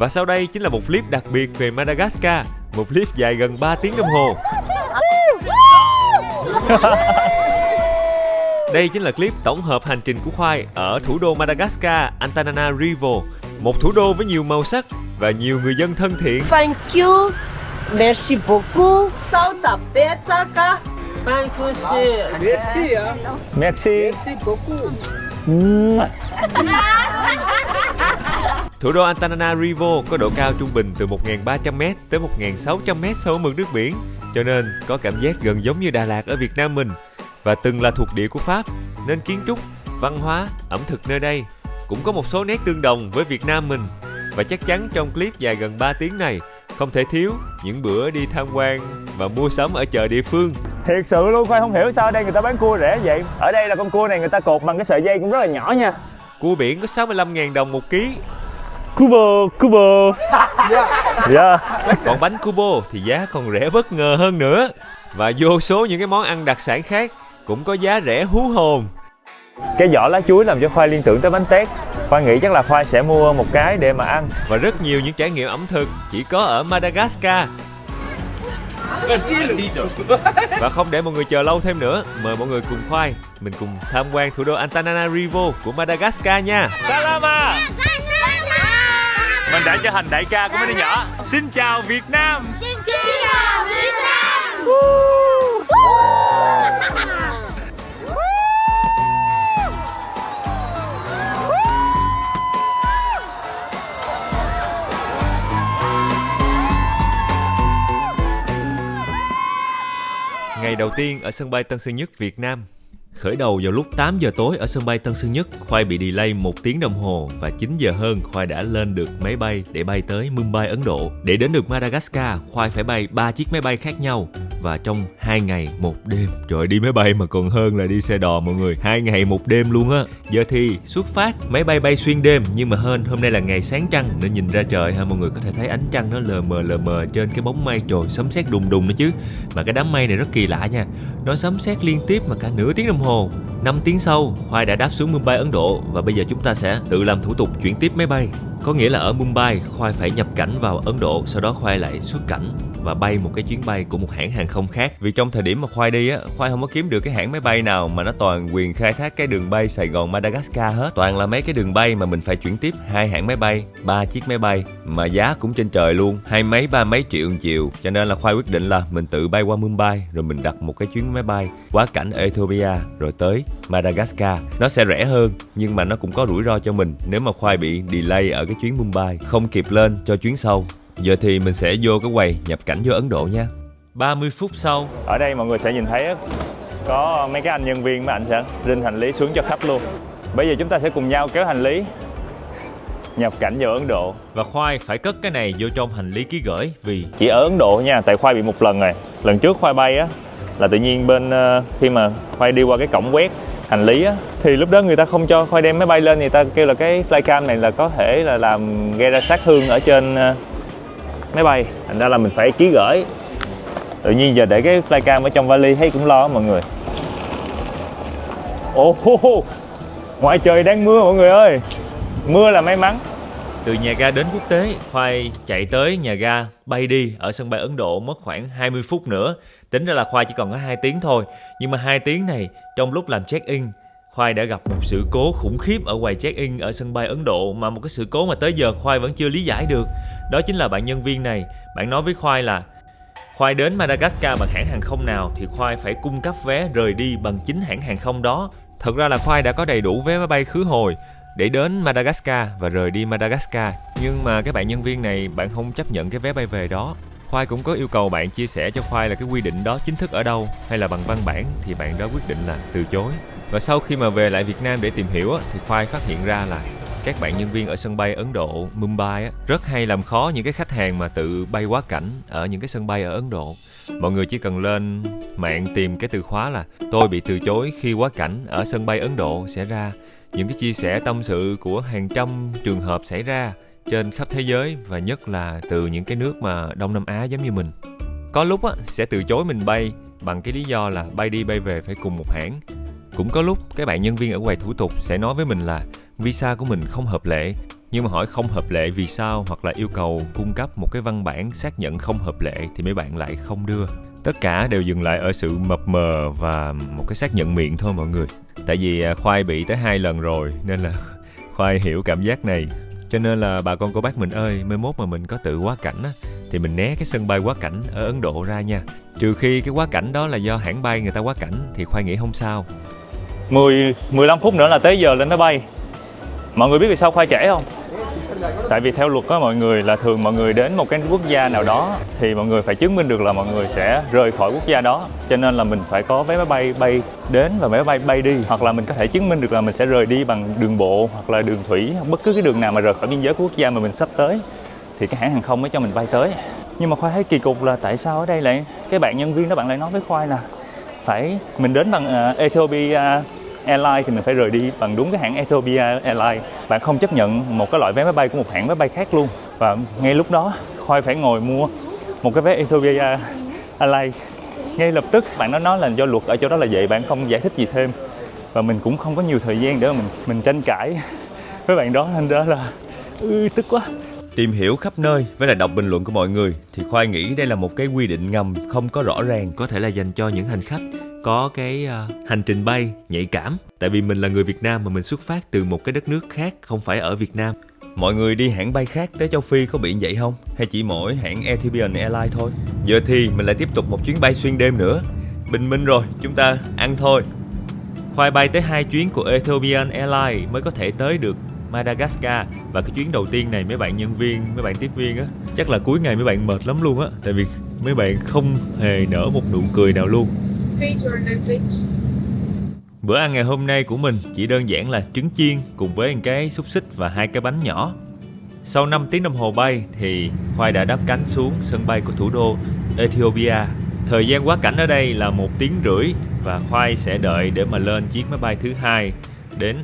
Và sau đây chính là một clip đặc biệt về Madagascar, một clip dài gần 3 tiếng đồng hồ. Đây chính là clip tổng hợp hành trình của Khoai ở thủ đô Madagascar, Antananarivo, một thủ đô với nhiều màu sắc và nhiều người dân thân thiện. Thank you. Merci beaucoup. Sao chả bé cha cả. Thank you, sir. Merci. Merci. Merci beaucoup. Thủ đô Antananarivo có độ cao trung bình từ 1.300m tới 1.600m so với mực nước biển, cho nên có cảm giác gần giống như Đà Lạt ở Việt Nam mình. Và từng là thuộc địa của Pháp, nên kiến trúc, văn hóa, ẩm thực nơi đây cũng có một số nét tương đồng với Việt Nam mình. Và chắc chắn trong clip dài gần 3 tiếng này không thể thiếu những bữa đi tham quan và mua sắm ở chợ địa phương. Thiệt sự luôn, Khoai không hiểu sao ở đây người ta bán cua rẻ vậy. Ở đây là con cua này người ta cột bằng cái sợi dây cũng rất là nhỏ nha. Cua biển có 65.000 đồng 1 ký. Cubo. Yeah. Còn bánh Cubo thì giá còn rẻ bất ngờ hơn nữa. Và vô số những cái món ăn đặc sản khác cũng có giá rẻ hú hồn. Cái vỏ lá chuối làm cho Khoai liên tưởng tới bánh tét. Khoai nghĩ chắc là Khoai sẽ mua một cái để mà ăn. Và rất nhiều những trải nghiệm ẩm thực chỉ có ở Madagascar. Và không để mọi người chờ lâu thêm nữa, mời mọi người cùng Khoai mình cùng tham quan thủ đô Antananarivo của Madagascar nha. Salama. Mình đã trở thành đại ca của mấy đứa nhỏ. Xin chào Việt Nam. Xin chào Việt Nam. Ngày đầu tiên ở sân bay Tân Sơn Nhất, Việt Nam. Khởi đầu vào lúc 8 giờ tối ở sân bay Tân Sơn Nhất, Khoai bị delay 1 tiếng đồng hồ và 9 giờ hơn Khoai đã lên được máy bay để bay tới Mumbai, Ấn Độ. Để đến được Madagascar, Khoai phải bay 3 chiếc máy bay khác nhau và trong 2 ngày 1 đêm. Trời, đi máy bay mà còn hơn là đi xe đò mọi người. 2 ngày 1 đêm luôn á. Giờ thì xuất phát, máy bay bay xuyên đêm, nhưng mà hên hôm nay là ngày sáng trăng nên nhìn ra trời ha mọi người, có thể thấy ánh trăng nó lờ mờ trên cái bóng mây. Trời, sấm sét đùng đùng nữa chứ. Mà cái đám mây này rất kỳ lạ nha. Nó sấm sét liên tiếp mà cả nửa tiếng đồng hồ. 5 tiếng sau, Khoai đã đáp xuống Mumbai, Ấn Độ và bây giờ chúng ta sẽ tự làm thủ tục chuyển tiếp máy bay. Có nghĩa là ở Mumbai, Khoai phải nhập cảnh vào Ấn Độ, sau đó Khoai lại xuất cảnh và bay một cái chuyến bay của một hãng hàng không khác. Vì trong thời điểm mà Khoai đi á, Khoai không có kiếm được cái hãng máy bay nào mà nó toàn quyền khai thác cái đường bay Sài Gòn Madagascar hết. Toàn là mấy cái đường bay mà mình phải chuyển tiếp 2 hãng máy bay, 3 chiếc máy bay mà giá cũng trên trời luôn, 2 mấy 3 mấy triệu một chiều. Cho nên là Khoai quyết định là mình tự bay qua Mumbai rồi mình đặt một cái chuyến máy bay quá cảnh ở Ethiopia rồi tới Madagascar. Nó sẽ rẻ hơn nhưng mà nó cũng có rủi ro cho mình nếu mà Khoai bị delay ở cái chuyến Mumbai, không kịp lên cho chuyến sau. Giờ thì mình sẽ vô cái quầy nhập cảnh vô Ấn Độ nha. 30 phút sau. Ở đây mọi người sẽ nhìn thấy có mấy cái anh nhân viên, mấy anh sẽ rinh hành lý xuống cho khách luôn. Bây giờ chúng ta sẽ cùng nhau kéo hành lý nhập cảnh vào Ấn Độ. Và Khoai phải cất cái này vô trong hành lý ký gửi vì chỉ ở Ấn Độ nha, tại Khoai bị một lần rồi. Lần trước Khoai bay á là tự nhiên bên khi mà Khoai đi qua cái cổng quét hành lý á thì lúc đó người ta không cho Khoai đem máy bay lên, người ta kêu là cái flycam này là có thể là làm gây ra sát thương ở trên máy bay, thành ra là mình phải ký gửi. Tự nhiên giờ để cái flycam ở trong vali thấy cũng lo mọi người. Ngoài trời đang mưa mọi người ơi, mưa là may mắn. từ nhà ga đến quốc tế, Khoai chạy tới nhà ga bay đi ở sân bay Ấn Độ mất khoảng 20 phút nữa. Tính ra là Khoai chỉ còn có 2 tiếng thôi. Nhưng mà 2 tiếng này, trong lúc làm check-in, Khoai đã gặp một sự cố khủng khiếp ở quầy check-in ở sân bay Ấn Độ, mà một cái sự cố mà tới giờ Khoai vẫn chưa lý giải được. Đó chính là bạn nhân viên này, bạn nói với Khoai là Khoai đến Madagascar bằng hãng hàng không nào thì Khoai phải cung cấp vé rời đi bằng chính hãng hàng không đó. Thật ra là Khoai đã có đầy đủ vé máy bay khứ hồi để đến Madagascar và rời đi Madagascar. Nhưng mà cái bạn nhân viên này, bạn không chấp nhận cái vé bay về đó. Khoai cũng có yêu cầu bạn chia sẻ cho Khoai là cái quy định đó chính thức ở đâu hay là bằng văn bản, thì bạn đó quyết định là từ chối. Và sau khi mà về lại Việt Nam để tìm hiểu thì Khoai phát hiện ra là các bạn nhân viên ở sân bay Ấn Độ, Mumbai rất hay làm khó những cái khách hàng mà tự bay quá cảnh ở những cái sân bay ở Ấn Độ. Mọi người chỉ cần lên mạng tìm cái từ khóa là tôi bị từ chối khi quá cảnh ở sân bay Ấn Độ, sẽ ra những cái chia sẻ tâm sự của hàng trăm trường hợp xảy ra trên khắp thế giới, và nhất là từ những cái nước mà Đông Nam Á giống như mình. Có lúc sẽ từ chối mình bay bằng cái lý do là bay đi bay về phải cùng một hãng. Cũng có lúc cái bạn nhân viên ở quầy thủ tục sẽ nói với mình là visa của mình không hợp lệ, Nhưng mà hỏi không hợp lệ vì sao, hoặc là yêu cầu cung cấp một cái văn bản xác nhận không hợp lệ thì mấy bạn lại không đưa. Tất cả đều dừng lại ở sự mập mờ và một cái xác nhận miệng thôi mọi người. Tại vì Khoai bị tới 2 lần rồi nên là Khoai hiểu cảm giác này. Cho nên là bà con cô bác mình ơi, mai mốt mà mình có tự quá cảnh á, thì mình né cái sân bay quá cảnh ở Ấn Độ ra nha. Trừ khi cái quá cảnh đó là do hãng bay người ta quá cảnh thì Khoai nghĩ không sao. 15 phút nữa là tới giờ lên máy bay. Mọi người biết vì sao Khoai trễ không? Tại vì theo luật đó mọi người, là thường mọi người đến một cái quốc gia nào đó thì mọi người phải chứng minh được là mọi người sẽ rời khỏi quốc gia đó. Cho nên là mình phải có vé máy bay bay đến và vé máy bay bay đi. Hoặc là mình có thể chứng minh được là mình sẽ rời đi bằng đường bộ hoặc là đường thủy, bất cứ cái đường nào mà rời khỏi biên giới của quốc gia mà mình sắp tới thì cái hãng hàng không mới cho mình bay tới. Nhưng mà Khoai thấy kỳ cục là tại sao ở đây lại cái bạn nhân viên đó bạn lại nói với Khoai là phải mình đến bằng Ethiopia Airlines thì mình phải rời đi bằng đúng cái hãng Ethiopia Airlines. Bạn không chấp nhận một cái loại vé máy bay của một hãng máy bay khác luôn. Và ngay lúc đó Khoai phải ngồi mua một cái vé Ethiopia Airlines ngay lập tức. Bạn đó nói là do luật ở chỗ đó là vậy, bạn không giải thích gì thêm. Và mình cũng không có nhiều thời gian để mình tranh cãi với bạn đó, nên đó là tức quá. Tìm hiểu khắp nơi với lại đọc bình luận của mọi người thì Khoai nghĩ đây là một cái quy định ngầm không có rõ ràng, có thể là dành cho những hành khách có cái hành trình bay nhạy cảm. Tại vì mình là người Việt Nam mà mình xuất phát từ một cái đất nước khác, không phải ở Việt Nam. Mọi người đi hãng bay khác tới châu Phi có bị vậy không? Hay chỉ mỗi hãng Ethiopian Airlines thôi? Giờ thì mình lại tiếp tục một chuyến bay xuyên đêm nữa. Bình minh rồi, chúng ta ăn thôi. Khoai bay tới 2 chuyến của Ethiopian Airlines mới có thể tới được Madagascar. Và cái chuyến đầu tiên này mấy bạn nhân viên, mấy bạn tiếp viên á, chắc là cuối ngày mấy bạn mệt lắm luôn á. Tại vì mấy bạn không hề nở một nụ cười nào luôn. Bữa ăn ngày hôm nay của mình chỉ đơn giản là trứng chiên cùng với một cái xúc xích và 2 cái bánh nhỏ. Sau 5 tiếng đồng hồ bay thì Khoai đã đáp cánh xuống sân bay của thủ đô Ethiopia. Thời gian quá cảnh ở đây là 1 tiếng rưỡi và Khoai sẽ đợi để mà lên chiếc máy bay thứ 2 đến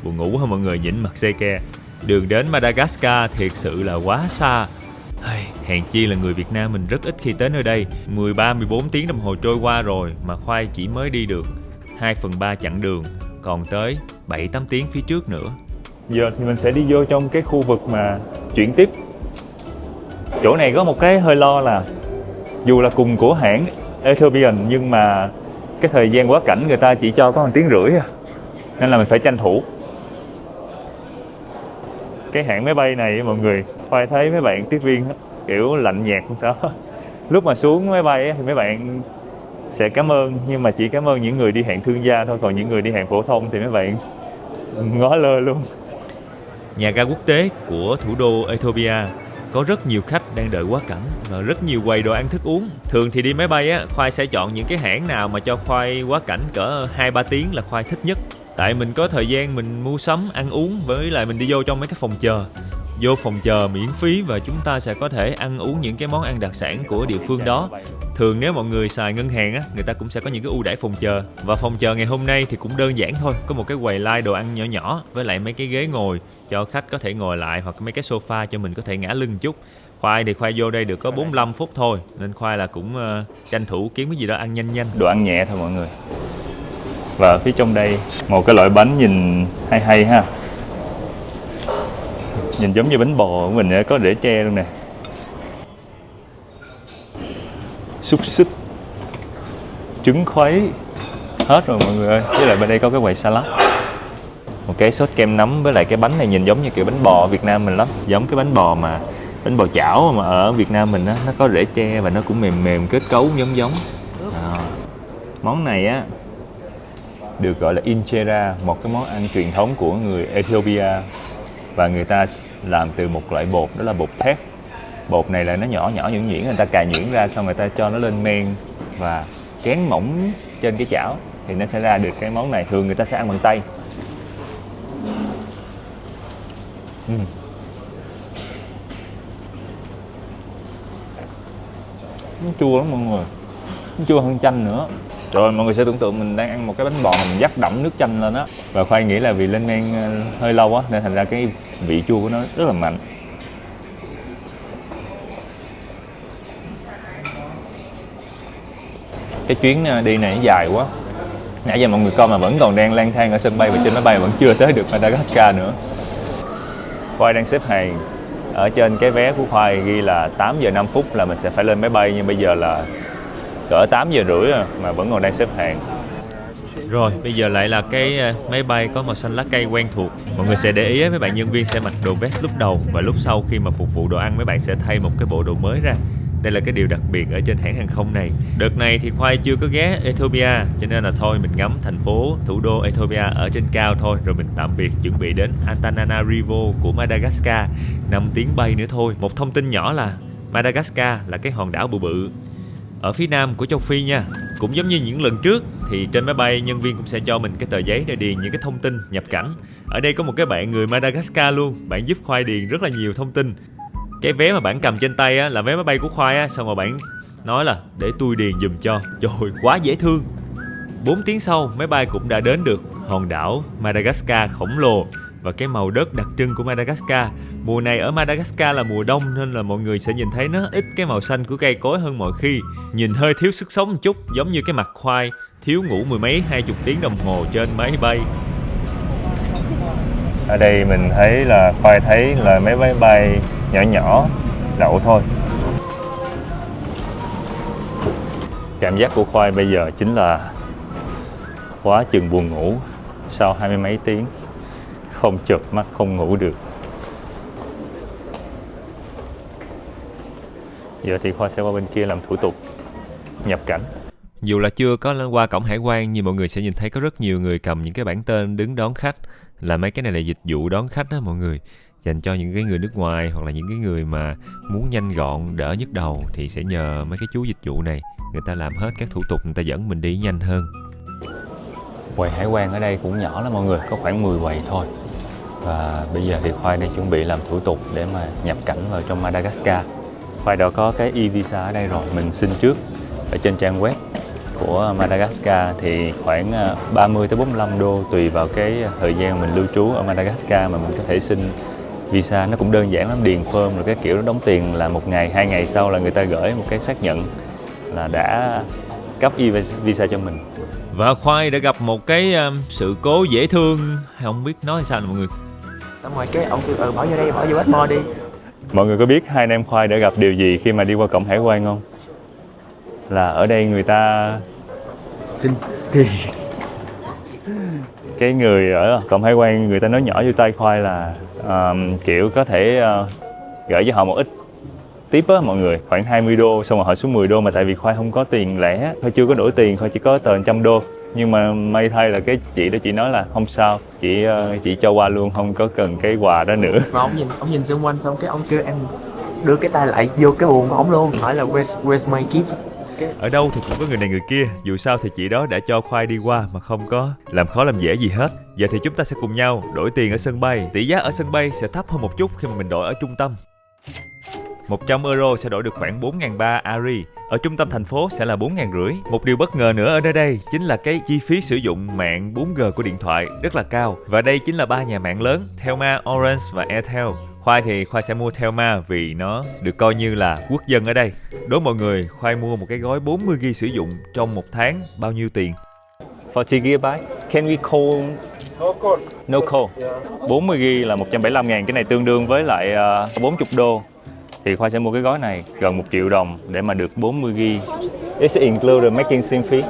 buồn ngủ hả mọi người, nhỉnh mặt xe ke. Đường đến Madagascar thiệt sự là quá xa. Hèn chi là người Việt Nam mình rất ít khi tới nơi đây. 13-14 tiếng đồng hồ trôi qua rồi mà Khoai chỉ mới đi được 2/3 chặng đường, còn tới 7-8 tiếng phía trước nữa. Giờ thì mình sẽ đi vô trong cái khu vực mà chuyển tiếp. Chỗ này có một cái hơi lo là dù là cùng của hãng Ethiopian nhưng mà cái thời gian quá cảnh người ta chỉ cho có 1 tiếng rưỡi, nên là mình phải tranh thủ. Cái hãng máy bay này mọi người, Khoai thấy mấy bạn tiếp viên kiểu lạnh nhạt không sao. Lúc mà xuống máy bay thì mấy bạn sẽ cảm ơn, nhưng mà chỉ cảm ơn những người đi hạng thương gia thôi, còn những người đi hạng phổ thông thì mấy bạn ngó lơ luôn. Nhà ga quốc tế của thủ đô Ethiopia có rất nhiều khách đang đợi quá cảnh và rất nhiều quầy đồ ăn thức uống. Thường thì đi máy bay á, Khoai sẽ chọn những cái hãng nào mà cho Khoai quá cảnh cỡ 2-3 tiếng là Khoai thích nhất. Tại mình có thời gian mình mua sắm, ăn uống, với lại mình đi vô trong mấy cái phòng chờ. Vô phòng chờ miễn phí và chúng ta sẽ có thể ăn uống những cái món ăn đặc sản của địa phương đó. Thường nếu mọi người xài ngân hàng á, người ta cũng sẽ có những cái ưu đãi phòng chờ. Và phòng chờ ngày hôm nay thì cũng đơn giản thôi, có một cái quầy line đồ ăn nhỏ nhỏ với lại mấy cái ghế ngồi cho khách có thể ngồi lại, hoặc mấy cái sofa cho mình có thể ngả lưng chút. Khoai thì Khoai vô đây được có 45 phút thôi, nên Khoai là cũng tranh thủ kiếm cái gì đó ăn nhanh nhanh. Đồ ăn nhẹ thôi mọi người. Và phía trong đây một cái loại bánh nhìn hay hay ha. Nhìn giống như bánh bò của mình có rễ tre luôn nè. Xúc xích, trứng khuấy, hết rồi mọi người ơi. Với lại bên đây có cái quầy salad, một cái sốt kem nấm, với lại cái bánh này nhìn giống như kiểu bánh bò ở Việt Nam mình lắm. Giống cái bánh bò chảo mà ở Việt Nam mình á, nó có rễ tre và nó cũng mềm mềm, kết cấu giống. Món này á được gọi là injera, một cái món ăn truyền thống của người Ethiopia, và người ta làm từ một loại bột, đó là bột thép. Bột này là nó nhỏ nhuyễn, người ta cài nhuyễn ra xong người ta cho nó lên men và kén mỏng trên cái chảo thì nó sẽ ra được cái món này. Thường người ta sẽ ăn bằng tay. Nó chua lắm mọi người, nó chua hơn chanh nữa. Rồi mọi người sẽ tưởng tượng mình đang ăn một cái bánh bò mình dắt đậm nước chanh lên á. Và Khoai nghĩ là vì lên men hơi lâu á nên thành ra cái vị chua của nó rất là mạnh. Cái chuyến đi này nó dài quá. Nãy giờ mọi người coi mà vẫn còn đang lang thang ở sân bay và trên máy bay vẫn chưa tới được Madagascar nữa. Khoai đang xếp hàng. Ở trên cái vé của Khoai ghi là 8 giờ 5 phút là mình sẽ phải lên máy bay, nhưng bây giờ là cỡ 8 giờ rưỡi rồi mà vẫn còn đang xếp hàng. Rồi, bây giờ lại là cái máy bay có màu xanh lá cây quen thuộc. Mọi người sẽ để ý mấy bạn nhân viên sẽ mặc đồ vest lúc đầu, và lúc sau khi mà phục vụ đồ ăn mấy bạn sẽ thay một cái bộ đồ mới ra. Đây là cái điều đặc biệt ở trên hãng hàng không này. Đợt này thì Khoai chưa có ghé Ethiopia, cho nên là thôi mình ngắm thành phố, thủ đô Ethiopia ở trên cao thôi, rồi mình tạm biệt chuẩn bị đến Antananarivo của Madagascar. 5 tiếng bay nữa thôi. Một thông tin nhỏ là Madagascar là cái hòn đảo bự bự ở phía nam của châu Phi nha. Cũng giống như những lần trước thì trên máy bay nhân viên cũng sẽ cho mình cái tờ giấy để điền những cái thông tin nhập cảnh. Ở đây có một cái bạn người Madagascar luôn, bạn giúp Khoai điền rất là nhiều thông tin. Cái vé mà bạn cầm trên tay á, là vé máy bay của Khoai á, xong rồi bạn nói là để tôi điền giùm cho. Trời ơi, quá dễ thương. 4 tiếng sau máy bay cũng đã đến được hòn đảo Madagascar khổng lồ và cái màu đất đặc trưng của Madagascar. Mùa này ở Madagascar là mùa đông nên là mọi người sẽ nhìn thấy nó ít cái màu xanh của cây cối hơn mọi khi. Nhìn hơi thiếu sức sống một chút, giống như cái mặt Khoai thiếu ngủ mười mấy 20 tiếng đồng hồ trên máy bay. Ở đây mình thấy là Khoai thấy là mấy máy bay nhỏ nhỏ đậu thôi. Cảm giác của Khoai bây giờ chính là quá chừng buồn ngủ sau 20 mấy tiếng không chợp mắt không ngủ được. Giờ thì Khoai sẽ qua bên kia làm thủ tục nhập cảnh. Dù là chưa có lên qua cổng hải quan, nhưng mọi người sẽ nhìn thấy có rất nhiều người cầm những cái bảng tên đứng đón khách. Là mấy cái này là dịch vụ đón khách đó mọi người, dành cho những cái người nước ngoài hoặc là những cái người mà muốn nhanh gọn đỡ nhức đầu thì sẽ nhờ mấy cái chú dịch vụ này. Người ta làm hết các thủ tục, người ta dẫn mình đi nhanh hơn. Quầy hải quan ở đây cũng nhỏ lắm mọi người, có khoảng 10 quầy thôi. Và bây giờ thì Khoai đang chuẩn bị làm thủ tục để mà nhập cảnh vào trong Madagascar. Khoai đã có cái e-visa ở đây rồi, mình xin trước ở trên trang web của Madagascar thì khoảng 30 tới 45 đô tùy vào cái thời gian mình lưu trú ở Madagascar mà mình có thể xin visa. Nó cũng đơn giản lắm, điền form rồi cái kiểu đó, đóng tiền là 1 ngày 2 ngày sau là người ta gửi một cái xác nhận là đã cấp e-visa cho mình. Và Khoai đã gặp một cái sự cố dễ thương, không biết nói sao nè mọi người. Xong rồi cái ông kêu bỏ vô đây, bỏ vô Exmo đi. Mọi người có biết hai anh em Khoai đã gặp điều gì khi mà đi qua cổng hải quan không? Là ở đây người ta Xin thì cái người ở cổng hải quan người ta nói nhỏ vô tay Khoai là kiểu có thể gửi cho họ một ít tip á mọi người, khoảng 20 đô, xong rồi họ xuống 10 đô, mà tại vì Khoai không có tiền lẻ, Khoai chưa có đổi tiền, Khoai chỉ có tờ 100 đô. Nhưng mà may thay là cái chị đó chị nói là không sao, chị cho qua luôn, không có cần cái quà đó nữa. mà ông nhìn xung quanh xong cái ông kêu em đưa cái tay lại vô cái buồng của ông luôn, hỏi là where's my gift. Ở đâu thì cũng có người này người kia, dù sao thì chị đó đã cho Khoai đi qua mà không có làm khó làm dễ gì hết. Giờ thì chúng ta sẽ cùng nhau đổi tiền ở sân bay. Tỷ giá ở sân bay sẽ thấp hơn một chút khi mà mình đổi ở trung tâm. 100 euro sẽ đổi được khoảng 4.300 Ari. Ở trung tâm thành phố sẽ là 4.500. Một điều bất ngờ nữa ở nơi đây chính là cái chi phí sử dụng mạng 4G của điện thoại rất là cao. Và đây chính là 3 nhà mạng lớn, Telma, Orange và Airtel. Khoai thì Khoai sẽ mua Telma vì nó được coi như là quốc dân ở đây. Đối với mọi người, Khoai mua một cái gói 40GB sử dụng trong một tháng bao nhiêu tiền? 40GB. Can we call? Of course. No call. 40GB là 175.000, cái này tương đương với lại 40 đô. Thì Khoai sẽ mua cái gói này gần 1 triệu đồng để mà được 40GB. Is it include the making SIM fee?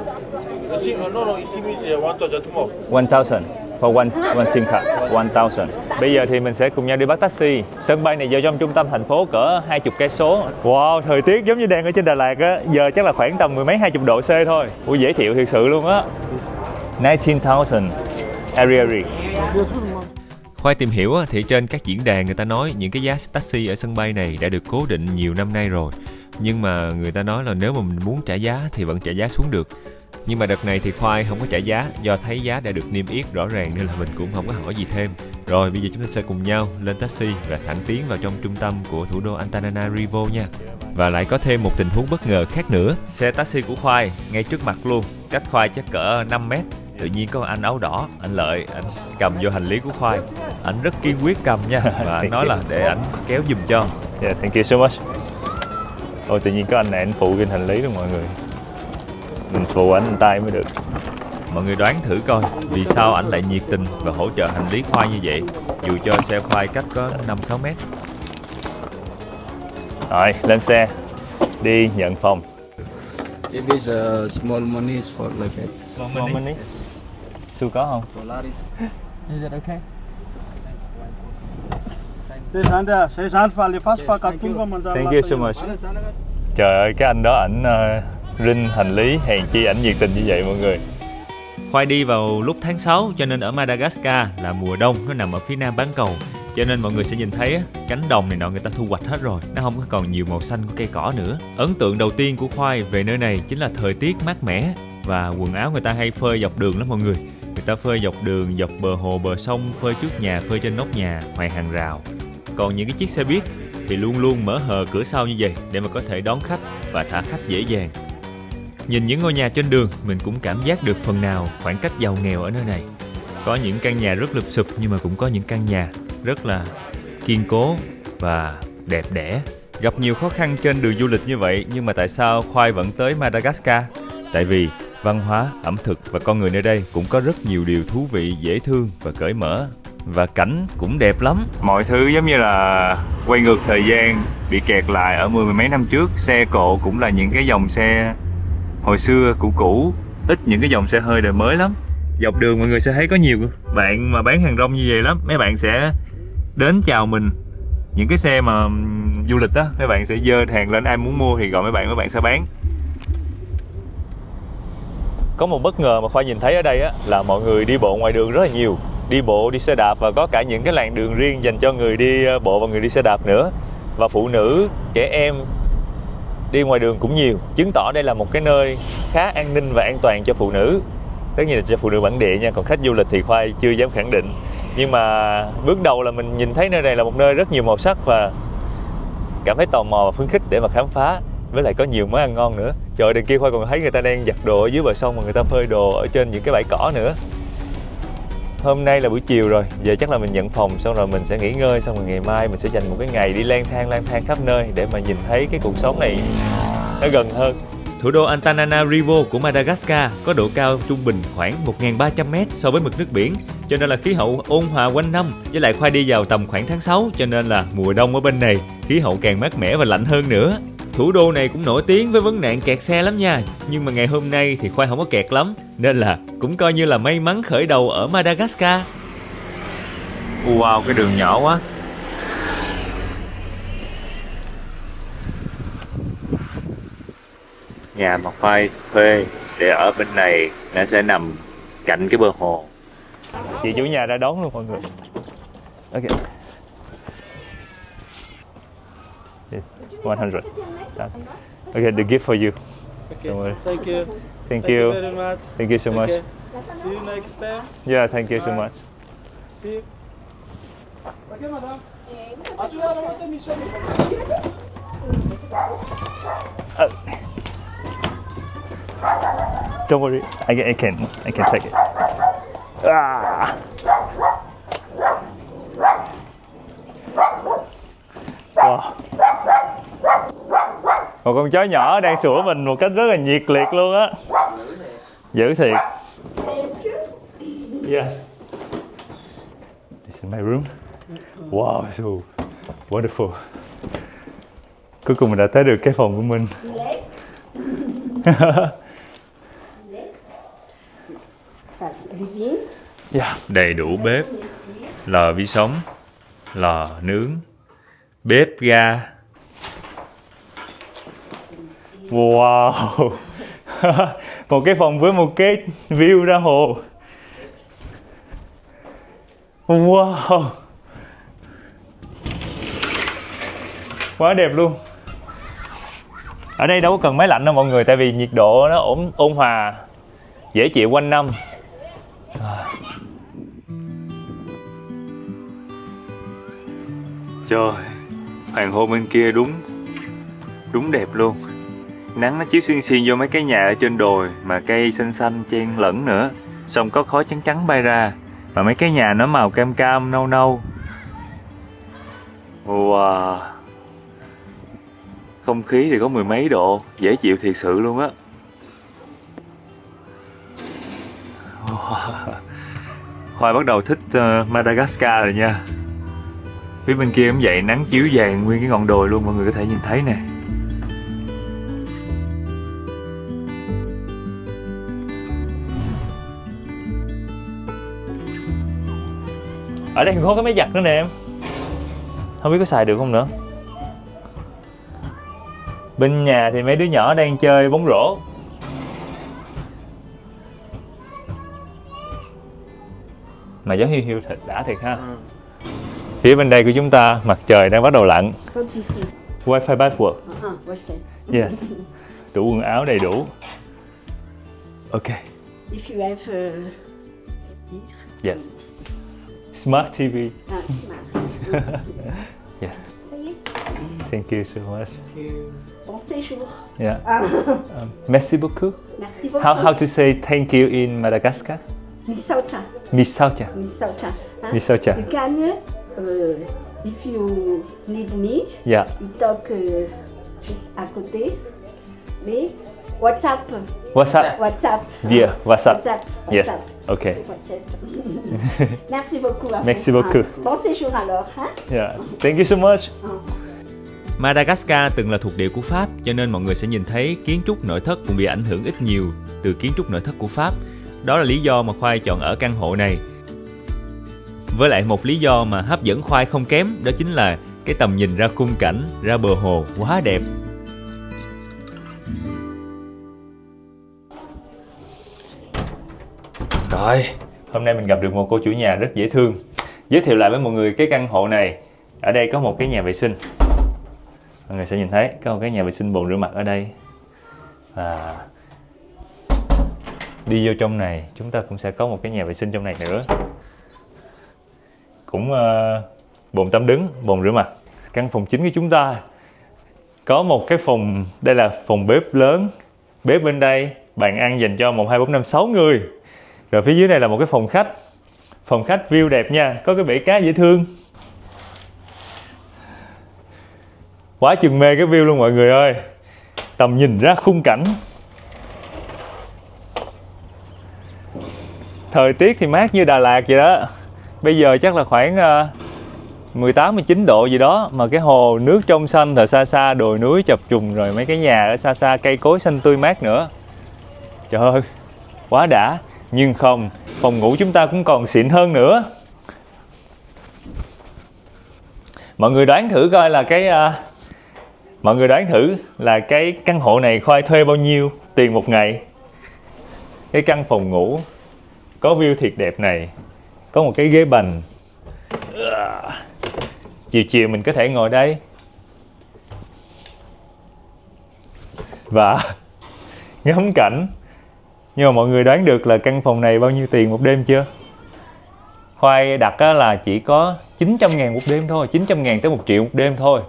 No, SIM is 1,000 more. 1,000 for one SIM card. 1,000. Bây giờ thì mình sẽ cùng nhau đi bắt taxi. Sân bay này vào trong trung tâm thành phố cỡ 20 cây số. Wow, thời tiết giống như đang ở trên Đà Lạt á. Giờ chắc là khoảng tầm 10 mấy 20 độ C thôi. Ui, dễ chịu thiệt sự luôn á. 19,000 Ari. Khoai tìm hiểu thì trên các diễn đàn người ta nói những cái giá taxi ở sân bay này đã được cố định nhiều năm nay rồi. Nhưng mà người ta nói là nếu mà mình muốn trả giá thì vẫn trả giá xuống được. Nhưng mà đợt này thì Khoai không có trả giá do thấy giá đã được niêm yết rõ ràng nên là mình cũng không có hỏi gì thêm. Rồi bây giờ chúng ta sẽ cùng nhau lên taxi và thẳng tiến vào trong trung tâm của thủ đô Antananarivo nha. Và lại có thêm một tình huống bất ngờ khác nữa. Xe taxi của Khoai ngay trước mặt luôn, cách Khoai chắc cỡ 5 mét. Tự nhiên có anh áo đỏ, anh Lợi, anh cầm vô hành lý của Khoai. Anh rất kiên quyết cầm nha, và anh nói là để anh kéo giùm cho. Yeah, thank you so much. Ôi, tự nhiên có anh này anh phụ trên hành lý luôn mọi người. Mình phụ anh tay mới được. Mọi người đoán thử coi vì sao ảnh lại nhiệt tình và hỗ trợ hành lý Khoai như vậy. dù cho xe khoai cách có 5-6 mét. Rồi, lên xe, đi nhận phòng. If it's a small money, it's for like that. Small money. Su có không? Polaris. Is it okay? Thank you so much. Trời ơi, cái anh đó ảnh rinh hành lý, hèn chi ảnh nhiệt tình như vậy mọi người. Khoai đi vào lúc tháng 6 cho nên ở Madagascar là mùa đông, nó nằm ở phía nam bán cầu. Cho nên mọi người sẽ nhìn thấy cánh đồng này nọ người ta thu hoạch hết rồi, nó không có còn nhiều màu xanh của cây cỏ nữa. Ấn tượng đầu tiên của Khoai về nơi này chính là thời tiết mát mẻ và quần áo người ta hay phơi dọc đường lắm mọi người. Người ta phơi dọc đường, dọc bờ hồ, bờ sông, phơi trước nhà, phơi trên nóc nhà, ngoài hàng rào. Còn những cái chiếc xe buýt thì luôn luôn mở hờ cửa sau như vậy để mà có thể đón khách và thả khách dễ dàng. Nhìn những ngôi nhà trên đường, mình cũng cảm giác được phần nào khoảng cách giàu nghèo ở nơi này. Có những căn nhà rất lụp xụp nhưng mà cũng có những căn nhà rất là kiên cố và đẹp đẽ. Gặp nhiều khó khăn trên đường du lịch như vậy, nhưng mà tại sao Khoai vẫn tới Madagascar? Tại vì văn hóa, ẩm thực và con người nơi đây cũng có rất nhiều điều thú vị, dễ thương và cởi mở. Và cảnh cũng đẹp lắm. Mọi thứ giống như là quay ngược thời gian, bị kẹt lại ở mười mấy năm trước. Xe cộ cũng là những cái dòng xe hồi xưa cũ cũ, ít những cái dòng xe hơi đời mới lắm. Dọc đường mọi người sẽ thấy có nhiều bạn mà bán hàng rong như vậy lắm. Mấy bạn sẽ đến chào mình. Những cái xe mà du lịch á, mấy bạn sẽ dơ hàng lên, ai muốn mua thì gọi mấy bạn sẽ bán. Có một bất ngờ mà Khoa nhìn thấy ở đây á, là mọi người đi bộ ngoài đường rất là nhiều. Đi bộ, đi xe đạp và có cả những cái làn đường riêng dành cho người đi bộ và người đi xe đạp nữa. Và phụ nữ, trẻ em đi ngoài đường cũng nhiều, chứng tỏ đây là một cái nơi khá an ninh và an toàn cho phụ nữ. Tất nhiên là cho phụ nữ bản địa nha, còn khách du lịch thì Khoai chưa dám khẳng định. Nhưng mà bước đầu là mình nhìn thấy nơi này là một nơi rất nhiều màu sắc và cảm thấy tò mò và phấn khích để mà khám phá. Với lại có nhiều món ăn ngon nữa. Trời ơi, đằng kia Khoai còn thấy người ta đang giặt đồ ở dưới bờ sông mà người ta phơi đồ ở trên những cái bãi cỏ nữa. Hôm nay là buổi chiều rồi, giờ chắc là mình nhận phòng xong rồi mình sẽ nghỉ ngơi, xong rồi ngày mai mình sẽ dành một cái ngày đi lang thang khắp nơi để mà nhìn thấy cái cuộc sống này nó gần hơn. Thủ đô Antananarivo của Madagascar có độ cao trung bình khoảng 1.300m so với mực nước biển, cho nên là khí hậu ôn hòa quanh năm. Với lại Khoai đi vào tầm khoảng tháng 6, cho nên là mùa đông ở bên này khí hậu càng mát mẻ và lạnh hơn nữa. Thủ đô này cũng nổi tiếng với vấn nạn kẹt xe lắm nha. Nhưng mà ngày hôm nay thì Khoai không có kẹt lắm, nên là cũng coi như là may mắn khởi đầu ở Madagascar. Wow, cái đường nhỏ quá. Nhà mà Khoai thuê để ở bên này nó sẽ nằm cạnh cái bờ hồ. Chị chủ nhà đã đón luôn mọi người. Ok. 100. Okay, the gift for you. Okay. Thank you. Thank you. Very much. Thank you so much. Okay. See you next time. Yeah, thank you so Bye. much. See you. Okay, madam. Don't worry, I can take it. Ah. Wow. Một con chó nhỏ đang sủa mình một cách rất là nhiệt liệt luôn á. Dữ thiệt. Yes. This is my room. Wow, so wonderful. Cuối cùng mình đã tới được cái phòng của mình. Yeah. Đầy đủ bếp, lò vi sóng, lò nướng, bếp ga. Wow. Một cái phòng với một cái view ra hồ. Wow. Quá đẹp luôn. Ở đây đâu có cần máy lạnh đâu mọi người, tại vì nhiệt độ nó ôn hòa, dễ chịu quanh năm. Trời, hoàng hôn bên kia đúng đẹp luôn. Nắng nó chiếu xiên xiên vô mấy cái nhà ở trên đồi mà cây xanh xanh chen lẫn nữa. Xong có khói trắng trắng bay ra. Mà mấy cái nhà nó màu cam cam nâu nâu. Wow. Không khí thì có mười mấy độ, dễ chịu thiệt sự luôn á. Khoai bắt đầu thích Madagascar rồi nha. Phía bên kia cũng vậy, nắng chiếu vàng nguyên cái ngọn đồi luôn, mọi người có thể nhìn thấy nè. Ở đây còn có cái máy giặt nữa nè em. Không biết có xài được không nữa. Bên nhà thì mấy đứa nhỏ đang chơi bóng rổ. Mà gió hiu hiu thịt đã thiệt ha. Phía bên đây của chúng ta, mặt trời đang bắt đầu lặn. Wi-Fi password. Yes. Đủ quần áo đầy đủ. Ok. If you have Yes. Smart TV. smart. Yes. Ça y est. Thank you so much. Bon séjour. Yeah. Merci beaucoup. Merci beaucoup. How to say thank you in Madagascar? Misaucha. Misaucha. Misaucha. Huh? Misaucha. You can, if you need me, Yeah. you talk juste à côté. Mais WhatsApp. What's up? WhatsApp. Yeah, what's up? WhatsApp. Yes. WhatsApp. Okay. Sur WhatsApp. Merci beaucoup. À Merci vous. beaucoup. Bon séjour alors. Hein? Yeah. Thank you so much. Madagascar từng là thuộc địa của Pháp, cho nên mọi người sẽ nhìn thấy kiến trúc nội thất cũng bị ảnh hưởng ít nhiều từ kiến trúc nội thất của Pháp. Đó là lý do mà Khoai chọn ở căn hộ này. Với lại một lý do mà hấp dẫn Khoai không kém, đó chính là cái tầm nhìn ra khung cảnh, ra bờ hồ quá đẹp. Rồi, hôm nay mình gặp được một cô chủ nhà rất dễ thương. Giới thiệu lại với mọi người cái căn hộ này. Ở đây có một cái nhà vệ sinh. Mọi người sẽ nhìn thấy có một cái nhà vệ sinh bồn rửa mặt ở đây. Và đi vô trong này, chúng ta cũng sẽ có một cái nhà vệ sinh trong này nữa. Cũng bồn tắm đứng, bồn rửa mặt. Căn phòng chính của chúng ta có một cái phòng, đây là phòng bếp lớn. Bếp bên đây, bàn ăn dành cho 1, 2, 4, 5, 6 người. Rồi phía dưới này là một cái phòng khách. Phòng khách view đẹp nha, có cái bể cá dễ thương. Quá chừng mê cái view luôn mọi người ơi. Tầm nhìn ra khung cảnh. Thời tiết thì mát như Đà Lạt vậy đó. Bây giờ chắc là khoảng 18, 19 độ gì đó. Mà cái hồ nước trong xanh, rồi xa xa đồi núi chập trùng, rồi mấy cái nhà ở xa xa cây cối xanh tươi mát nữa. Trời ơi, quá đã. Nhưng không, phòng ngủ chúng ta cũng còn xịn hơn nữa. Mọi người đoán thử coi là cái căn hộ này Khoai thuê bao nhiêu tiền một ngày. Cái căn phòng ngủ có view thiệt đẹp này, có một cái ghế bành. Chiều chiều mình có thể ngồi đây và ngắm cảnh. Nhưng mà mọi người đoán được là căn phòng này bao nhiêu tiền một đêm chưa? Khoai đặt là chỉ có 900.000 một đêm thôi, 900.000 tới 1 triệu một đêm thôi.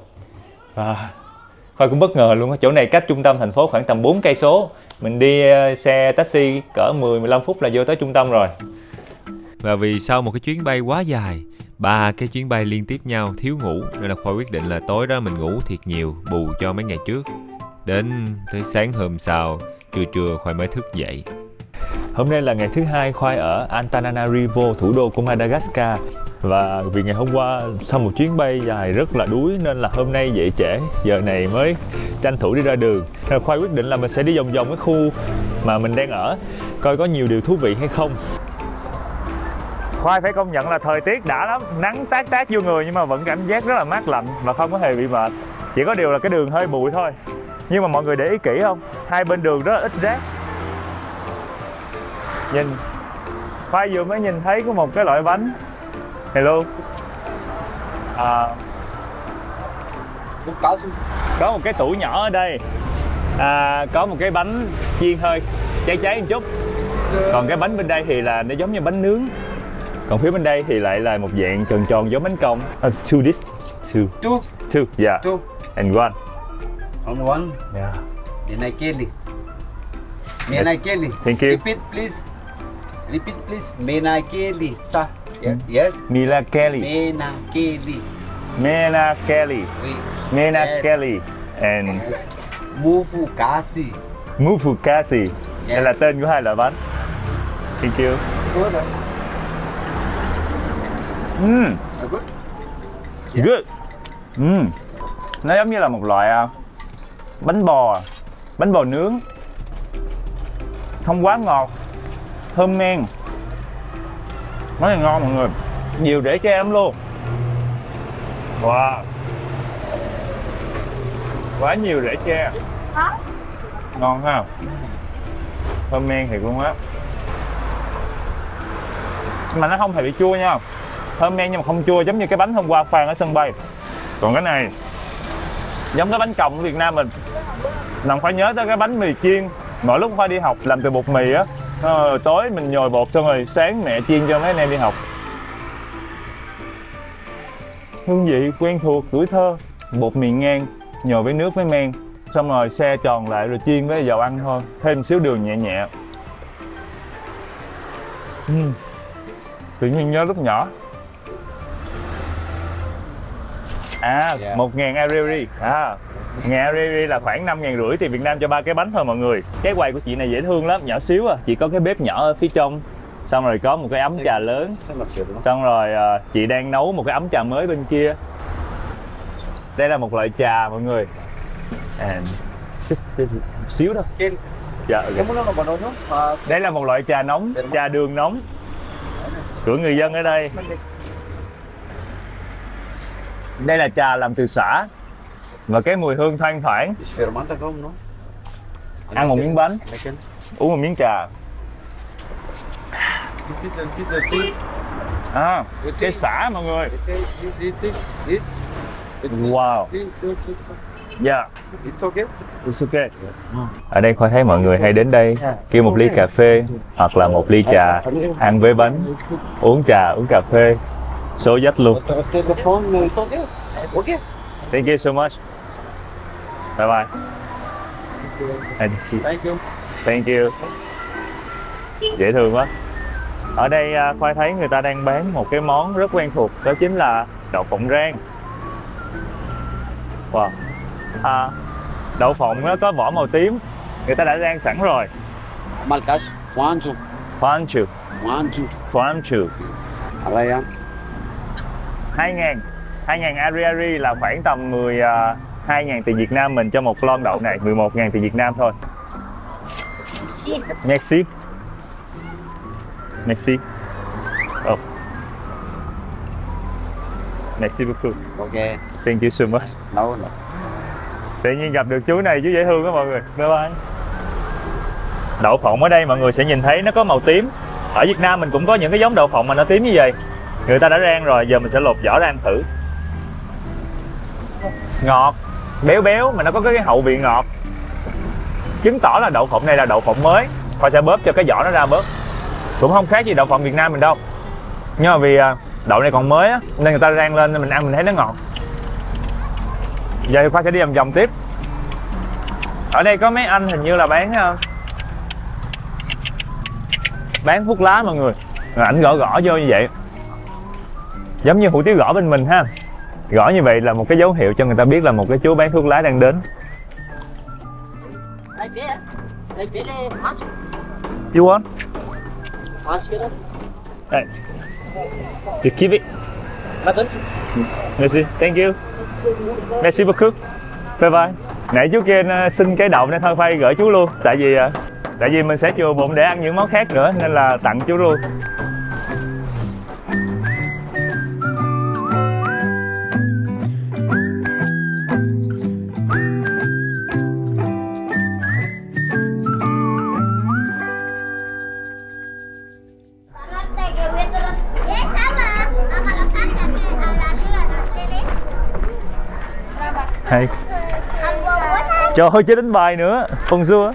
Và Khoai cũng bất ngờ luôn á, chỗ này cách trung tâm thành phố khoảng tầm 4 cây số. Mình đi xe taxi cỡ 10-15 phút là vô tới trung tâm rồi. Và vì sau một cái chuyến bay quá dài, 3 cái chuyến bay liên tiếp nhau thiếu ngủ, nên là Khoai quyết định là tối đó mình ngủ thiệt nhiều bù cho mấy ngày trước. Đến tới sáng hôm sau, trưa Khoai mới thức dậy. Hôm nay là ngày thứ 2 Khoai ở Antananarivo, thủ đô của Madagascar. Và vì ngày hôm qua sau một chuyến bay dài rất là đuối nên là hôm nay dậy trễ, giờ này mới tranh thủ đi ra đường. Nên là Khoai quyết định là mình sẽ đi vòng vòng cái khu mà mình đang ở, coi có nhiều điều thú vị hay không. Khoai phải công nhận là thời tiết đã lắm, nắng tát vô người nhưng mà vẫn cảm giác rất là mát lạnh và không có hề bị mệt. Chỉ có điều là cái đường hơi bụi thôi. Nhưng mà mọi người để ý kỹ không? Hai bên đường rất là ít rác. Nhìn, Khoai vừa mới nhìn thấy có một cái loại bánh. Hello. Có một cái tủ nhỏ ở đây. Có một cái bánh chiên hơi cháy một chút. Còn cái bánh bên đây thì là nó giống như bánh nướng. Còn phía bên đây thì lại là một dạng tròn tròn giống bánh cong. Two dish. Two. Yeah. Two. And one. On one. Yeah. Menakeli. Menakeli. Thank you. Repeat please. Repeat please. Menakeli. Sa. Yes. Mila Kelly. Menakeli. Mena Kelly. Oui. Mena Yes. Kelly. And Yes. Mufukasi. Mufukasi. Đây là tên của hai loại bánh. Thank you. Good. Nó giống như là một loại bánh bò nướng, không quá ngọt, thơm men, rất là ngon mọi người, nhiều rễ tre lắm luôn. Wow, quá nhiều rễ tre, ngon ha, thơm men thiệt luôn á, mà nó không hề bị chua nha, thơm men nhưng mà không chua, giống như cái bánh hôm qua Phan ở sân bay. Còn cái này giống cái bánh còng của Việt Nam mình. Mình phải nhớ tới cái bánh mì chiên mỗi lúc Khoa đi học làm từ bột mì á, tối mình nhồi bột xong rồi sáng mẹ chiên cho mấy anh em đi học. Hương vị quen thuộc tuổi thơ, bột mì ngang nhồi với nước với men, xong rồi xe tròn lại rồi chiên với dầu ăn thôi, thêm xíu đường nhẹ nhẹ. Tự nhiên nhớ lúc nhỏ. 1.000 Ariary. 1.000 Ariary là khoảng 5.500 tiền Việt Nam cho 3 cái bánh thôi mọi người. Cái quầy của chị này dễ thương lắm, nhỏ xíu à, chỉ có cái bếp nhỏ ở phía trong, xong rồi có một cái ấm trà lớn, xong rồi chị đang nấu một cái ấm trà mới bên kia. Đây là một loại trà mọi người. Xíu thôi. Dạ, okay. Đây là một loại trà nóng, trà đường nóng của người dân ở đây. Đây là trà làm từ sả và cái mùi hương thoang thoảng. Ăn một miếng bánh, uống một miếng trà. Cái sả mọi người. Wow. Yeah. It's okay. Ở đây Khoa thấy mọi người hay đến đây kêu một ly cà phê hoặc là một ly trà, ăn với bánh, uống trà, uống cà phê, số dắt luôn. Thank you so much. Bye bye. Thank you. Dễ thương quá. Ở đây Khoa thấy người ta đang bán một cái món rất quen thuộc, đó chính là đậu phộng rang. Wow. Đậu phộng nó có vỏ màu tím, người ta đã rang sẵn rồi. Malgache, foanju. Foanju. Foanju. Foanju. 2.000. 2.000 Ariary là khoảng tầm 12.000 tiền Việt Nam mình cho một lon đậu này, 11.000 tiền Việt Nam thôi. Merci. Merci. Oh. Merci beaucoup. Ok. Thank you so much. No. Tự nhiên gặp được chú này, chú dễ thương đó mọi người. Bye bye. Đậu phộng ở đây mọi người sẽ nhìn thấy nó có màu tím. Ở Việt Nam mình cũng có những cái giống đậu phộng mà nó tím như vậy. Người ta đã rang rồi, giờ mình sẽ lột vỏ ra ăn thử. Ngọt, béo béo mà nó có cái hậu vị ngọt, chứng tỏ là đậu phộng này là đậu phộng mới. Khoa sẽ bóp cho cái vỏ nó ra bớt. Cũng không khác gì đậu phộng Việt Nam mình đâu, nhưng mà vì đậu này còn mới á, nên người ta rang lên nên mình ăn mình thấy nó ngọt. Giờ thì Khoa sẽ đi vòng vòng tiếp. Ở đây có mấy anh hình như là bán thuốc lá mọi người. Rồi ảnh gõ vô như vậy, giống như hủ tiếu gõ bên mình ha. Gõ như vậy là một cái dấu hiệu cho người ta biết là một cái chú bán thuốc lá đang đến. You want? Hey. You keep it. Merci, thank you. Merci beaucoup. Bye bye. Nãy chú kia xin cái đậu nên thôi Phai gửi chú luôn. Tại vì mình sẽ chừa bụng để ăn những món khác nữa nên là tặng chú luôn. Hay. Trời ơi, chơi đánh bài nữa. Bonjour.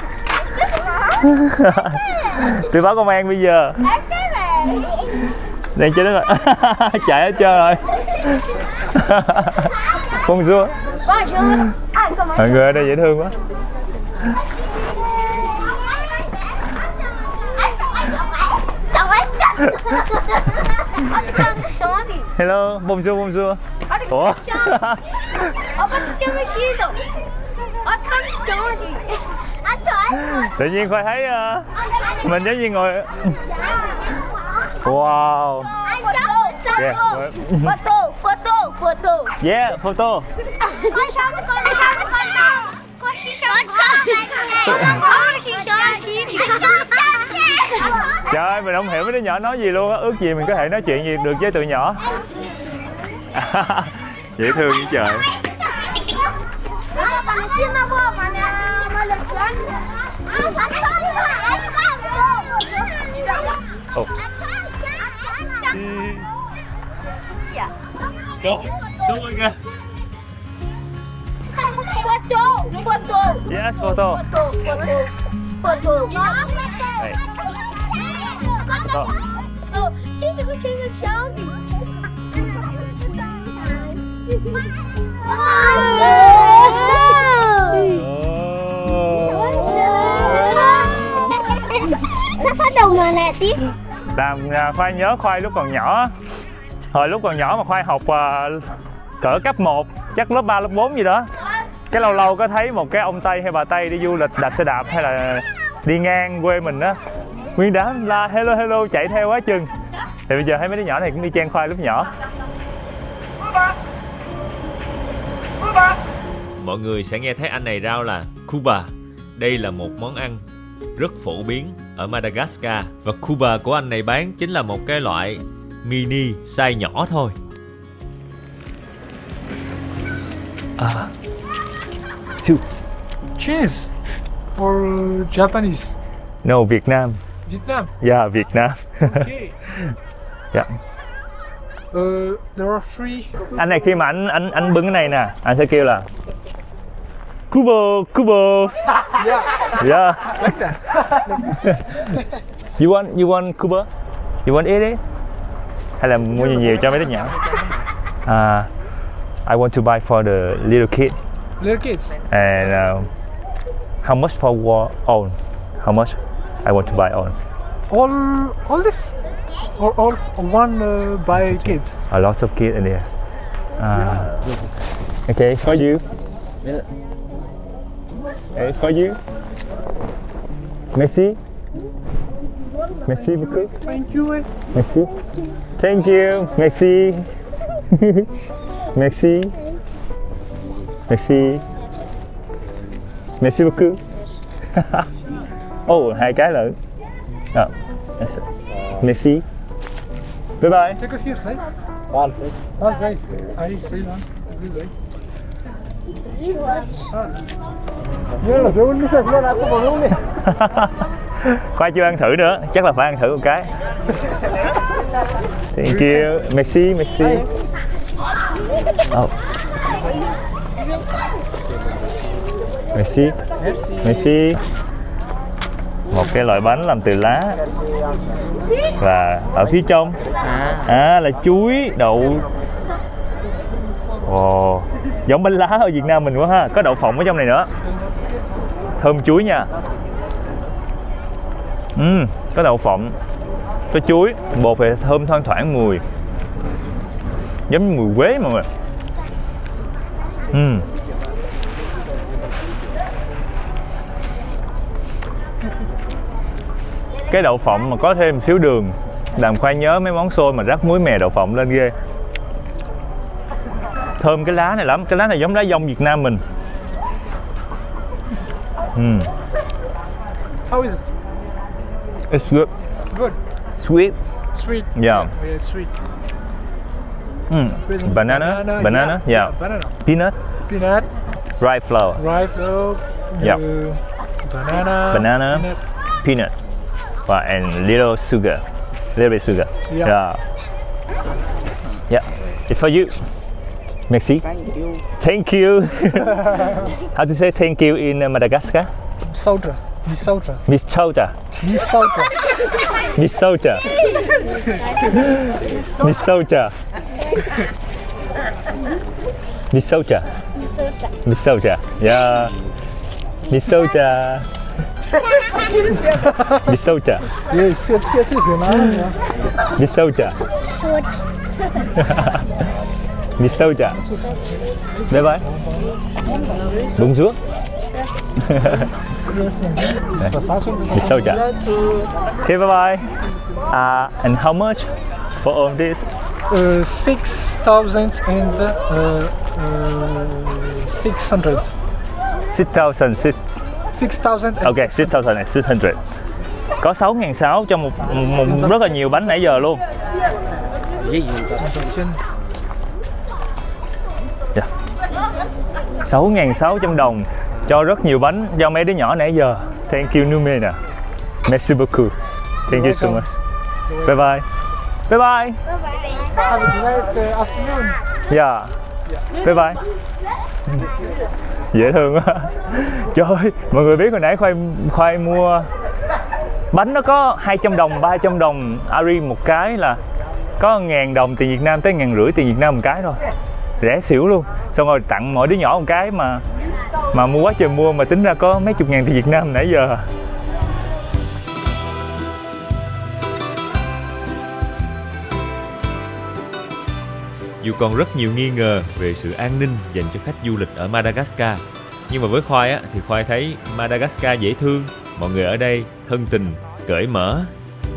Tôi báo công an bây giờ. Đang chơi đánh bài. Chạy hết trơn rồi. Bonjour. Mọi người ở đây dễ thương quá. Hello, bonjour, bonjour. Ủa? Tự nhiên Khoa thấy mình giống như ngồi. Wow. Yeah. Photo. Yeah, photo. Con sống con đâu? Con xí sống Trời ơi, mình không hiểu mấy đứa nhỏ nói gì luôn á. Ước gì mình có thể nói chuyện gì được với tụi nhỏ. Dễ thương như trời. Ồ. Go, go again. Photo. Yes, photo. Photo. Này. Go. Sao đầu người nè tí. Làm Khoai nhớ Khoai lúc còn nhỏ. Hồi lúc còn nhỏ mà Khoai học cỡ cấp 1, chắc lớp 3, lớp 4 gì đó. Cái lâu lâu có thấy một cái ông Tây hay bà Tây đi du lịch đạp xe đạp hay là đi ngang quê mình á, nguyên đám la hello hello chạy theo quá chừng. Thì bây giờ thấy mấy đứa nhỏ này cũng đi chen Khoai lúc nhỏ. Mọi người sẽ nghe thấy anh này rao là Cuba. Đây là một món ăn rất phổ biến ở Madagascar. Và Cuba của anh này bán chính là một cái loại mini size nhỏ thôi. Two. Cheese or Japanese? No, Việt Nam. Vietnam. Yeah, Việt Nam. Okay. Yeah. There are three. Anh này khi mà anh bưng cái này nè, anh sẽ kêu là Cuba, Cuba. Yeah, Yeah. like that. You want Cuba? You want it? Hay là mua nhiều cho mấy đứa nhỏ? I want to buy for the little kid. Little kids. And how much for all? How much? I want to buy all. All this? Or all one by kids? A lot of kids in there. Okay, for you. Hey, for you. Merci. Merci beaucoup. Thank you. Merci. Thank you. Merci. Merci. Merci. Merci beaucoup. Oh, 2 cái lận. Merci. Bye bye. Take a here, say. One. Okay. I say one. Nhớ là cái uống sạch ra không còn uống đi. Khoai chưa ăn thử nữa, chắc là phải ăn thử một cái. Thank you. Merci, merci. Oh. Merci. Merci. Một cái loại bánh làm từ lá. Và ở phía trong là chuối, đậu. Ồ, giống bánh lá ở Việt Nam mình quá ha. Có đậu phộng ở trong này nữa. Thơm chuối nha. Có đậu phộng, có chuối, bột thì thơm thoang thoảng mùi, giống như mùi quế mọi người. Cái đậu phộng mà có thêm xíu đường làm Khoai nhớ mấy món xôi mà rắc muối mè đậu phộng lên ghê. Thơm cái lá này lắm, cái lá này giống lá dong Việt Nam mình. How is it? It's good. Good. Sweet. Sweet. Yeah. Yeah, sweet. Banana. Banana. Yeah. Banana. Peanut. Peanut. Rice flour. Rice flour. Yeah. Banana. Banana. Peanut. And little sugar. Little bit sugar. Yeah. Yeah. Yeah. It's for you. Merci. Thank you. Thank you. How to say thank you in Madagascar? Soda. Misoda. Miss Chota. Misoda. Miss Chota. Miss Chota. Miss Chota. Miss Chota. Yeah. Miss Chota. Miss Chota. Yeah, it's gì mà. Miss Chota. Miss Chota. Bye bye. Bonjour. Miss Chota. Okay, bye bye. And how much for all this? 6,600. 6,600. Ok, 6,600. Có 6.600 cho một rất là nhiều bánh nãy giờ luôn. Yeah. 6.600 đồng cho rất nhiều bánh cho mấy đứa nhỏ nãy giờ. Thank you Numena. Merci beaucoup. Thank you so much. Bye bye. Bye bye. Have a great afternoon. Yeah. Bye bye. Dễ thương quá. Trời ơi, mọi người biết hồi nãy Khoai mua bánh nó có 200 đồng, 300 đồng Ari một cái, là có 1.000 đồng tiền Việt Nam tới 1.500 tiền Việt Nam một cái thôi. Rẻ xỉu luôn. Xong rồi tặng mỗi đứa nhỏ một cái mà mua quá trời mua, mà tính ra có mấy chục ngàn tiền Việt Nam nãy giờ. Dù còn rất nhiều nghi ngờ về sự an ninh dành cho khách du lịch ở Madagascar, nhưng mà với Khoai á, thì Khoai thấy Madagascar dễ thương, mọi người ở đây thân tình, cởi mở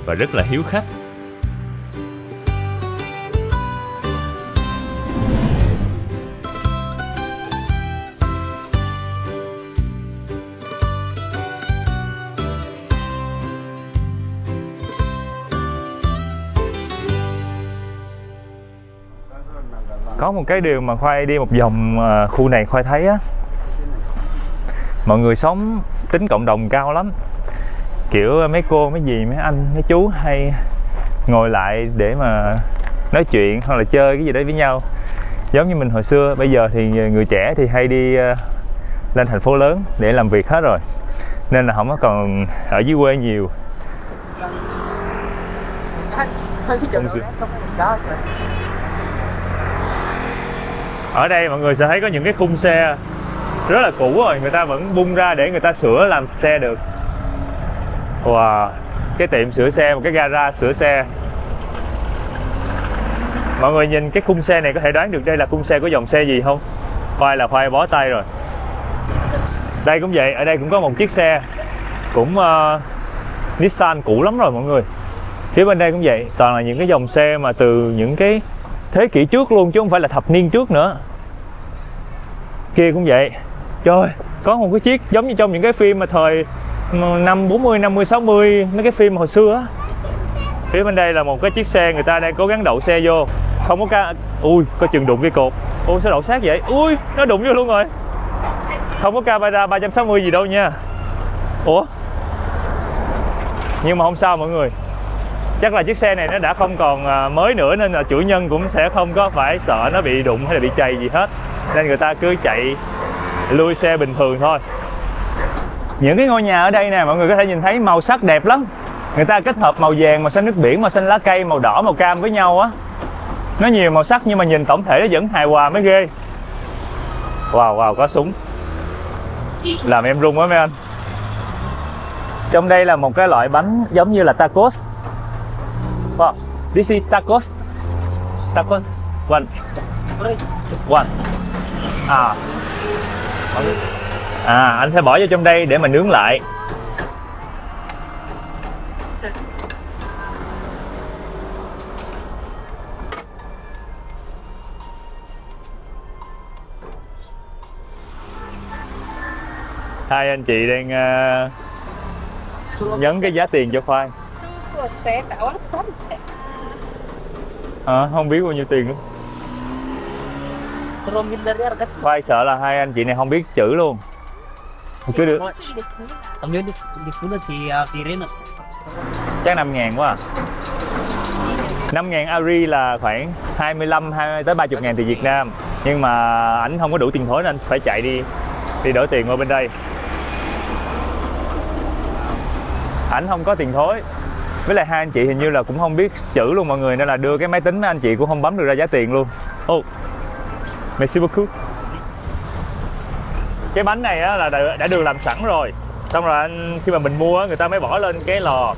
và rất là hiếu khách. Có một cái điều mà Khoai đi một vòng khu này Khoai thấy á, mọi người sống tính cộng đồng cao lắm. Kiểu mấy cô, mấy dì, mấy anh, mấy chú hay ngồi lại để mà nói chuyện hoặc là chơi cái gì đấy với nhau. Giống như mình hồi xưa. Bây giờ thì người trẻ thì hay đi lên thành phố lớn để làm việc hết rồi, nên là không có còn ở dưới quê nhiều. Ở đây mọi người sẽ thấy có những cái khung xe rất là cũ rồi, người ta vẫn bung ra để người ta sửa làm xe được. Wow, cái tiệm sửa xe, một cái gara sửa xe. Mọi người nhìn cái khung xe này có thể đoán được đây là khung xe của dòng xe gì không? Khoai bó tay rồi. Đây cũng vậy, ở đây cũng có một chiếc xe cũng Nissan cũ lắm rồi mọi người. Phía bên đây cũng vậy, toàn là những cái dòng xe mà từ những cái thế kỷ trước luôn, chứ không phải là thập niên trước nữa. Kia cũng vậy. Trời, có một cái chiếc giống như trong những cái phim mà thời năm 40, 50, 60, mấy cái phim hồi xưa á. Phía bên đây là một cái chiếc xe người ta đang cố gắng đậu xe vô. Không có ca... Ui, có chừng đụng cái cột. Ui, sao đậu sát vậy? Ui, nó đụng vô luôn rồi. Không có camera 360 gì đâu nha. Ủa? Nhưng mà không sao mọi người. Chắc là chiếc xe này nó đã không còn mới nữa, nên là chủ nhân cũng sẽ không có phải sợ nó bị đụng hay là bị trầy gì hết. Nên người ta cứ chạy lui xe bình thường thôi. Những cái ngôi nhà ở đây nè, mọi người có thể nhìn thấy màu sắc đẹp lắm. Người ta kết hợp màu vàng, màu xanh nước biển, màu xanh lá cây, màu đỏ, màu cam với nhau á. Nó nhiều màu sắc nhưng mà nhìn tổng thể nó vẫn hài hòa mới ghê. Wow, có súng. Làm em run quá mấy anh. Trong đây là một cái loại bánh giống như là tacos. Wow, this is tacos. Tacos. One. Anh sẽ bỏ vô trong đây để mà nướng lại. Hai anh chị đang nhấn cái giá tiền cho Khoai. Không biết bao nhiêu tiền luôn. Khoai sợ là hai anh chị này không biết chữ luôn. Cứ được. Chắc 5.000 quá à. 5.000 Ari là khoảng 25 tới 30.000 tiền Việt Nam. Nhưng mà ảnh không có đủ tiền thối nên phải chạy đi đổi tiền qua bên đây. Ảnh không có tiền thối. Với lại hai anh chị hình như là cũng không biết chữ luôn mọi người, nên là đưa cái máy tính anh chị cũng không bấm được ra giá tiền luôn. Merci beaucoup. Cái bánh này á, là đã được làm sẵn rồi. Xong rồi khi mà mình mua người ta mới bỏ lên cái lò,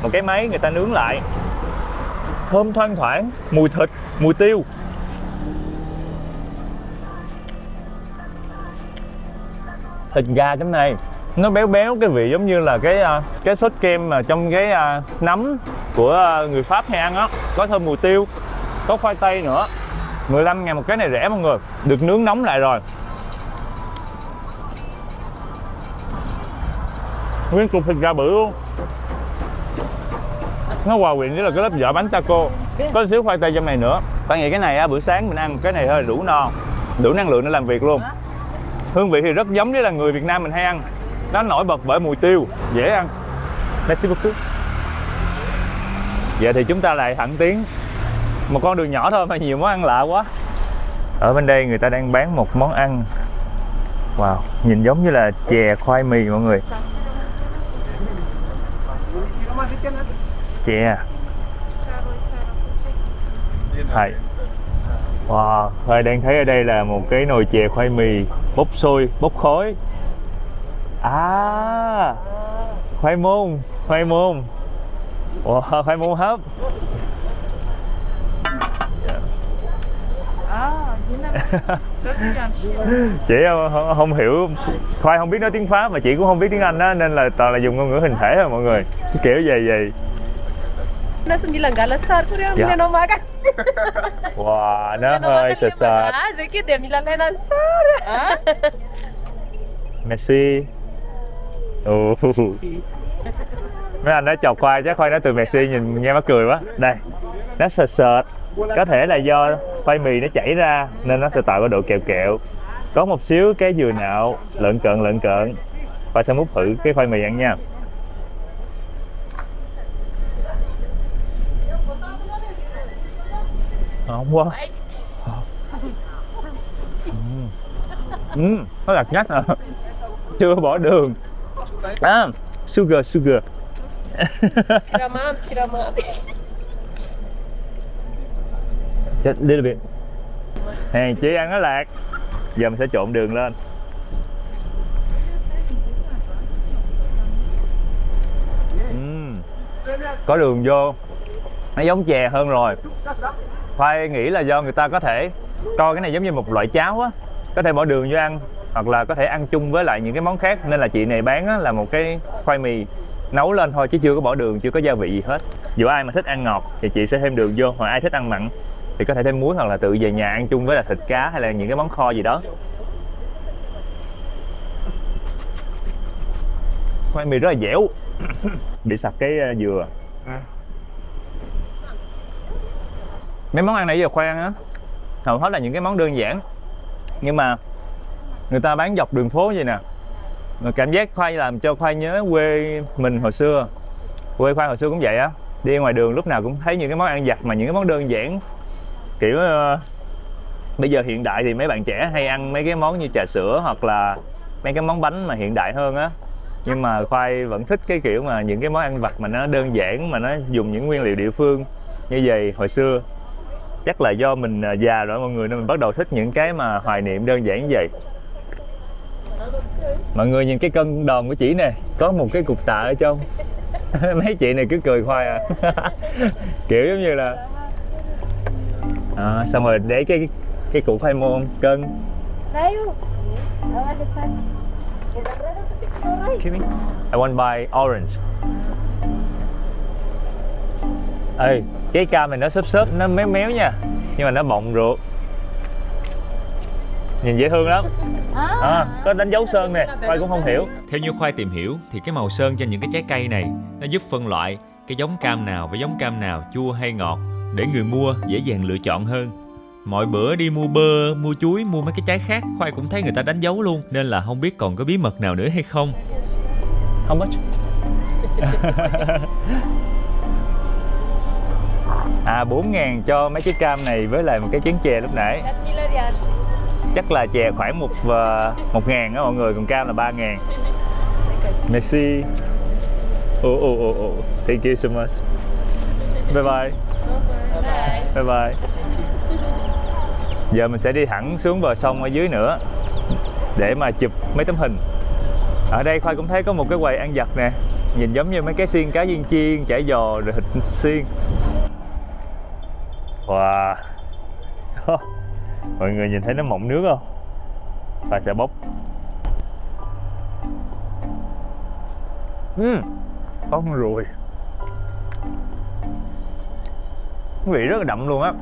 một cái máy người ta nướng lại. Thơm thoang thoảng, mùi thịt, mùi tiêu. Thịt gà trong này nó béo béo, cái vị giống như là cái sốt kem mà trong cái nấm của người Pháp hay ăn á, có thơm mùi tiêu. Có khoai tây nữa. 15.000 một cái này rẻ mọi người. Được nướng nóng lại rồi. Nguyên cục thịt gà bự luôn. Nó hòa quyện với là cái lớp vỏ bánh taco. Có xíu khoai tây trong này nữa. Bạn nghĩ cái này á, bữa sáng mình ăn cái này hơi đủ no, đủ năng lượng để làm việc luôn. Hương vị thì rất giống với là người Việt Nam mình hay ăn. Nó nổi bật bởi mùi tiêu, dễ ăn. Merci beaucoup. Giờ thì chúng ta lại thẳng tiến một con đường nhỏ thôi mà nhiều món ăn lạ quá. Ở bên đây người ta đang bán một món ăn. Wow, nhìn giống như là chè khoai mì mọi người. Chè. Hay. Wow, Khoai đang thấy ở đây là một cái nồi chè khoai mì bốc sôi, bốc khói. À, khoai môn. Wow, khoai môn hấp. Chị không hiểu, Khoai không biết nói tiếng Pháp mà chị cũng không biết tiếng Anh á, nên là toàn là dùng ngôn ngữ hình thể thôi mọi người. Cái kiểu vậy. Dạ. Wow, nó hơi sệt. Merci. Mấy anh đã chọc Khoai, chắc Khoai nói từ merci nhìn nghe mắc cười quá. Đây, nó sệt. Có thể là do khoai mì nó chảy ra nên nó sẽ tạo cái độ kẹo. Có một xíu cái dừa nạo lợn cợn. Khoai sẽ múc thử cái khoai mì ăn nha. Ngon quá. Nó đặc nhất à. Chưa bỏ đường. À, sugar. Siramam. Just a little bit. Hèn chi ăn nó lạc. Giờ mình sẽ trộn đường lên. Có đường vô, nó giống chè hơn rồi. Khoai nghĩ là do người ta có thể coi cái này giống như một loại cháo á, có thể bỏ đường vô ăn, hoặc là có thể ăn chung với lại những cái món khác, nên là chị này bán á, là một cái khoai mì nấu lên thôi chứ chưa có bỏ đường, chưa có gia vị gì hết. Dù ai mà thích ăn ngọt thì chị sẽ thêm đường vô, hoặc ai thích ăn mặn thì có thể thêm muối, hoặc là tự về nhà ăn chung với là thịt cá hay là những cái món kho gì đó. Khoai mì rất là dẻo. Bị sặc cái dừa. Mấy món ăn này giờ Khoai ăn á, hầu hết là những cái món đơn giản, nhưng mà người ta bán dọc đường phố vậy nè. Mà cảm giác Khoai làm cho Khoai nhớ quê mình hồi xưa. Quê Khoai hồi xưa cũng vậy á. Đi ngoài đường lúc nào cũng thấy những cái món ăn vặt mà những cái món đơn giản. Kiểu bây giờ hiện đại thì mấy bạn trẻ hay ăn mấy cái món như trà sữa hoặc là mấy cái món bánh mà hiện đại hơn á. Nhưng mà Khoai vẫn thích cái kiểu mà những cái món ăn vặt mà nó đơn giản, mà nó dùng những nguyên liệu địa phương như vậy hồi xưa. Chắc là do mình già rồi mọi người, nên mình bắt đầu thích những cái mà hoài niệm đơn giản như vậy. Mọi người nhìn cái cân đòn của chị nè, có một cái cục tạ ở trong. Mấy chị này cứ cười Khoai à. Kiểu giống như là xong rồi để cái củ khoai môn cân. Excuse me, I want buy orange. Ê, cái cam này nó xốp, nó méo nha, nhưng mà nó bọng ruột. Nhìn dễ thương lắm. Có đánh dấu sơn nè, Khoai cũng không hiểu. Theo như Khoai tìm hiểu thì cái màu sơn cho những cái trái cây này nó giúp phân loại cái giống cam nào với giống cam nào chua hay ngọt, để người mua dễ dàng lựa chọn hơn. Mọi bữa đi mua bơ, mua chuối, mua mấy cái trái khác, Khoai cũng thấy người ta đánh dấu luôn, nên là không biết còn có bí mật nào nữa hay không. How much? 4.000 cho mấy cái cam này với lại một cái chén chè lúc nãy. Chắc là chè khoảng 1.000 đó mọi người, còn cam là 3.000. Merci. Thank you so much. Bye bye. Bye bye. Giờ mình sẽ đi thẳng xuống bờ sông ở dưới nữa để mà chụp mấy tấm hình. Ở đây Khoai cũng thấy có một cái quầy ăn vặt nè, nhìn giống như mấy cái xiên cá viên chiên, chả giò rồi thịt xiên. Wow. Mọi người nhìn thấy nó mọng nước không? Khoai sẽ bốc. Con ruồi. Cái vị rất là đậm luôn á.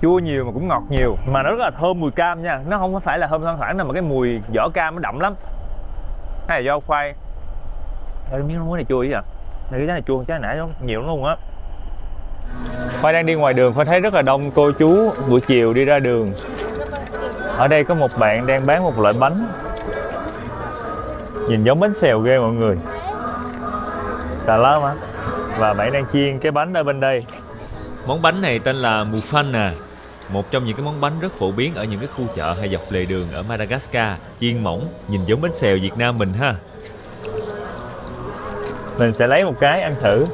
Chua nhiều mà cũng ngọt nhiều, mà nó rất là thơm mùi cam nha. Nó không phải là thơm thoang thoảng nào mà cái mùi vỏ cam nó đậm lắm. Cái này do khoai. Cái miếng muối này chua vậy à? Này cái trái này chua, trái nãy nó nhiều lắm luôn á. Khoai đang đi ngoài đường, Khoai thấy rất là đông cô chú buổi chiều đi ra đường. Ở đây có một bạn đang bán một loại bánh nhìn giống bánh xèo ghê mọi người. Salama. Và bạn đang chiên cái bánh ở bên đây. Món bánh này tên là Mufana, một trong những cái món bánh rất phổ biến ở những cái khu chợ hay dọc lề đường ở Madagascar. Chiên mỏng, nhìn giống bánh xèo Việt Nam mình ha. Mình sẽ lấy một cái ăn thử.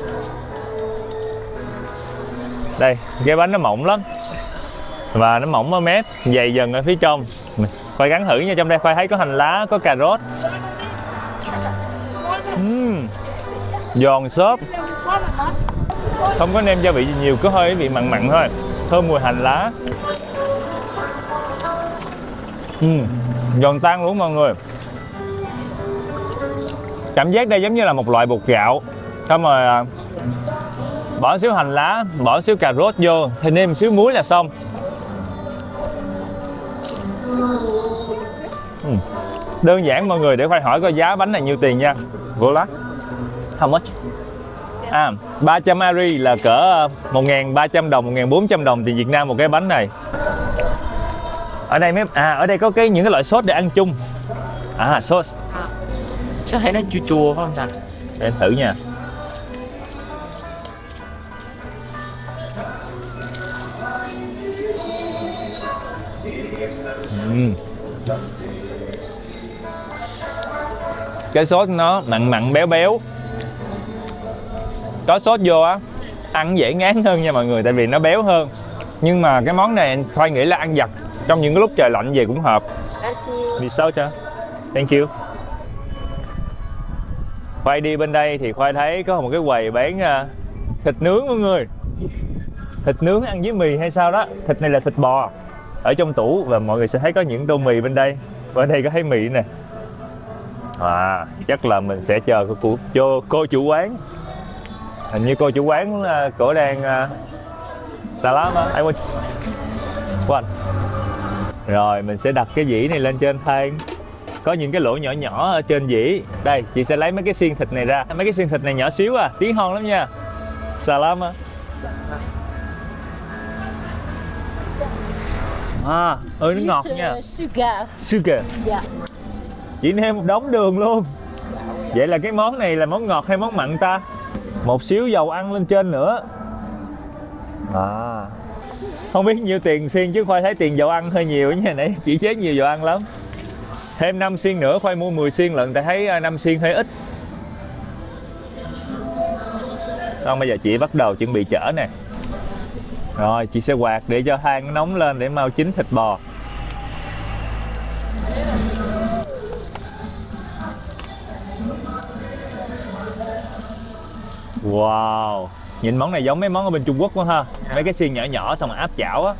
Đây, cái bánh nó mỏng lắm. Và nó mỏng ở mép, dày dần ở phía trong. Khoai gắn thử nha, trong đây Khoai thấy có hành lá, có cà rốt. Giòn xốp. Không có nêm gia vị gì nhiều, có hơi vị mặn mặn thôi. Thơm mùi hành lá. Giòn tan luôn mọi người. Cảm giác đây giống như là một loại bột gạo. Xong rồi bỏ xíu hành lá, bỏ xíu cà rốt vô, thì nêm xíu muối là xong. Đơn giản mọi người. Để Khoai hỏi coi giá bánh này nhiêu tiền nha. Vô lát. How much? 300 Ari là cỡ 1.300 đồng, 1.400 đồng tiền Việt Nam một cái bánh này. Ở đây ở đây có những cái loại sốt để ăn chung. Sốt. Chắc thấy nó chua chua phải không ta? Để em thử nha. Cái sốt nó mặn mặn béo béo. Có sốt vô á, ăn dễ ngán hơn nha mọi người, tại vì nó béo hơn. Nhưng mà cái món này Khoai nghĩ là ăn vặt trong những cái lúc trời lạnh về cũng hợp. Vì sao cho? Thank you. Khoai đi bên đây thì Khoai thấy có một cái quầy bán thịt nướng mọi người. Thịt nướng ăn với mì hay sao đó. Thịt này là thịt bò ở trong tủ, và mọi người sẽ thấy có những tô mì bên đây. Và ở đây có thấy mì nè. Chắc là mình sẽ chờ cô chủ quán. Hình như cô chủ quán cổ đang Salama. I want one. Rồi mình sẽ đặt cái dĩ này lên trên than. Có những cái lỗ nhỏ nhỏ ở trên dĩ. Đây, chị sẽ lấy mấy cái xiên thịt này ra. Mấy cái xiên thịt này nhỏ xíu tiếng ngon lắm nha. Salama. Nó ngọt nha. Sugar. Chị nêm một đống đường luôn. Vậy là cái món này là món ngọt hay món mặn ta? Một xíu dầu ăn lên trên nữa. Không biết nhiêu tiền xiên chứ Khoai thấy tiền dầu ăn hơi nhiều nha. Nãy chị chế nhiều dầu ăn lắm. Thêm 5 xiên nữa, Khoai mua 10 xiên lận, tại thấy 5 xiên hơi ít. Xong bây giờ chị bắt đầu chuẩn bị chở nè. Rồi chị sẽ quạt để cho than nóng lên để mau chín thịt bò. Wow, nhìn món này giống mấy món ở bên Trung Quốc quá ha. Mấy cái xiên nhỏ nhỏ xong rồi áp chảo á.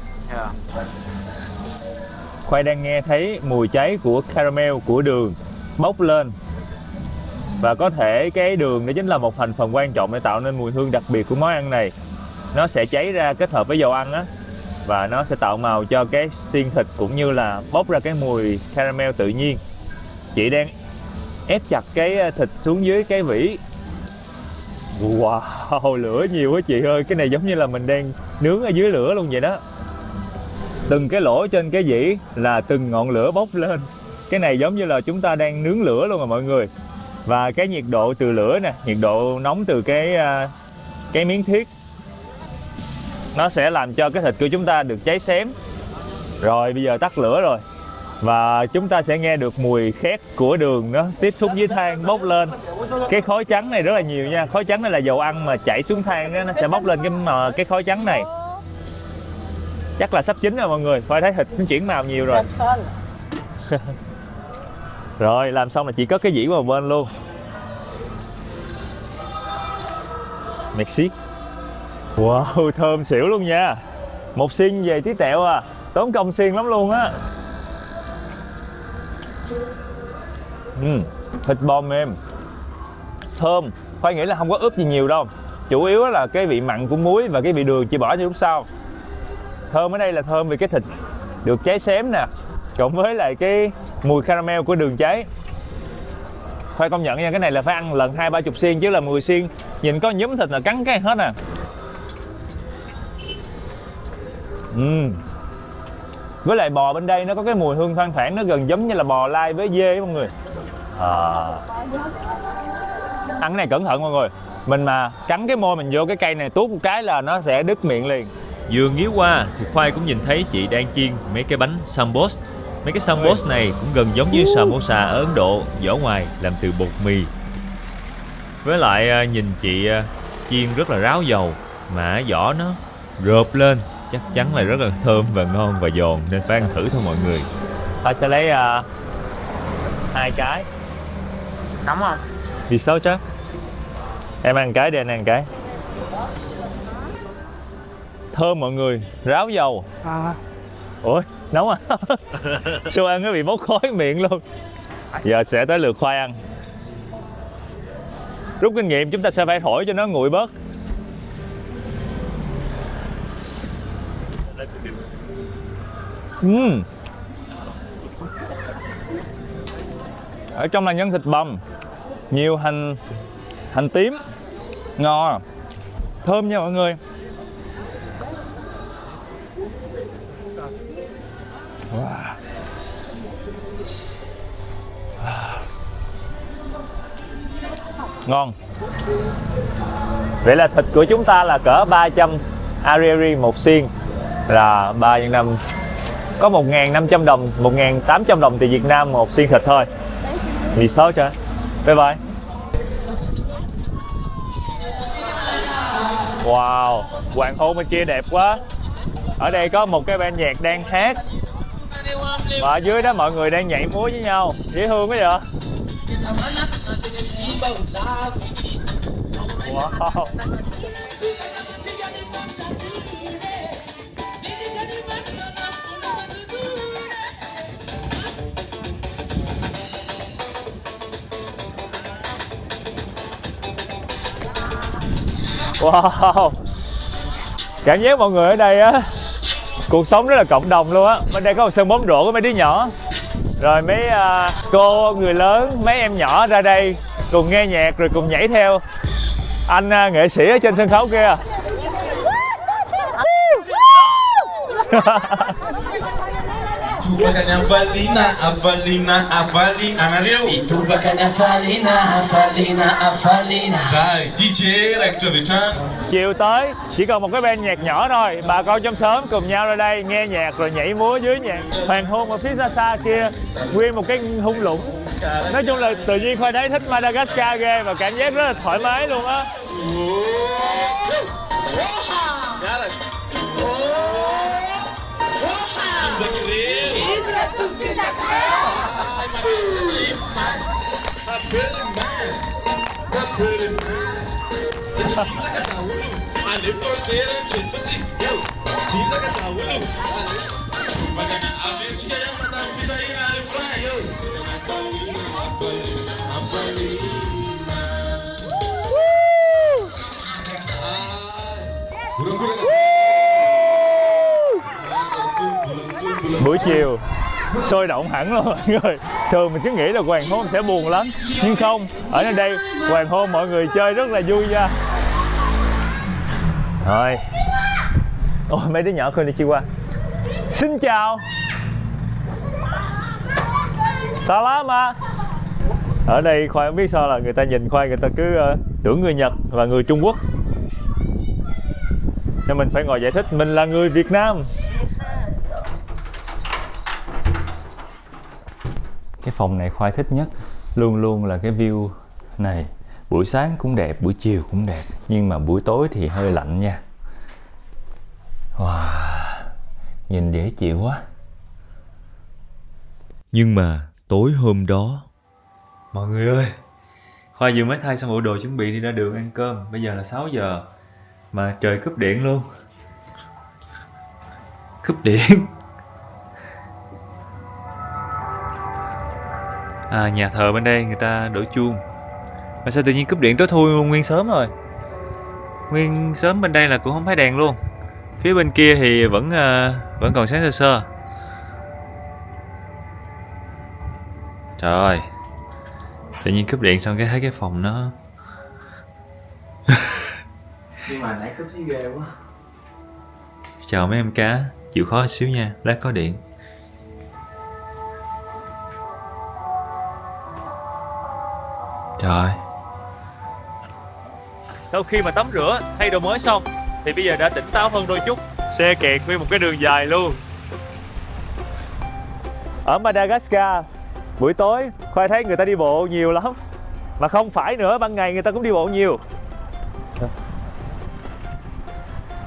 Khoai đang nghe thấy mùi cháy của caramel, của đường bốc lên. Và có thể cái đường đó chính là một thành phần quan trọng để tạo nên mùi hương đặc biệt của món ăn này. Nó sẽ cháy ra kết hợp với dầu ăn á, và nó sẽ tạo màu cho cái xiên thịt cũng như là bốc ra cái mùi caramel tự nhiên. Chị đang ép chặt cái thịt xuống dưới cái vỉ. Wow, lửa nhiều quá chị ơi. Cái này giống như là mình đang nướng ở dưới lửa luôn vậy đó. Từng cái lỗ trên cái dĩ là từng ngọn lửa bốc lên. Cái này giống như là chúng ta đang nướng lửa luôn rồi mọi người. Và cái nhiệt độ từ lửa nè, nhiệt độ nóng từ cái miếng thiết, nó sẽ làm cho cái thịt của chúng ta được cháy xém. Rồi bây giờ tắt lửa rồi. Và chúng ta sẽ nghe được mùi khét của đường nó tiếp xúc với than bốc lên. Cái khói trắng này rất là nhiều nha. Khói trắng này là dầu ăn mà chảy xuống than đó, nó sẽ bốc lên cái khói trắng này. Chắc là sắp chín rồi mọi người. Phải thấy thịt nó chuyển màu nhiều rồi. Rồi làm xong là chị cất cái dĩ vào bên luôn. Merci. Wow, thơm xỉu luôn nha. Một xiên về tí tẹo tốn công xiên lắm luôn á. Thịt bò mềm, thơm. Khoai nghĩ là không có ướp gì nhiều đâu. Chủ yếu là cái vị mặn của muối và cái vị đường chị bỏ cho lúc sau. Thơm ở đây là thơm vì cái thịt được cháy xém nè, cộng với lại cái mùi caramel của đường cháy. Khoai công nhận nha, cái này là phải ăn lần 20-30 xiên, chứ là 10 xiên nhìn có nhúm thịt là cắn cái hết à. Với lại bò bên đây nó có cái mùi hương thoang thoảng, nó gần giống như là bò lai với dê ấy mọi người. Ăn cái này cẩn thận mọi người, mình mà cắn cái môi mình vô cái cây này tuốt một cái là nó sẽ đứt miệng liền. Vừa nghía qua thì Khoai cũng nhìn thấy chị đang chiên mấy cái bánh sambos. Mấy cái sambos này cũng gần giống như samosa ở Ấn Độ, vỏ ngoài làm từ bột mì. Với lại nhìn chị chiên rất là ráo dầu, mà vỏ nó rộp lên, chắc chắn là rất là thơm và ngon và giòn, nên phải ăn thử thôi mọi người. Ta sẽ lấy 2 cái. Nóng không? Vì sao chứ? Em ăn cái đi, anh ăn cái. Thơm mọi người, ráo dầu. Ủa, nóng à? Sao ăn nó bị bốc khói miệng luôn. Giờ sẽ tới lượt Khoai ăn. Rút kinh nghiệm chúng ta sẽ phải thổi cho nó nguội bớt. Ở trong là nhân thịt bằm, nhiều hành tím, ngon, thơm nha mọi người. Ngon. Vậy là thịt của chúng ta là cỡ 300 ariary một xiên, là 3 x 5 có 1.500 đồng, 1.800 đồng tiền Việt Nam một xiên thịt thôi. Vì sao chứ? Bye bye. Wow, hoàng hôn bên kia đẹp quá. Ở đây có một cái ban nhạc đang hát, và ở dưới đó mọi người đang nhảy múa với nhau, dễ thương quá vậy. Wow. Wow, cảm giác mọi người ở đây á, cuộc sống rất là cộng đồng luôn á. Bên đây có một sân bóng rổ của mấy đứa nhỏ, rồi mấy cô, người lớn, mấy em nhỏ ra đây cùng nghe nhạc rồi cùng nhảy theo anh nghệ sĩ ở trên sân khấu kia. Tubakan Avalina, Avalina, Avalina, Anareu. Tubakan Avalina, Avalina, Avalina. Sai, DJ Rector Vitan. Chiều tới chỉ còn một cái band nhạc nhỏ thôi, bà con trong xóm cùng nhau ra đây nghe nhạc rồi nhảy múa dưới nhạc hoàng hôn ở phía xa xa kia, nguyên một cái thung lũng. Nói chung là tự nhiên Khoai thấy thích Madagascar ghê và cảm giác rất là thoải mái luôn á. Buổi chiều sôi động hẳn luôn mọi người. Thường mình cứ nghĩ là hoàng hôn sẽ buồn lắm, nhưng không, ở nơi đây hoàng hôn mọi người chơi rất là vui nha. Rồi. Ôi, mấy đứa nhỏ konnichiwa. Xin chào. Salama. Ở đây Khoai không biết sao là người ta nhìn Khoai người ta cứ tưởng người Nhật và người Trung Quốc, nên mình phải ngồi giải thích mình là người Việt Nam. Cái phòng này Khoai thích nhất luôn luôn là cái view này. Buổi sáng cũng đẹp, buổi chiều cũng đẹp, nhưng mà buổi tối thì hơi lạnh nha. Wow, nhìn dễ chịu quá. Nhưng mà tối hôm đó, mọi người ơi, Khoai vừa mới thay xong bộ đồ chuẩn bị đi ra đường ăn cơm. Bây giờ là 6 giờ mà trời cúp điện luôn. Cúp điện. Nhà thờ bên đây người ta đổ chuông, mà sao tự nhiên cúp điện tối thui nguyên sớm rồi. Nguyên sớm bên đây là cũng không thấy đèn luôn. Phía bên kia thì vẫn còn sáng sơ sơ. Trời ơi, tự nhiên cúp điện xong cái thấy cái phòng nó Nhưng mà nãy cúp thấy ghê quá. chờ mấy em cá chịu khó một xíu nha, lát có điện. Trời. Sau khi mà tắm rửa, thay đồ mới xong thì bây giờ đã tỉnh táo hơn đôi chút. Xe kẹt nguyên một cái đường dài luôn. Ở Madagascar, buổi tối Khoai thấy người ta đi bộ nhiều lắm. Mà không phải nữa, ban ngày người ta cũng đi bộ nhiều.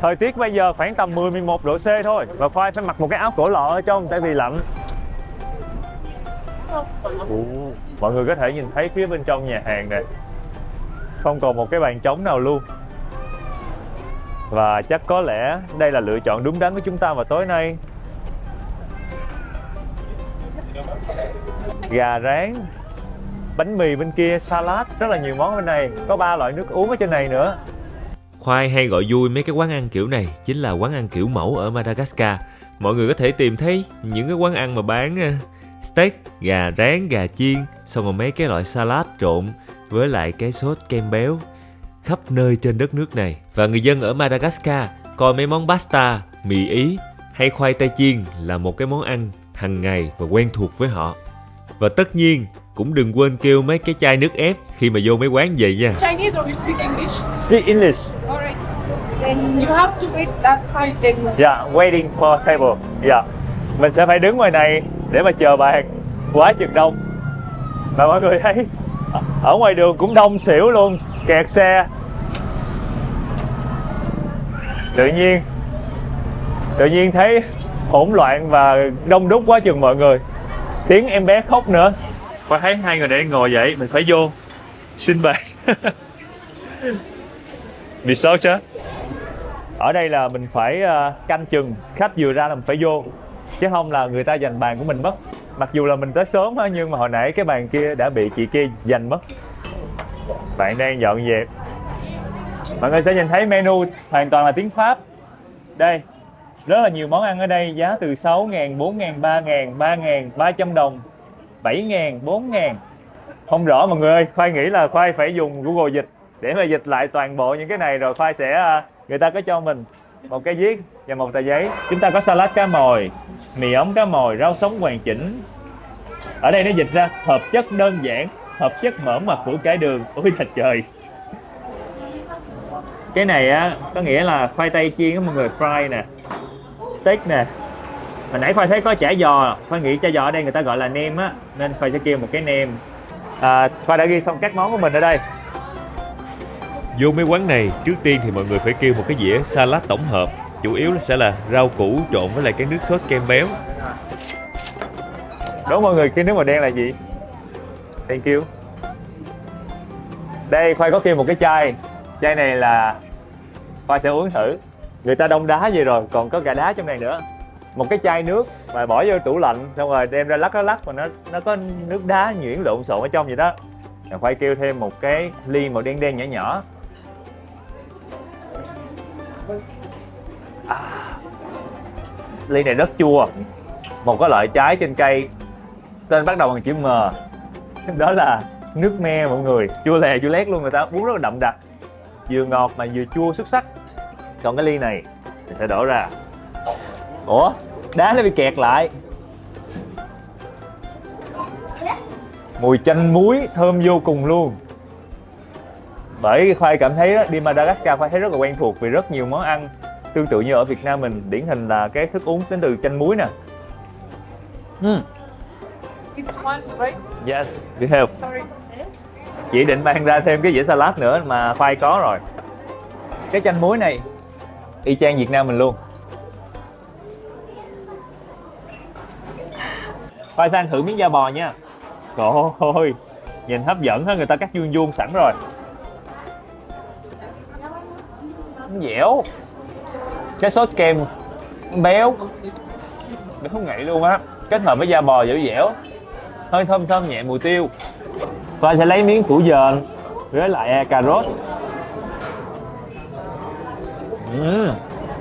Thời tiết bây giờ khoảng tầm 10-11 độ C thôi. Và Khoai phải mặc một cái áo cổ lọ ở trong tại vì lạnh. Mọi người có thể nhìn thấy phía bên trong nhà hàng này không còn một cái bàn trống nào luôn. Và chắc có lẽ đây là lựa chọn đúng đắn của chúng ta vào tối nay. Gà rán, bánh mì bên kia, salad, rất là nhiều món bên này. Có 3 loại nước uống ở trên này nữa. Khoai hay gọi vui mấy cái quán ăn kiểu này chính là quán ăn kiểu mẫu ở Madagascar. Mọi người có thể tìm thấy những cái quán ăn mà bán steak, gà rán, gà chiên, xong rồi mấy cái loại salad trộn với lại cái sốt kem béo khắp nơi trên đất nước này. Và người dân ở Madagascar coi mấy món pasta, mì Ý hay khoai tây chiên là một cái món ăn hàng ngày và quen thuộc với họ. Và tất nhiên cũng đừng quên kêu mấy cái chai nước ép khi mà vô mấy quán vậy nha. Chinese or you speak English? Speak English. Alright. Then you have to wait that side then. Yeah, waiting for table. Yeah. Mình sẽ phải đứng ngoài này để mà chờ bàn. Quá chừng đông. Và mọi người thấy ở ngoài đường cũng đông xỉu luôn, kẹt xe. Tự nhiên thấy hỗn loạn và đông đúc quá chừng mọi người. Tiếng em bé khóc nữa. Qua thấy hai người để ngồi vậy, mình phải vô xin bàn. Vì sao chứ? Ở đây là mình phải canh chừng khách vừa ra là mình phải vô, chứ không là người ta giành bàn của mình mất. Mặc dù là mình tới sớm nhưng mà hồi nãy cái bàn kia đã bị chị kia giành mất. Bạn đang dọn dẹp. Mọi người sẽ nhìn thấy menu hoàn toàn là tiếng Pháp. Đây, rất là nhiều món ăn ở đây, giá từ 6.000, 4.000, 3.000, 3.000, 300 đồng, 7.000, 4.000. Không rõ mọi người ơi, Khoai nghĩ là Khoai phải dùng Google Dịch để mà dịch lại toàn bộ những cái này rồi Khoai sẽ, người ta có cho mình một cái viết và một tờ giấy. Chúng ta có salad cá mòi, mì ống cá mòi, rau sống hoàn chỉnh. Ở đây nó dịch ra hợp chất đơn giản, hợp chất mỡ mặt của cải đường. Ôi là trời. Cái này á có nghĩa là khoai tây chiên á mọi người, fry nè, steak nè. Hồi nãy Khoai thấy có chả giò, Khoai nghĩ chả giò ở đây người ta gọi là nem á, nên Khoai sẽ kêu một cái nem. Khoai đã ghi xong các món của mình ở đây. Vô mấy quán này trước tiên thì mọi người phải kêu một cái dĩa salad tổng hợp, chủ yếu sẽ là rau củ trộn với lại cái nước sốt kem béo. Đố mọi người cái nước màu đen là gì? Thank you. Đây Khoai có kêu một cái chai này là Khoai sẽ uống thử. Người ta đông đá vậy rồi, còn có cả đá trong này nữa. Một cái chai nước mà bỏ vô tủ lạnh xong rồi đem ra lắc mà nó có nước đá nhuyễn lộn xộn ở trong vậy đó. Rồi Khoai kêu thêm một cái ly màu đen nhỏ nhỏ. Ly này rất chua. Một cái loại trái trên cây tên bắt đầu bằng chữ M. Đó là nước me mọi người, chua lè chua lét luôn, người ta uống rất là đậm đặc, vừa ngọt mà vừa chua xuất sắc. Còn cái ly này mình sẽ đổ ra. Ủa, đá nó bị kẹt lại. Mùi chanh muối thơm vô cùng luôn. Bởi Khoai cảm thấy đó, đi Madagascar Khoai thấy rất là quen thuộc vì rất nhiều món ăn tương tự như ở Việt Nam mình, điển hình là cái thức uống đến từ chanh muối nè. It's one, right? Yes, we have. Sorry. Chỉ định mang ra thêm cái dĩa salad nữa mà Khoai có rồi. Cái chanh muối này y chang Việt Nam mình luôn. Khoai sang thử miếng da bò nha. Trời ơi, nhìn hấp dẫn hết, người ta cắt vuông vuông sẵn rồi. Dẻo. Cái sốt kem béo không nghĩ luôn á, kết hợp với da bò dẻo dẻo, hơi thơm thơm nhẹ mùi tiêu. Khoai sẽ lấy miếng củ dền với lại cà rốt.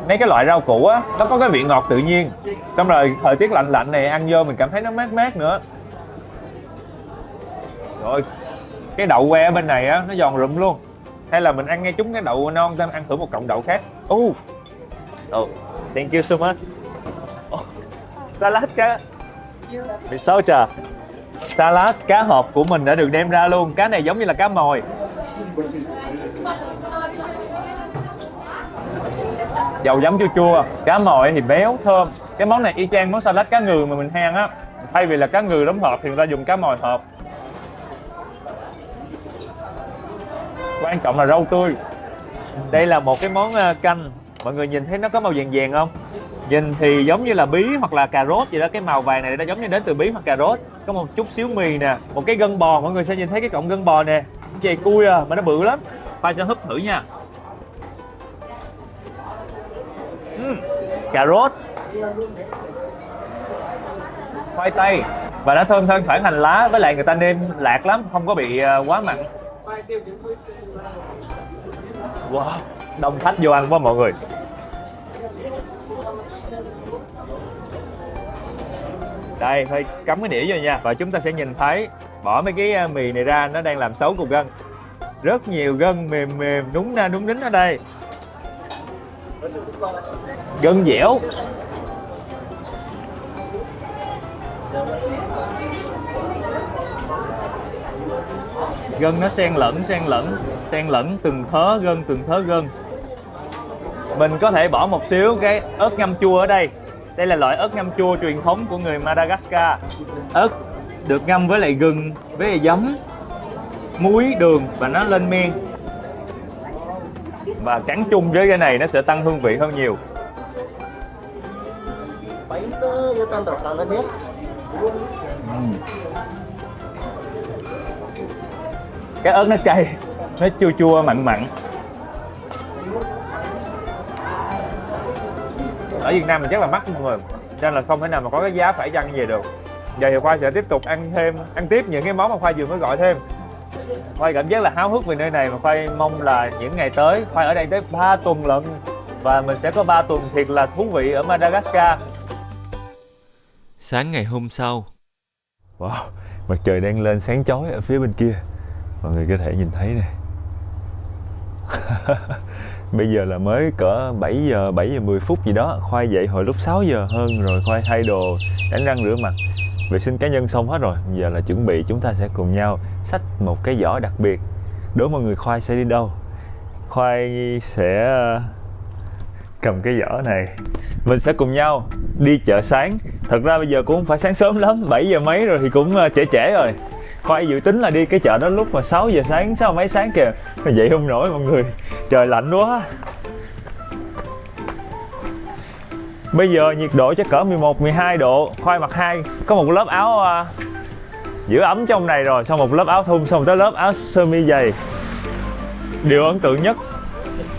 mấy cái loại rau củ á, nó có cái vị ngọt tự nhiên. Xong rồi thời tiết lạnh lạnh này ăn vô mình cảm thấy nó mát mát nữa. Rồi cái đậu que ở bên này á, nó giòn rụm luôn. Hay là mình ăn ngay trúng cái đậu non, ta ăn thử một cọng đậu khác. Thank you so much. Salad cá bị sao trà. Salad cá hộp của mình đã được đem ra luôn. Cá này giống như là cá mòi. Dầu giấm chua chua. Cá mòi thì béo thơm. Cái món này y chang món salad cá ngừ mà mình hay ăn á. Thay vì là cá ngừ đóng hộp thì người ta dùng cá mòi hộp. Quan trọng là rau tươi. Đây là một cái món canh. Mọi người nhìn thấy nó có màu vàng vàng không? Nhìn thì giống như là bí hoặc là cà rốt vậy đó. Cái màu vàng này nó giống như đến từ bí hoặc cà rốt. Có một chút xíu mì nè. Một cái gân bò, mọi người sẽ nhìn thấy cái cọng gân bò nè. Chày cui à, mà nó bự lắm. Khoai sẽ húp thử nha. Cà rốt, khoai tây. Và nó thơm thoang thoảng hành lá. Với lại người ta nêm lạc lắm, không có bị quá mặn. Wow, đông khách vô ăn quá mọi người. Đây, thôi cắm cái đĩa vô nha. Và chúng ta sẽ nhìn thấy bỏ mấy cái mì này ra, nó đang làm xấu cục gân. Rất nhiều gân mềm mềm, núng na núng nính ở đây. Gân dẻo. Gân nó xen lẫn từng thớ gân. Mình có thể bỏ một xíu cái ớt ngâm chua ở đây. Đây là loại ớt ngâm chua truyền thống của người Madagascar. Ớt được ngâm với lại gừng, với lại giấm, muối, đường và nó lên men. Và cắn chung với cái này nó sẽ tăng hương vị hơn nhiều. Cái ớt nó cay, nó chua chua mặn mặn. Ở Việt Nam mình chắc là mắc mọi người, nên là không thể nào mà có cái giá phải chăng như vậy được. Giờ thì Khoai sẽ tiếp tục ăn tiếp những cái món mà Khoai vừa mới gọi thêm. Khoai cảm giác là háo hức về nơi này, mà Khoai mong là những ngày tới Khoai ở đây tới 3 tuần lận. Và mình sẽ có 3 tuần thiệt là thú vị ở Madagascar. Sáng ngày hôm sau. Wow, mặt trời đang lên sáng chói ở phía bên kia. Mọi người có thể nhìn thấy nè. Bây giờ là mới cỡ 7 giờ 10 phút gì đó. Khoai dậy hồi lúc 6 giờ hơn rồi. Khoai thay đồ, đánh răng rửa mặt, vệ sinh cá nhân xong hết rồi. Giờ là chuẩn bị chúng ta sẽ cùng nhau xách một cái giỏ đặc biệt. Đố mọi người Khoai sẽ đi đâu? Khoai sẽ cầm cái giỏ này. Mình sẽ cùng nhau đi chợ sáng. Thật ra bây giờ cũng không phải sáng sớm lắm, 7 giờ mấy rồi thì cũng trễ rồi. Khoai dự tính là đi cái chợ đó lúc mà 6 giờ sáng, 6 mấy sáng kìa. Dậy không nổi mọi người, trời lạnh quá. Bây giờ nhiệt độ chắc cỡ 11, 12 độ. Khoai mặc có một lớp áo giữ ấm trong này rồi, xong một lớp áo thun, xong tới lớp áo sơ mi dày. Điều ấn tượng nhất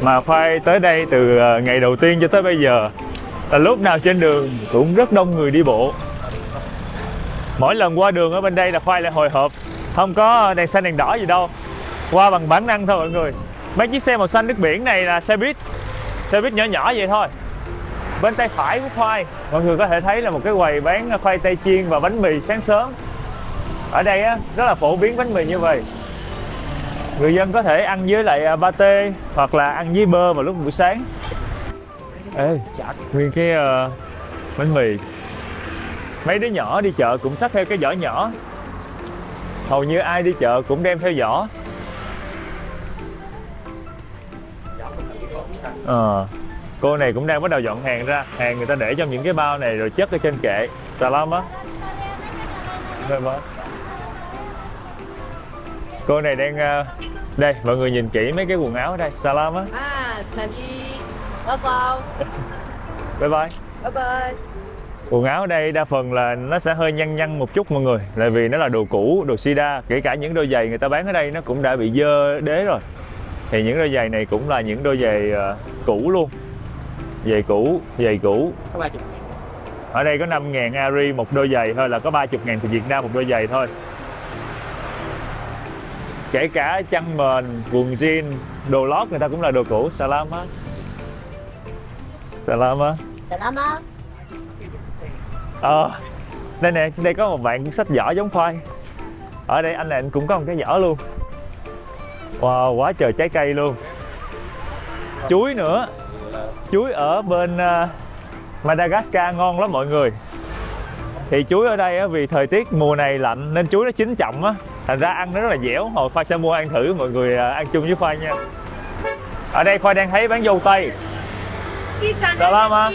mà Khoai tới đây từ ngày đầu tiên cho tới bây giờ là lúc nào trên đường cũng rất đông người đi bộ. Mỗi lần qua đường ở bên đây là Khoai lại hồi hộp. Không có đèn xanh đèn đỏ gì đâu, qua bằng bản năng thôi mọi người. Mấy chiếc xe màu xanh nước biển này là xe buýt nhỏ nhỏ vậy thôi. Bên tay phải của Khoai, mọi người có thể thấy là một cái quầy bán khoai tây chiên và bánh mì sáng sớm. Ở đây á, rất là phổ biến bánh mì như vậy. Người dân có thể ăn với lại pate hoặc là ăn với bơ vào lúc buổi sáng. Ê, nguyên cái bánh mì. Mấy đứa nhỏ đi chợ cũng xách theo cái giỏ nhỏ. Hầu như ai đi chợ cũng đem theo giỏ. Cô này cũng đang bắt đầu dọn hàng ra. Hàng người ta để trong những cái bao này rồi chất ở trên kệ. Salam á. Cô này đang đây, mọi người nhìn kỹ mấy cái quần áo ở đây. Salam á. Salut. Bye bye. Bye bye. Bye bye. Quần áo ở đây đa phần là nó sẽ hơi nhăn một chút mọi người. Tại vì nó là đồ cũ, đồ sida. Kể cả những đôi giày người ta bán ở đây nó cũng đã bị dơ đế rồi. Thì những đôi giày này cũng là những đôi giày cũ luôn. Giày cũ. Ở đây có 5.000 Ari một đôi giày thôi, là có 30.000 từ Việt Nam một đôi giày thôi. Kể cả chăn mền, quần jean, đồ lót người ta cũng là đồ cũ. Salam á. Salama. Salama. Đây nè, đây có một bạn cũng xách giỏ giống Khoai. Ở đây anh này anh cũng có một cái giỏ luôn. Wow, quá trời trái cây luôn. Chuối nữa. Chuối ở bên Madagascar ngon lắm mọi người. Thì chuối ở đây á, vì thời tiết mùa này lạnh nên chuối nó chín chậm á, thành ra ăn nó rất là dẻo. Hồi Khoai sẽ mua ăn thử, mọi người ăn chung với Khoai nha. Ở đây Khoai đang thấy bán dâu tây. Salama.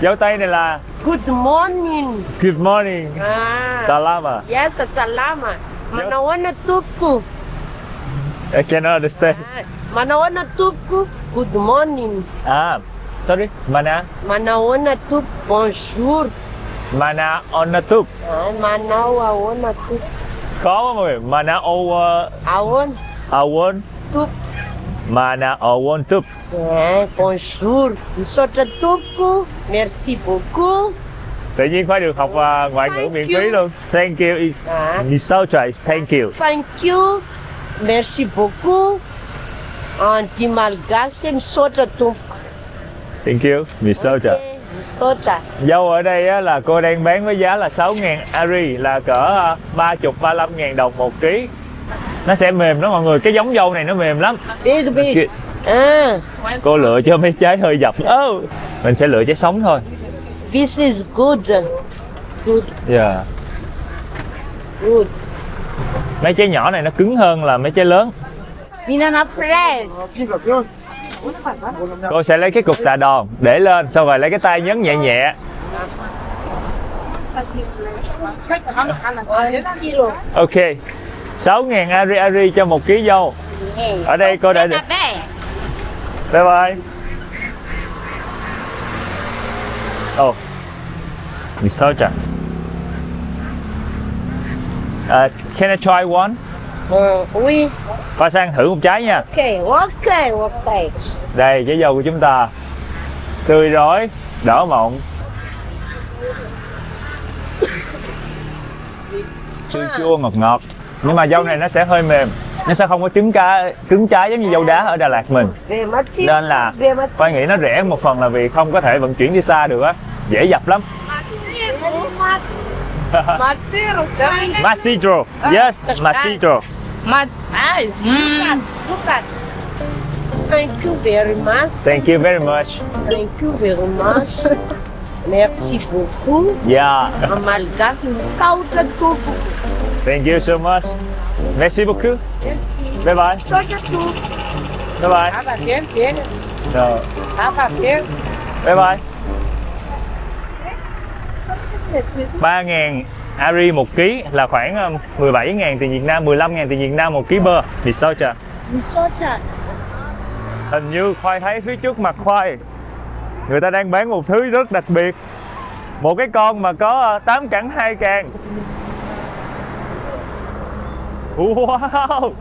Dâu tây này là Good morning. Good morning. Salama. Yes, salama. Manawana tupku. I cannot understand. Manawana tupku. Good morning. Sorry. Manawana tup. Bonjour. Mana onatup. Manawana tup. Khó quá mọi người. Mana Awon tup. Mana ontup. Bonjour. Isota tupku. Merci beaucoup. Tự nhiên phải được học ngoại ngữ miễn phí luôn. Thank you is Misocha is thank you. Thank you. Merci beaucoup. Anti Malgache Misota tupku. Thank you Misocha. Misota. Dâu ở đây á, là cô đang bán với giá là 6.000 Ari, là cỡ 30-35.000 đồng một ký. Nó sẽ mềm đó mọi người, cái giống dâu này nó mềm lắm. Cô lựa cho mấy trái hơi dập. Mình sẽ lựa trái sống thôi. This is good. Good. Yeah. Good. Mấy trái nhỏ này nó cứng hơn là mấy trái lớn. Banana fresh. Cô sẽ lấy cái cục tạ đòn để lên, xong rồi lấy cái tay nhấn nhẹ nhẹ. Ok, 6.000 Ari cho 1 ký dâu. Ở đây cô đã được. Bye bye. Misocha. Can I try one? Oui. Khoai sang thử một trái nha. Ok. Đây, trái dâu của chúng ta. Tươi rói, đỏ mọng. Chua chua ngọt ngọt. Nhưng mà dâu này nó sẽ hơi mềm. Nó sẽ không có cứng trái giống như dâu đá ở Đà Lạt mình. Nên là Khoai nghĩ nó rẻ một phần là vì không có thể vận chuyển đi xa được á. Dễ dập lắm. Masidro. Yes, Masidro. Look at. Thank you very much. Thank you very much. Thank you very much. Merci beaucoup. Yeah. Malgache Misota tupku. Thank you so much. Merci beaucoup. Merci. Bye bye. Misota tupku. Bye bye. Have a bien. Rồi. Have a bien. Bye bye. 3.000 Ari 1 ký là khoảng 17.000 tiền Việt Nam, 15.000 tiền Việt Nam 1 ký bơ. Misocha. Misota. Hình như Khoai thấy phía trước mặt Khoai người ta đang bán một thứ rất đặc biệt. Một cái con mà có 8 cẳng 2 càng. Wow.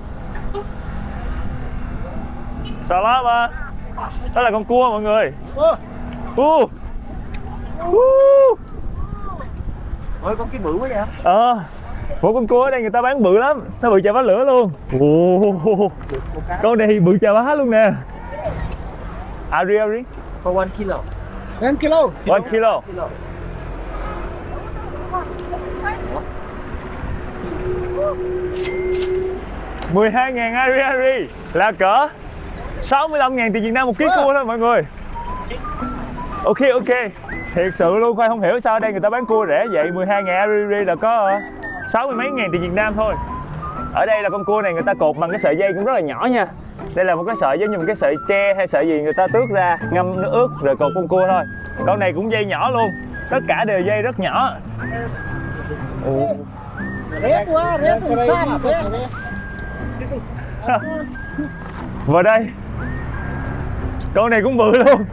Salama. Đó là con cua mọi người. Ôi, con cái bự quá vậy? Một con cua ở đây người ta bán bự lắm. Nó bự chà bá lửa luôn. Con này bự chà bá luôn nè. Ari. For 1 kilo. 1 kilo. 1 kilo. 12.000 Ari là cỡ 65.000 tiền Việt Nam 1 ký cua thôi mọi người. Ok. Thiệt sự luôn, Khoai không hiểu sao ở đây người ta bán cua rẻ vậy. 12.000 Ari là có 60 mấy ngàn tiền Việt Nam thôi. Ở đây là con cua này người ta cột bằng cái sợi dây cũng rất là nhỏ nha. Đây là một cái sợi giống như một cái sợi tre hay sợi gì người ta tước ra, ngâm nước ướt rồi cột con cua thôi. Con này cũng dây nhỏ luôn. Tất cả đều dây rất nhỏ. Vào đây. Con này cũng bự luôn.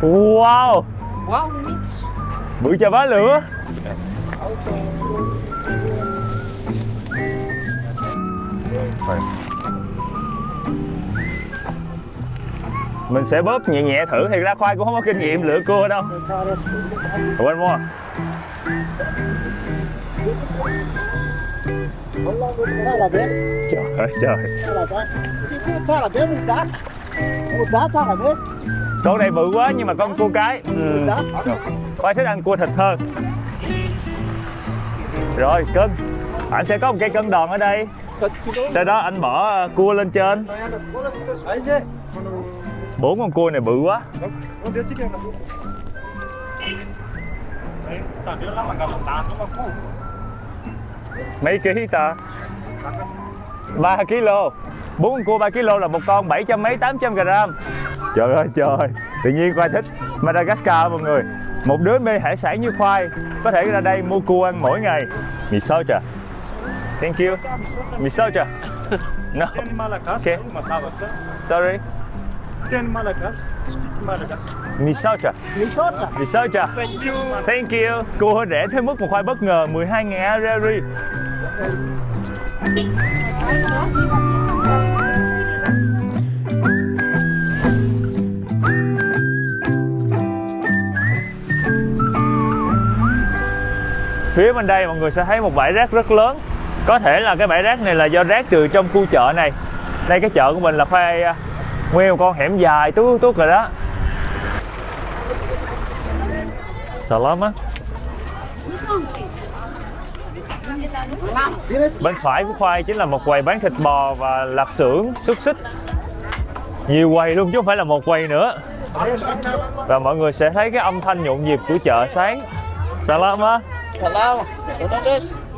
Wow. Bự chà bá lửa. Mình sẽ bóp nhẹ nhẹ thử, thì ra Khoai cũng không có kinh nghiệm lựa cua đâu. Quên mua. Trời ơi trời. Con này bự quá nhưng mà con cua cái. Khoai thích ăn cua thịt hơn. Rồi cân. Anh sẽ có một cây cân đòn ở đây. Sau đó anh bỏ cua lên trên. 4 con cua này bự quá. Mấy ký ta? 3 kg. 4 con cua 3 kg là một con 700 mấy 800 gram. Trời ơi trời. Tự nhiên Khoai thích Madagascar mọi người. Một đứa mê hải sản như Khoai có thể ra đây mua cua ăn mỗi ngày. Mì sao chà. Thank you. Mì sao chà. No. Okay. Sorry. Mì sao chà. Mì sao chà. Thank you. Cua rẻ tới mức một Khoai bất ngờ 12.000 Arari. Phía bên đây mọi người sẽ thấy một bãi rác rất lớn. Có thể là cái bãi rác này là do rác từ trong khu chợ này. Đây cái chợ của mình là Khoai nguyên một con hẻm dài tuốt tuốt rồi đó. Salam á. Bên phải của Khoai chính là một quầy bán thịt bò và lạp xưởng, xúc xích. Nhiều quầy luôn chứ không phải là một quầy nữa. Và mọi người sẽ thấy cái âm thanh nhộn nhịp của chợ sáng. Salam á.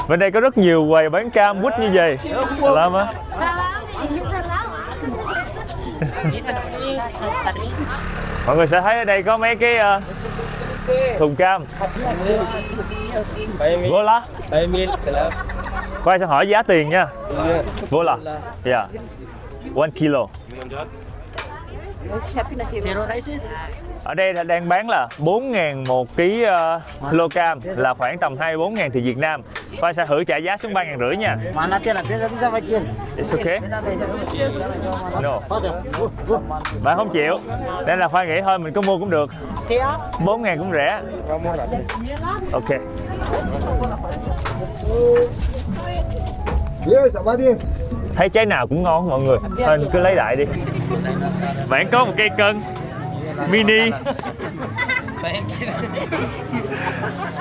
Bên đây có rất nhiều quầy bán cam quýt như vậy. Salam á. Mọi người sẽ thấy ở đây có mấy cái thùng cam. Vola. Khoai sẽ hỏi giá tiền nha. Vola. Yeah. 1 kilo. Ở đây là đang bán là 4.000 một ký lô cam, là khoảng tầm 24.000 thì Việt Nam. Khoai sẽ thử trả giá xuống 3.500 nha. It's okay. No. Bạn không chịu. Nên là Khoai nghĩ thôi mình có mua cũng được. 4.000 cũng rẻ. Ok. Thấy trái nào cũng ngon mọi người. Thôi cứ lấy đại đi. Bạn có một cây cân mini.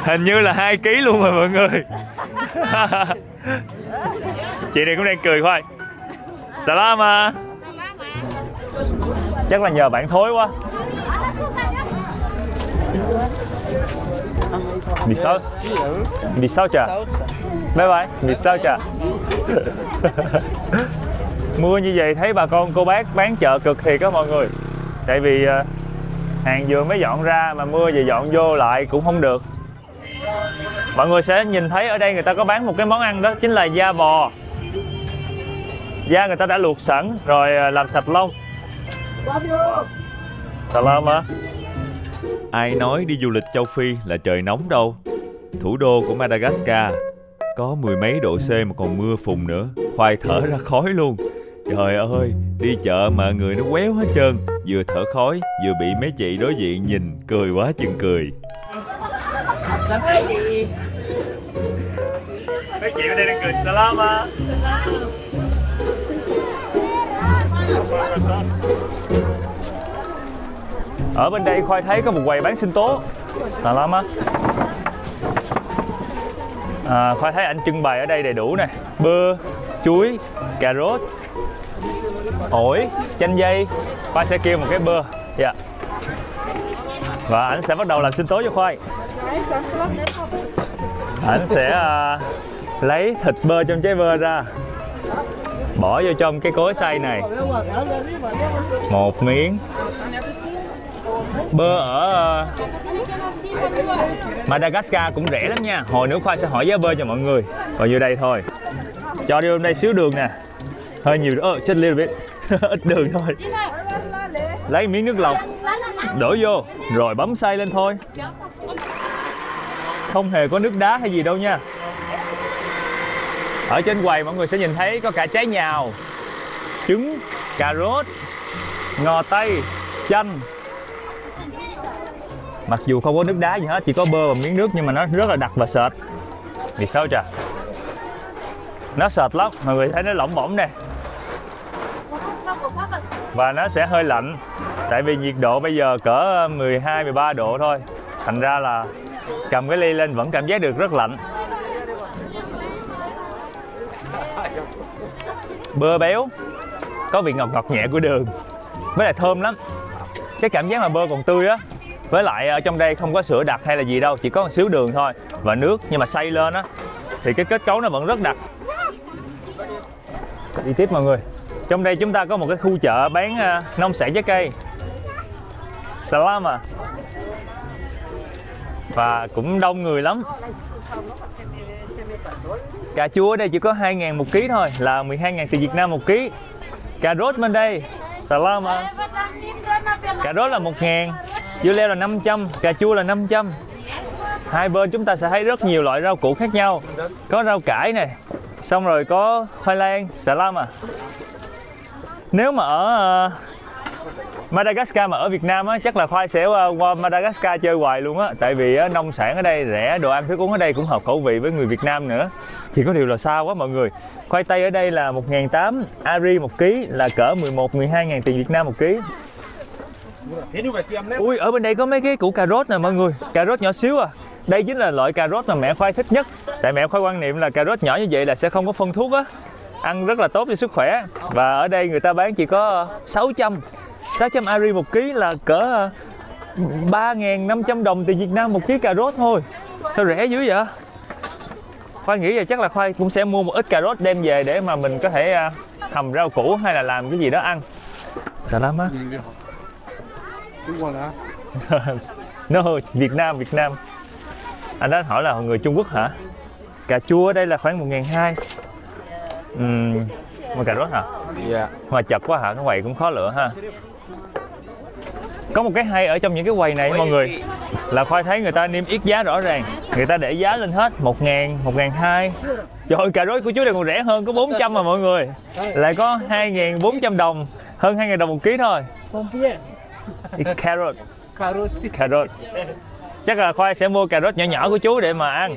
Hình như là 2 kg luôn rồi mọi người. Chị này cũng đang cười Khoai. Salama. Chắc là nhờ bạn thối quá. Mì sao chà. Bye bye. Mì sao chà. Mưa như vậy thấy bà con cô bác bán chợ cực thiệt á mọi người. Tại vì hàng vừa mới dọn ra mà mưa về dọn vô lại cũng không được. Mọi người sẽ nhìn thấy ở đây người ta có bán một cái món ăn đó chính là da bò. Da người ta đã luộc sẵn rồi làm sạch lông. Salam á. Ai nói đi du lịch châu Phi là trời nóng đâu. Thủ đô của Madagascar có 10 mấy độ C mà còn mưa phùn nữa. Khoai thở ra khói luôn. Trời ơi, đi chợ mà người nó quéo hết trơn. Vừa thở khói, vừa bị mấy chị đối diện nhìn cười quá chừng cười. Mấy chị ở đây đang cười. Salama. Ở bên đây Khoai thấy có một quầy bán sinh tố. Salama. Khoai thấy anh trưng bày ở đây đầy đủ nè. Bơ, chuối, cà rốt, ổi, chanh dây. Khoai sẽ kêu một cái bơ. Dạ. Và anh sẽ bắt đầu làm sinh tố cho Khoai. Anh sẽ lấy thịt bơ trong trái bơ ra, bỏ vô trong cái cối xay này. Một miếng. Bơ ở Madagascar cũng rẻ lắm nha. Hồi nữa Khoai sẽ hỏi giá bơ cho mọi người. Còn vô đây thôi. Cho vô đây xíu đường nè. Hơi nhiều. Just a little bit. Ít đường thôi. Lấy miếng nước lọc, đổ vô rồi bấm xay lên thôi. Không hề có nước đá hay gì đâu nha. Ở trên quầy mọi người sẽ nhìn thấy có cả trái nhào, trứng, cà rốt, ngò tây, chanh. Mặc dù không có nước đá gì hết, chỉ có bơ và miếng nước nhưng mà nó rất là đặc và sệt. Vì sao chà? Nó sệt lắm, mọi người thấy nó lỏng bỏng nè. Và nó sẽ hơi lạnh. Tại vì nhiệt độ bây giờ cỡ 12, 13 độ thôi. Thành ra là cầm cái ly lên vẫn cảm giác được rất lạnh. Bơ béo, có vị ngọt ngọt nhẹ của đường, với lại thơm lắm. Cái cảm giác mà bơ còn tươi á. Với lại ở trong đây không có sữa đặc hay là gì đâu, chỉ có một xíu đường thôi và nước, nhưng mà xay lên á thì cái kết cấu nó vẫn rất đặc. Đi tiếp mọi người. Trong đây chúng ta có một cái khu chợ bán nông sản trái cây. Salama. Và cũng đông người lắm. Cà chua ở đây chỉ có 2.000 một ký thôi, là 12.000 tiền Việt Nam một ký. Cà rốt bên đây, Salama. Cà rốt là 1.000, dưa leo là 500, cà chua là 500. Hai bên chúng ta sẽ thấy rất nhiều loại rau củ khác nhau. Có rau cải này, xong rồi có khoai lang, Salama. Nếu mà ở Madagascar mà ở Việt Nam á, chắc là Khoai sẽ qua Madagascar chơi hoài luôn á. Tại vì nông sản ở đây rẻ, đồ ăn thức uống ở đây cũng hợp khẩu vị với người Việt Nam nữa. Chỉ có điều là xa quá mọi người. Khoai tây ở đây là 1.800 Ari một ký, là cỡ 11-12.000 tiền Việt Nam một ký. Ui, ở bên đây có mấy cái củ cà rốt nè mọi người. Cà rốt nhỏ xíu à. Đây chính là loại cà rốt mà mẹ Khoai thích nhất. Tại mẹ Khoai quan niệm là cà rốt nhỏ như vậy là sẽ không có phân thuốc á, ăn rất là tốt cho sức khỏe. Và ở đây người ta bán chỉ có 600 Ari một ký, là cỡ 3.500 đồng tiền Việt Nam một ký cà rốt thôi. Sao rẻ dữ vậy? Khoai nghĩ là chắc là Khoai cũng sẽ mua một ít cà rốt đem về để mà mình có thể hầm rau củ hay là làm cái gì đó ăn. Salama. No, Việt Nam. Anh đã hỏi là người Trung Quốc hả? Cà chua ở đây là khoảng 1.200. Mà cà rốt hả? Dạ. Mà chật quá hả? Cái quầy cũng khó lựa ha. Có một cái hay ở trong những cái quầy này mọi người, là Khoai thấy người ta niêm yết giá rõ ràng. Người ta để giá lên hết 1.000, 1.200. Trời ơi, cà rốt của chú đây còn rẻ hơn, có 400 mà mọi người. Lại có 2.400 đồng, hơn 2.000 đồng một ký thôi. Carrot. Chắc là Khoai sẽ mua cà rốt nhỏ nhỏ của chú để mà ăn.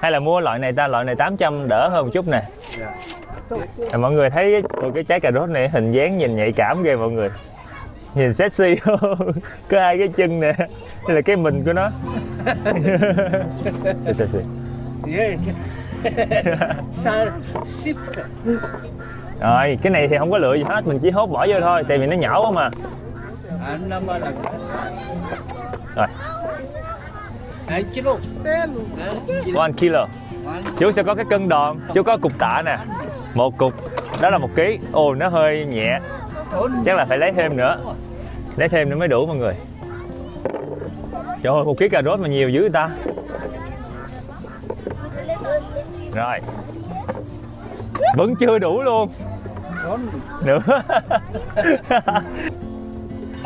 Hay là mua loại này ta, loại này 800 đỡ hơn một chút nè. Mọi người thấy cái trái cà rốt này hình dáng nhìn nhạy cảm ghê mọi người. Nhìn sexy không? Có hai cái chân nè. Đây là cái mình của nó. Rồi, cái này thì không có lựa gì hết, mình chỉ hốt bỏ vô thôi, tại vì nó nhỏ quá mà. Rồi. 1 kilo. Chú sẽ có cái cân đòn, chú có cục tạ nè. Một cục, đó là 1 ký. Ồ, nó hơi nhẹ. Chắc là phải lấy thêm nữa. Lấy thêm nữa mới đủ mọi người. Trời ơi, 1 ký cà rốt mà nhiều dữ ta. Rồi. Vẫn chưa đủ luôn. Nữa.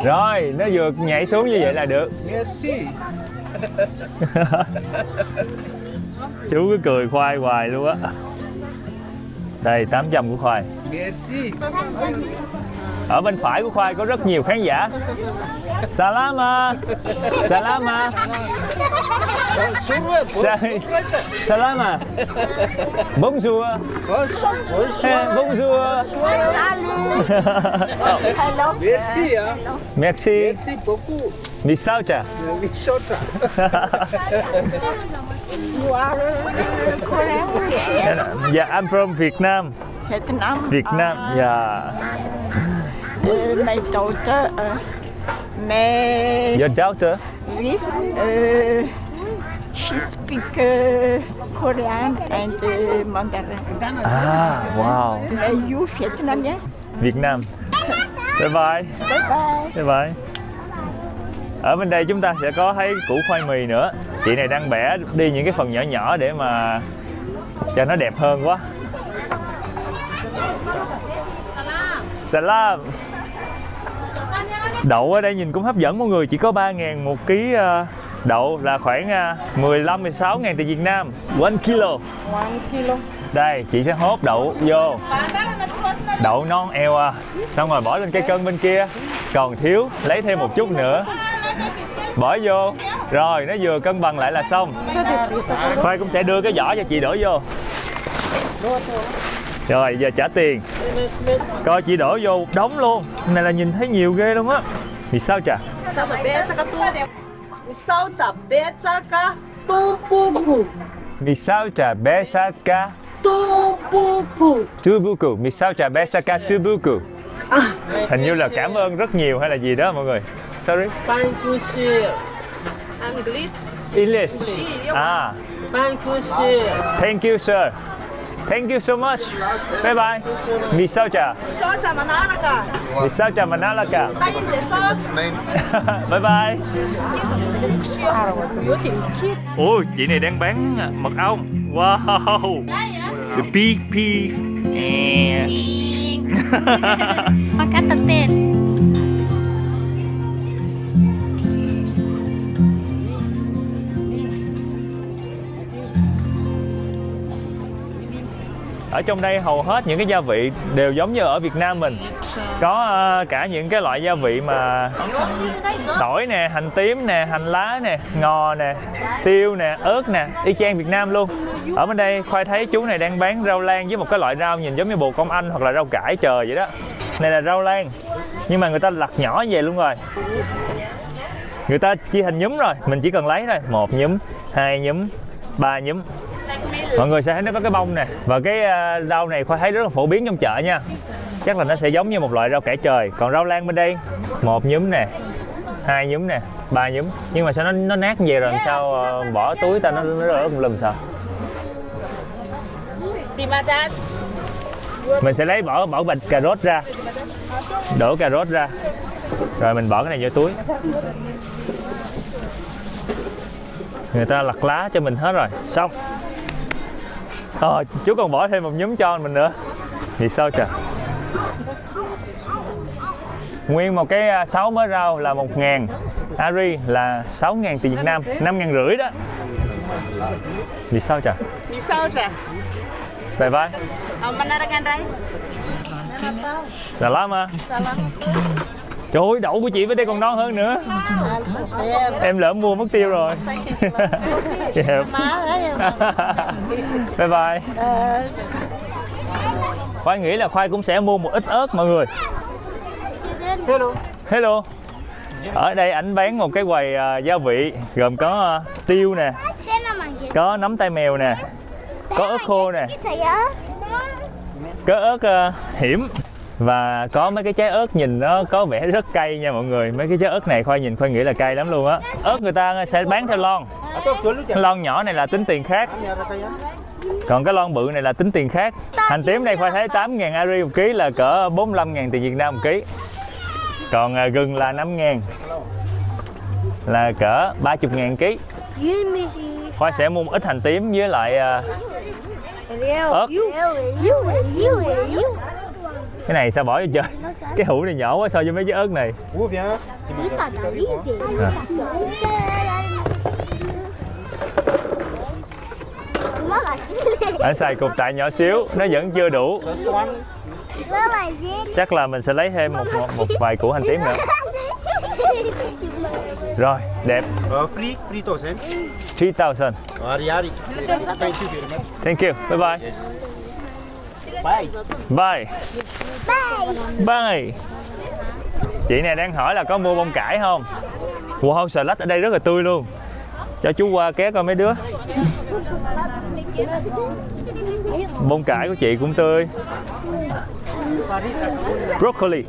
Rồi, nó vừa nhảy xuống như vậy là được. Chú cứ cười Khoai hoài luôn á. Đây, 800 của Khoai. Ở bên phải của Khoai có rất nhiều khán giả. Salama. Salama. Salama. Bonjour. Bonjour. Merci. Merci. Merci beaucoup. Misaucha. Misaucha. You are Korean? Yeah, I'm from Vietnam. Vietnam. Vietnam, yeah. My daughter, Your daughter? oui, she speak Korean and Mandarin. Ah, wow. You Vietnam nhé. Vietnam. Bye bye. Bye bye. Bye bye. Ở bên đây chúng ta sẽ có thấy củ khoai mì nữa. Chị này đang bẻ đi những cái phần nhỏ nhỏ để mà cho nó đẹp hơn quá. Salam. Đậu ở đây nhìn cũng hấp dẫn mọi người, chỉ có 3.000 một ký đậu, là khoảng 15-16.000 tiền Việt Nam. 1 kilo. 1 kilo. Đây, chị sẽ hốt đậu vô. Đậu non eo à. Xong rồi bỏ lên cây cân bên kia. Còn thiếu, lấy thêm một chút nữa. Bỏ vô. Rồi, nó vừa cân bằng lại là xong. Khoai cũng sẽ đưa cái vỏ cho chị đổ vô. Rồi giờ trả tiền. Coi chị đổ vô đóng luôn. Này là nhìn thấy nhiều ghê luôn á. Vì sao chả? Misaucha besaka tubuku. Misaucha besaka tubuku. Hình như là cảm ơn rất nhiều hay là gì đó mọi người. Sorry. Thank you, sir. English. English. À. Thank you, sir. Thank you, sir. Thank you so much. Bye bye. Misaucha. Sauce manalaka. Misaucha manalaka. Tay in the sauce. Bye bye. Ôi, chị này đang bán mật ong. Wow. The big pig. Pakai teten. Ở trong đây hầu hết những cái gia vị đều giống như ở Việt Nam mình. Có cả những cái loại gia vị mà tỏi nè, hành tím nè, hành lá nè, ngò nè, tiêu nè, ớt nè, y chang Việt Nam luôn. Ở bên đây Khoai thấy chú này đang bán rau lang với một cái loại rau nhìn giống như bồ công anh hoặc là rau cải trời vậy đó. Này là rau lang nhưng mà người ta lặt nhỏ về luôn rồi. Người ta chia thành nhúm rồi, mình chỉ cần lấy thôi. 1 nhúm, 2 nhúm, 3 nhúm. Mọi người sẽ thấy nó có cái bông nè. Và cái rau này Khoai thấy rất là phổ biến trong chợ nha. Chắc là nó sẽ giống như một loại rau cải trời. Còn rau lang bên đây 1 nhúm nè, 2 nhúm nè, 3 nhúm. Nhưng mà sao nó nát như vậy rồi làm sao bỏ túi ta nó rỡ lùm sao? Mình sẽ lấy bỏ bạch cà rốt ra. Đổ cà rốt ra. Rồi mình bỏ cái này vô túi. Người ta lặt lá cho mình hết rồi. Xong. Chú còn bỏ thêm 1 nhúm cho mình nữa. Vì sao trời? Nguyên một cái 6 mớ rau là 1.000. Ari là 6.000 tiền Việt Nam, 5.500 đó. Vì sao trời? Vì sao trời? Bye bye. Mana rekan Rai? Salama. Trời ơi, đậu của chị với đây còn non hơn nữa. Em lỡ mua mất tiêu rồi. Yeah. Bye bye. Khoai nghĩ là Khoai cũng sẽ mua một ít ớt mọi người. Hello. Hello. Ở đây ảnh bán một cái quầy gia vị gồm có tiêu nè, có nấm tai mèo nè, có ớt khô nè, có ớt hiểm. Và có mấy cái trái ớt nhìn nó có vẻ rất cay nha mọi người. Mấy cái trái ớt này Khoai nhìn Khoai nghĩ là cay lắm luôn á. Ớt người ta sẽ bán theo lon. Lon nhỏ này là tính tiền khác. Còn cái lon bự này là tính tiền khác. Hành tím này Khoai thấy 8.000 Ari 1 ký là cỡ 45.000 tiền Việt Nam 1 ký. Còn gừng là 5.000 là cỡ 30.000 ký. Khoai sẽ mua một ít hành tím với lại ớt. Cái này sao bỏ vô chơi? Cái hũ này nhỏ quá so với mấy trái ớt này. Anh xài cục tại nhỏ xíu, nó vẫn chưa đủ. Chắc là mình sẽ lấy thêm một vài củ hành tím nữa. Rồi, đẹp. Free 3,000. 3,000. Ari. Thank you very much. Thank you. Bye bye. Yes. Bye. Bye. Bye. Chị này đang hỏi là có mua bông cải không? Wow, xà lách ở đây rất là tươi luôn. Cho chú qua ké coi mấy đứa. Bông cải của chị cũng tươi. Broccoli.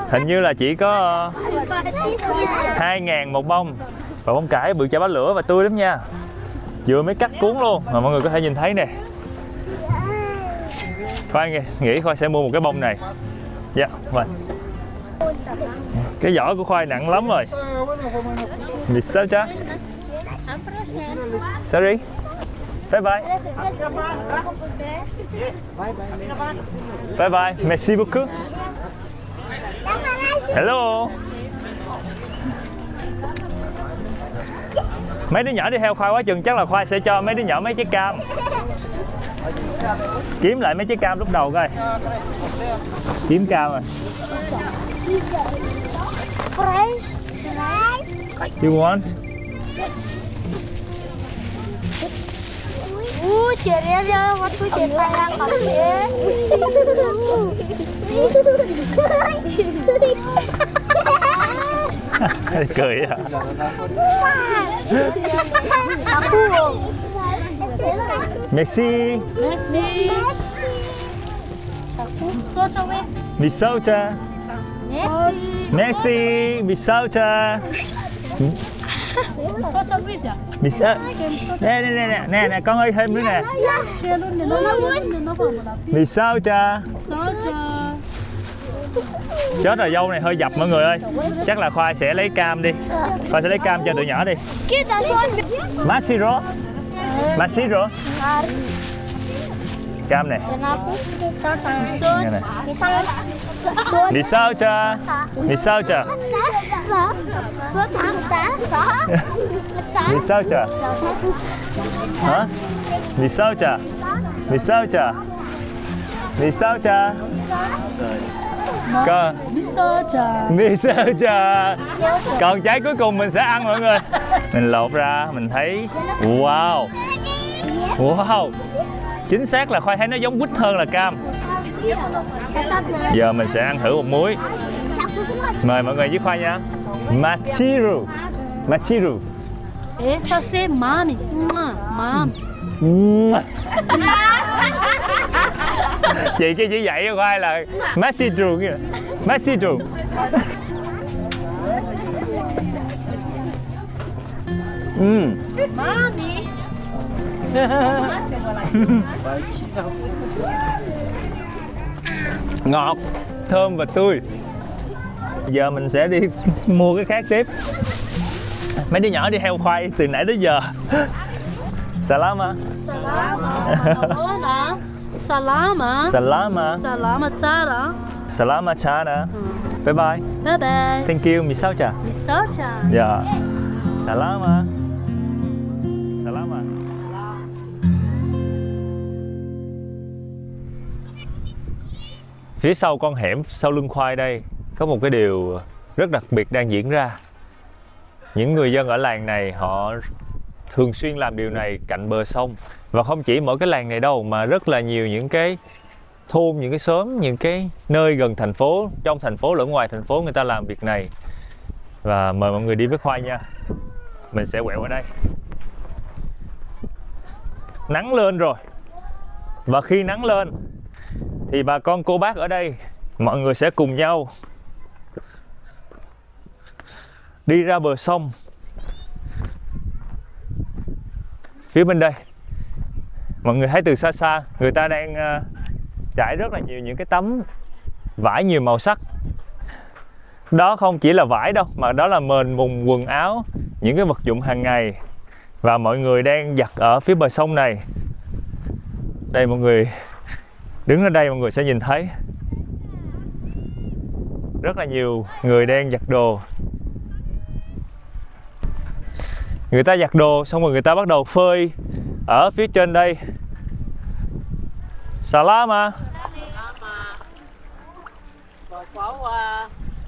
Hình như là chỉ có 2.000 một bông. Và bông cải bự chả bá lửa và tươi lắm nha. Vừa mới cắt cuốn luôn mà mọi người có thể nhìn thấy nè. Khoai nghĩ Khoai sẽ mua một cái bông này. Dạ, vâng. Cái vỏ của Khoai nặng lắm rồi. Vì sao chứ? Sorry. Bye bye. Bye bye. Merci beaucoup. Hello. Mấy đứa nhỏ đi theo Khoai quá chừng, chắc là Khoai sẽ cho mấy đứa nhỏ mấy trái cam. Kiếm lại mấy trái cam lúc đầu coi. Kiếm cam rồi. You want? Ceria waktu cetak yang Cười à. Messi. Misaucha. Messi. Misaucha. Nè con ơi, thêm nữa nè. Misaucha. Chết rồi, dâu này hơi dập mọi người ơi. Chắc là Khoai sẽ lấy cam đi. Khoai sẽ lấy cam cho tụi nhỏ đi. Masiro. Masiro. Cam này. Nghe này. Misaucha. Misaucha. Misaucha. Hả? Misaucha. Misaucha. Misaucha. Con Misaucha. Còn trái cuối cùng mình sẽ ăn mọi người. Mình lột ra mình thấy wow. Wow. Chính xác là Khoai thấy nó giống quýt hơn là cam. Giờ mình sẽ ăn thử một muối. Mời mọi người với Khoai nha. Machiru. Machiru. Essa se mami. Mam. Chị kia chỉ dạy cho Khoai là Machiru kìa. Machiru. Mami. Ngọt, thơm và tươi. Giờ mình sẽ đi mua cái khác tiếp. Mấy đứa nhỏ đi theo Khoai từ nãy tới giờ. Salama. Salama. Salama. Salama. Salama Sara. Salama Chana. Bye bye. Bye bye. Thank you, Misaucha. Misaucha. Dạ. Salama. Salama. Phía sau con hẻm, sau lưng Khoai đây, có một cái điều rất đặc biệt đang diễn ra. Những người dân ở làng này họ thường xuyên làm điều này cạnh bờ sông. Và không chỉ mỗi cái làng này đâu, mà rất là nhiều những cái thôn, những cái xóm, những cái nơi gần thành phố, trong thành phố lẫn ngoài thành phố người ta làm việc này. Và mời mọi người đi với Khoai nha. Mình sẽ quẹo ở đây. Nắng lên rồi. Và khi nắng lên thì bà con cô bác ở đây, mọi người sẽ cùng nhau đi ra bờ sông. Phía bên đây, mọi người thấy từ xa xa, người ta đang trải rất là nhiều những cái tấm vải nhiều màu sắc. Đó không chỉ là vải đâu, mà đó là mền mùng, quần áo, những cái vật dụng hàng ngày. Và mọi người đang giặt ở phía bờ sông này. Đây mọi người, đứng ở đây mọi người sẽ nhìn thấy rất là nhiều người đang giặt đồ. Người ta giặt đồ xong rồi người ta bắt đầu phơi ở phía trên đây. Salama.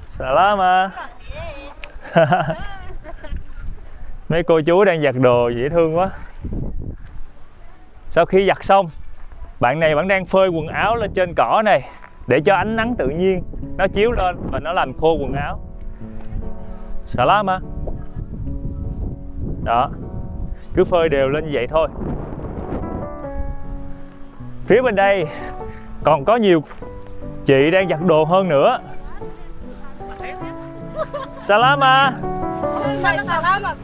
Salama. Mấy cô chú đang giặt đồ dễ thương quá. Sau khi giặt xong, bạn này vẫn đang phơi quần áo lên trên cỏ này để cho ánh nắng tự nhiên nó chiếu lên và nó làm khô quần áo. Salama. Đó, cứ phơi đều lên như vậy thôi. Phía bên đây còn có nhiều chị đang giặt đồ hơn nữa. Salama. Salama.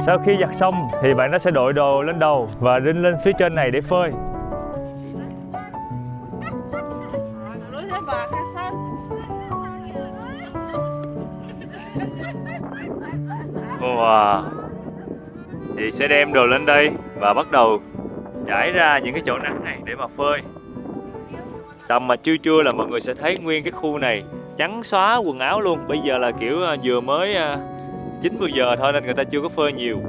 Sau khi giặt xong thì bạn nó sẽ đội đồ lên đầu và đinh lên phía trên này để phơi. Wow. Chị sẽ đem đồ lên đây và bắt đầu trải ra những cái chỗ nắng này để mà phơi. Tầm mà trưa trưa là mọi người sẽ thấy nguyên cái khu này trắng xóa quần áo luôn. Bây giờ là kiểu vừa mới 9-10 giờ thôi nên người ta chưa có phơi nhiều.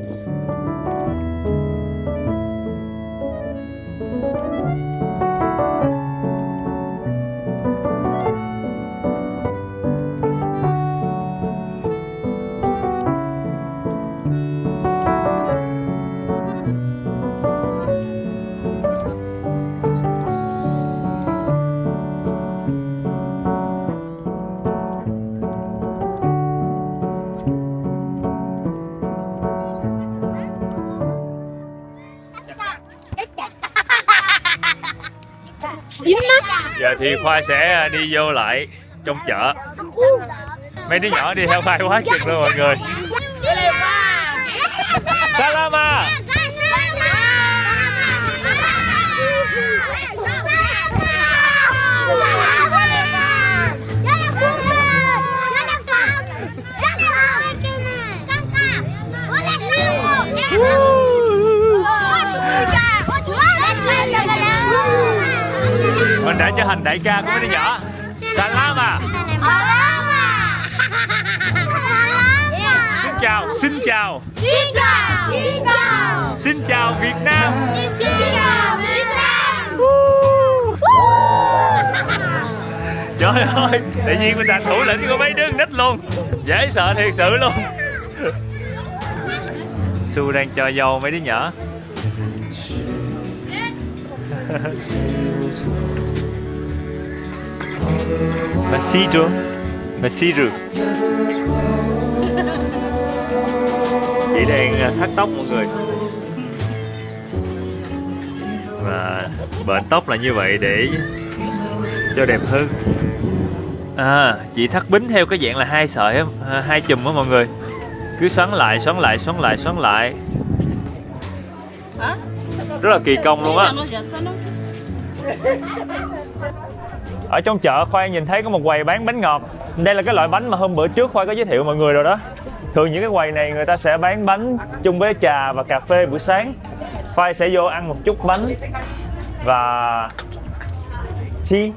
Giờ thì Khoai sẽ đi vô lại trong chợ. Mấy đứa nhỏ đi theo Khoai quá chừng luôn mọi người. Salama. Mình đã trở thành đại ca của mấy đứa nhỏ. Salama. Xin chào, xin chào. Xin chào. Xin chào. Xin chào Việt Nam. Xin chào Việt Nam. Trời ơi, tự nhiên mình thành thủ lĩnh của mấy đứa nít luôn. Dễ sợ thiệt sự luôn. Su đang cho dâu mấy đứa nhỏ. Masiru. Masiru. Chị đang thắt tóc mọi người. Và bệnh tóc là như vậy để cho đẹp hơn. À, chị thắt bính theo cái dạng là hai sợi á, hai chùm á mọi người. Cứ xoắn lại, xoắn lại, xoắn lại, xoắn lại. Rất là kỳ công luôn á. Ở trong chợ Khoai nhìn thấy có một quầy bán bánh ngọt. Đây là cái loại bánh mà hôm bữa trước Khoai có giới thiệu mọi người rồi đó. Thường những cái quầy này người ta sẽ bán bánh chung với trà và cà phê buổi sáng. Khoai sẽ vô ăn một chút bánh và tea.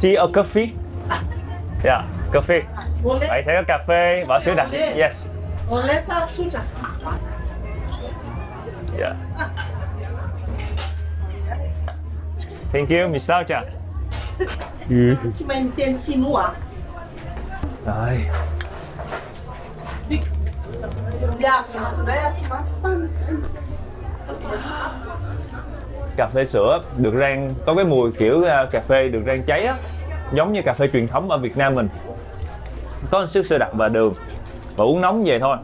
Tea or coffee? Yeah, coffee. Vậy sẽ có cà phê và sữa đặc. Yes. Yeah. Thank you, Miss Sao Trà. Rồi. Cà phê sữa được rang có cái mùi kiểu cà phê được rang cháy á, giống như cà phê truyền thống ở Việt Nam mình. Có chút sữa đặc và đường và uống nóng về thôi.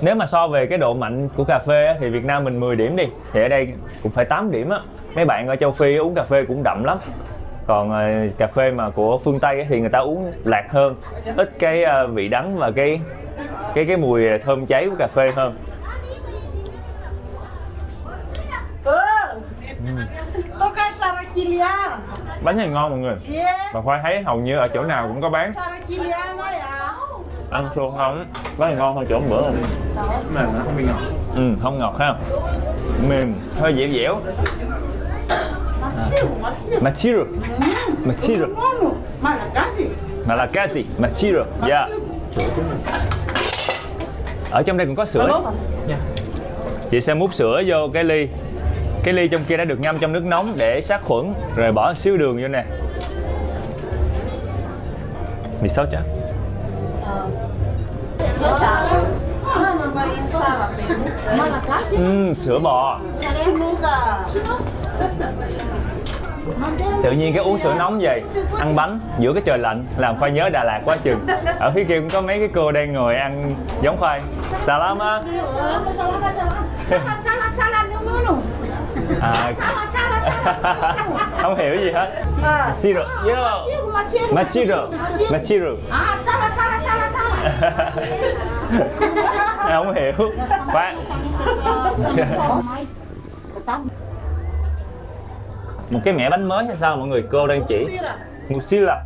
Nếu mà so về cái độ mạnh của cà phê á, thì Việt Nam mình 10 điểm đi, thì ở đây cũng phải 8 điểm á. Mấy bạn ở châu Phi uống cà phê cũng đậm lắm. Còn cà phê mà của phương Tây á, thì người ta uống lạc hơn, ít cái vị đắng và cái mùi thơm cháy của cà phê hơn. Bánh này ngon mọi người. Và Khoai thấy hầu như ở chỗ nào cũng có bán. Ăn xuông không? Bánh này ngon hơn chỗ bữa rồi. Mà nó không bị ngọt. Không ngọt ha. Mềm, hơi dẻo dẻo. Masiru. Masiru. Malagasy. Masiru. Yeah. Ở trong đây cũng có sữa. Chị sẽ múc sữa vô cái ly. Cái ly trong kia đã được ngâm trong nước nóng để sát khuẩn, rồi bỏ xíu đường vô nè. Mì sao chả? Sữa bò. Tự nhiên cái uống sữa nóng vậy, ăn bánh giữa cái trời lạnh làm Khoai nhớ Đà Lạt quá chừng. Ở phía kia cũng có mấy cái cô đang ngồi ăn giống Khoai. Salama. Không hiểu gì hết. Masiru. Masiru. Masiru. Không hiểu. Khoai. Một cái mẻ bánh mới hay sao mọi người? Cô đang chỉ Musila.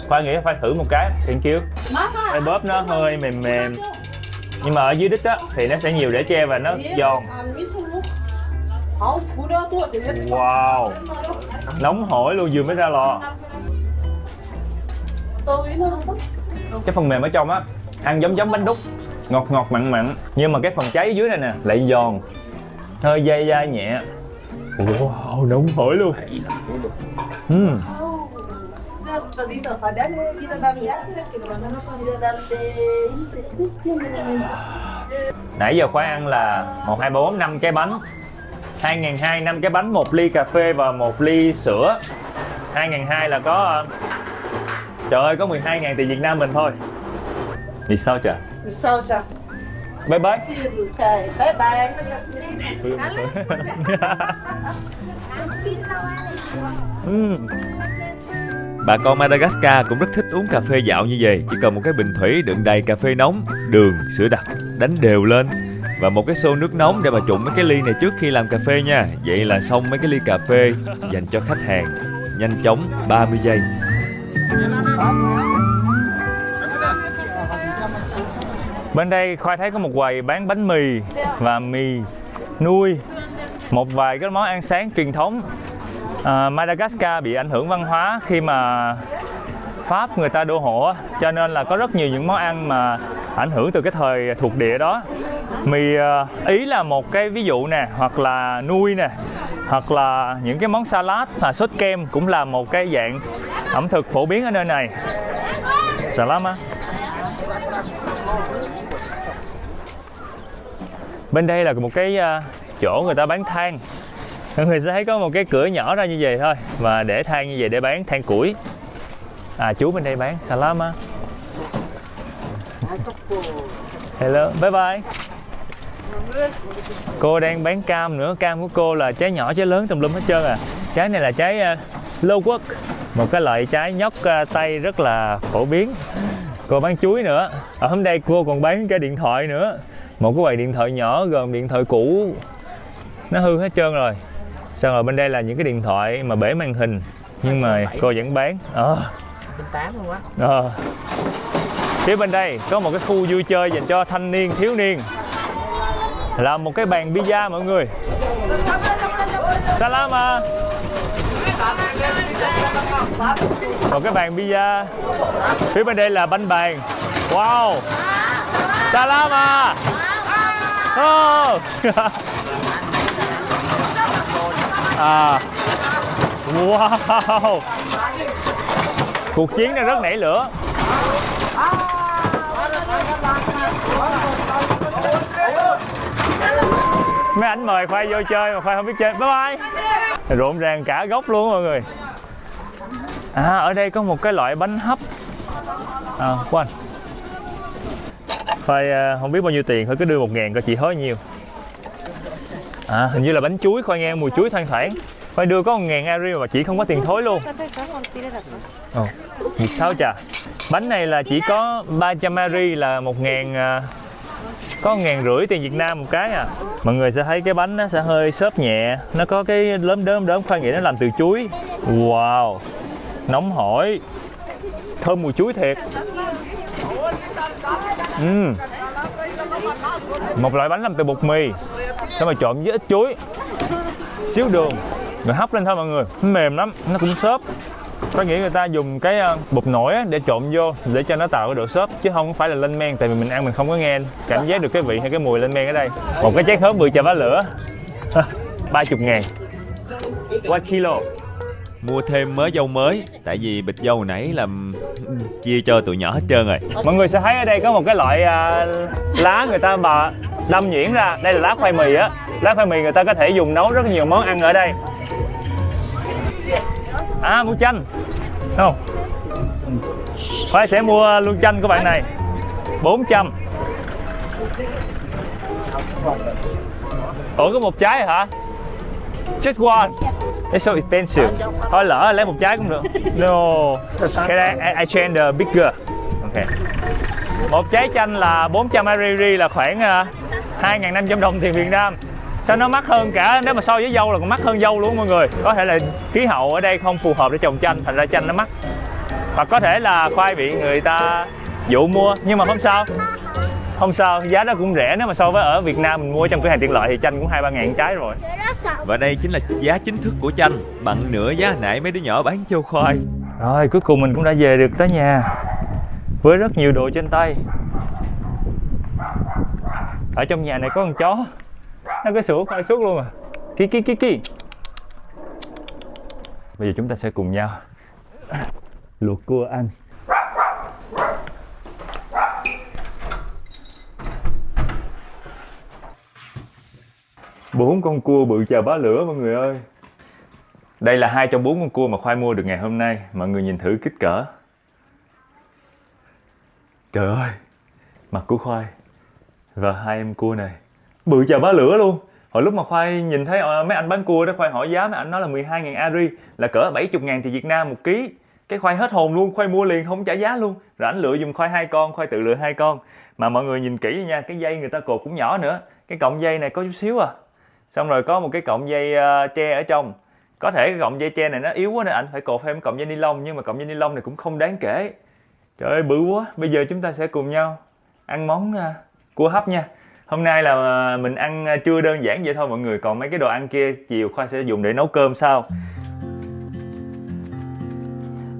Khoai nghĩ phải thử một cái. Thank you. Cái bóp nó hơi mềm mềm, nhưng mà ở dưới đít á thì nó sẽ nhiều để che và nó giòn. Wow, nóng hổi luôn, vừa mới ra lò. Cái phần mềm ở trong á ăn giống bánh đúc, ngọt ngọt mặn mặn, nhưng mà cái phần cháy dưới này nè lại giòn, hơi dai dai nhẹ. Wow, nóng hổi luôn. Nãy giờ Khoai ăn là 1, 2, 3, 4, 5 cái bánh. 2.200 5 cái bánh, 1 ly cà phê và 1 ly sữa. 2.200 là có, trời ơi, có 12.000 tiền Việt Nam mình thôi. Vì sao trời? Sao trời? Bye bye. Okay, bye bye. Bà con Madagascar cũng rất thích uống cà phê dạo như vậy. Chỉ cần một cái bình thủy đựng đầy cà phê nóng, đường, sữa đặc, đánh đều lên và một cái xô nước nóng để bà trụng mấy cái ly này trước khi làm cà phê nha. Vậy là xong mấy cái ly cà phê dành cho khách hàng. Nhanh chóng 30 giây. Bên đây Khoai thấy có một quầy bán bánh mì và mì nuôi, một vài cái món ăn sáng truyền thống. Madagascar bị ảnh hưởng văn hóa khi mà Pháp người ta đô hộ, cho nên là có rất nhiều những món ăn mà ảnh hưởng từ cái thời thuộc địa đó. Mì Ý là một cái ví dụ nè, hoặc là nuôi nè, hoặc là những cái món salad và sốt kem cũng là một cái dạng ẩm thực phổ biến ở nơi này. Salama. Bên đây là một cái chỗ người ta bán than. Mọi người sẽ thấy có một cái cửa nhỏ ra như vậy thôi, và để than như vậy để bán than củi. Chú bên đây bán salama. Hello, bye bye. Cô đang bán cam nữa. Cam của cô là trái nhỏ, trái lớn tùm lum hết trơn à. Trái này là trái lâu quốc, một cái loại trái nhóc Tây rất là phổ biến. Cô bán chuối nữa. Ở hôm đây cô còn bán cái điện thoại nữa. Một cái quầy điện thoại nhỏ gồm điện thoại cũ nó hư hết trơn rồi. Xong rồi bên đây là những cái điện thoại mà bể màn hình, nhưng mà cô vẫn bán. Phía bên đây có một cái khu vui chơi dành cho thanh niên, thiếu niên, là một cái bàn pizza mọi người. Salama. Một cái bàn pizza. Phía bên đây là banh bàn. Wow. Salama. Oh. Wow. Cuộc chiến này rất nảy lửa. Mấy anh mời Khoai vô chơi mà Khoai không biết chơi. Bye bye. Rộn ràng cả góc luôn mọi người. Ở đây có một cái loại bánh hấp. Quên. Khoai không biết bao nhiêu tiền, thôi cứ đưa 1.000 coi chị hối nhiêu. Hình như là bánh chuối. Khoai nghe mùi chuối thoang thoảng. Khoai đưa có 1.000 Ariel mà chị không có tiền thối luôn. Sao chà. Bánh này là chỉ có 300 Ariel là 1.000, có 1.500 tiền Việt Nam một cái à. Mọi người sẽ thấy cái bánh nó sẽ hơi xốp nhẹ, nó có cái đốm Khoai nghĩ nó làm từ chuối. Wow, nóng hổi, thơm mùi chuối thiệt. Một loại bánh làm từ bột mì, xong rồi trộn với ít chuối, xíu đường, rồi hấp lên thôi mọi người. Nó mềm lắm, nó cũng xốp. Có nghĩa người ta dùng cái bột nổi để trộn vô để cho nó tạo cái độ xốp, chứ không phải là lên men. Tại vì mình ăn mình không có nghe cảm giác được cái vị hay cái mùi lên men ở đây. Một cái trái khóm bự chà bá lửa 30.000 1 kilo. Mua thêm mớ dâu mới, tại vì bịch dâu nãy là chia cho tụi nhỏ hết trơn rồi. Mọi người sẽ thấy ở đây có một cái loại lá người ta mà đâm nhuyễn ra. Đây là lá khoai mì á. Lá khoai mì người ta có thể dùng nấu rất nhiều món ăn ở đây. Mua chanh không? Khoai sẽ mua luôn chanh của bạn này 400. Ủa có một trái hả? Just one. It's so expensive. Thôi lỡ lấy một trái cũng được. No. Cái đây I change the bigger. Okay. Một trái chanh là 400 Ariel là khoảng 2.500 đồng tiền Việt Nam. Sao nó mắc hơn cả, nếu mà so với dâu là còn mắc hơn dâu luôn mọi người. Có thể là khí hậu ở đây không phù hợp để trồng chanh, thành ra chanh nó mắc. Hoặc có thể là khoai bị người ta dụ mua, nhưng mà không sao. Không sao, giá đó cũng rẻ. Nếu mà so với ở Việt Nam mình mua trong cửa hàng tiện lợi thì chanh cũng 2-3 ngàn trái rồi. Và đây chính là giá chính thức của chanh, bằng nửa giá nãy mấy đứa nhỏ bán cho Khoai. Rồi cuối cùng mình cũng đã về được tới nhà với rất nhiều đồ trên tay. Ở trong nhà này có con chó, nó cứ sủa Khoai suốt luôn à. Ki. Bây giờ chúng ta sẽ cùng nhau luộc cua ăn. Bốn con cua bự chà bá lửa mọi người ơi. Đây là 2 trong 4 con cua mà Khoai mua được ngày hôm nay. Mọi người nhìn thử kích cỡ. Trời ơi, mặt của Khoai Và hai em cua này bự chà bá lửa luôn. Hồi lúc mà Khoai nhìn thấy mấy anh bán cua đó, Khoai hỏi giá mấy anh nói là 12.000 Ari, là cỡ 70.000 tiền Việt Nam một ký. Cái Khoai hết hồn luôn, Khoai mua liền không trả giá luôn. Rồi ảnh lựa giùm Khoai 2 con, Khoai tự lựa 2 con. Mà mọi người nhìn kỹ nha, cái dây người ta cột cũng nhỏ nữa. Cái cọng dây này có chút xíu à. Xong rồi có một cái cọng dây tre ở trong. Có thể cái cọng dây tre này nó yếu quá nên ảnh phải cột thêm cọng dây ni lông, nhưng mà cọng dây ni lông này cũng không đáng kể. Trời ơi bự quá. Bây giờ chúng ta sẽ cùng nhau ăn món cua hấp nha. Hôm nay là mình ăn trưa đơn giản vậy thôi mọi người, còn mấy cái đồ ăn kia chiều Khoai sẽ dùng để nấu cơm sau.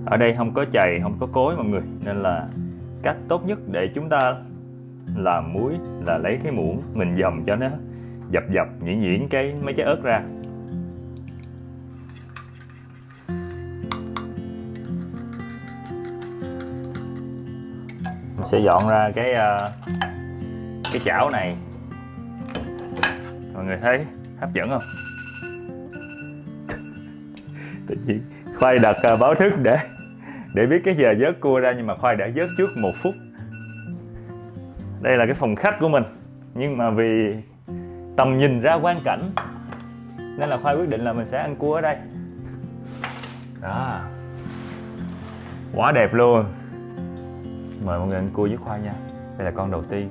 Ở đây không có chày, không có cối mọi người, nên là cách tốt nhất để chúng ta làm muối là lấy cái muỗng mình dầm cho nó dập nhuyễn nhuyễn mấy trái ớt ra. Mình sẽ dọn ra cái chảo này. Mọi người thấy hấp dẫn không? Tự nhiên Khoai đặt báo thức để biết cái giờ vớt cua ra, nhưng mà Khoai đã vớt trước 1 phút. Đây là cái phòng khách của mình, nhưng mà vì tầm nhìn ra quang cảnh nên là Khoai quyết định là mình sẽ ăn cua ở đây. Đó, quá đẹp luôn. Mời mọi người ăn cua với Khoai nha. Đây là con đầu tiên.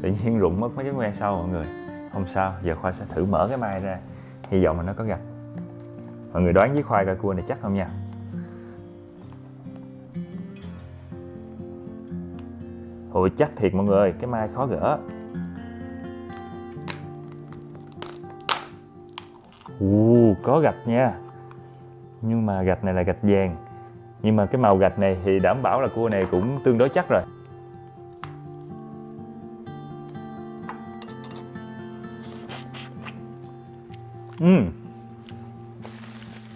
Tự nhiên rụng mất mấy cái que sau mọi người. Không sao, giờ Khoai sẽ thử mở cái mai ra. Hy vọng là nó có gạch. Mọi người đoán với Khoai coi cua này chắc không nha. Ôi chắc thiệt mọi người, cái mai khó gỡ. Có gạch nha. Nhưng mà gạch này là gạch vàng. Nhưng mà cái màu gạch này thì đảm bảo là cua này cũng tương đối chắc rồi.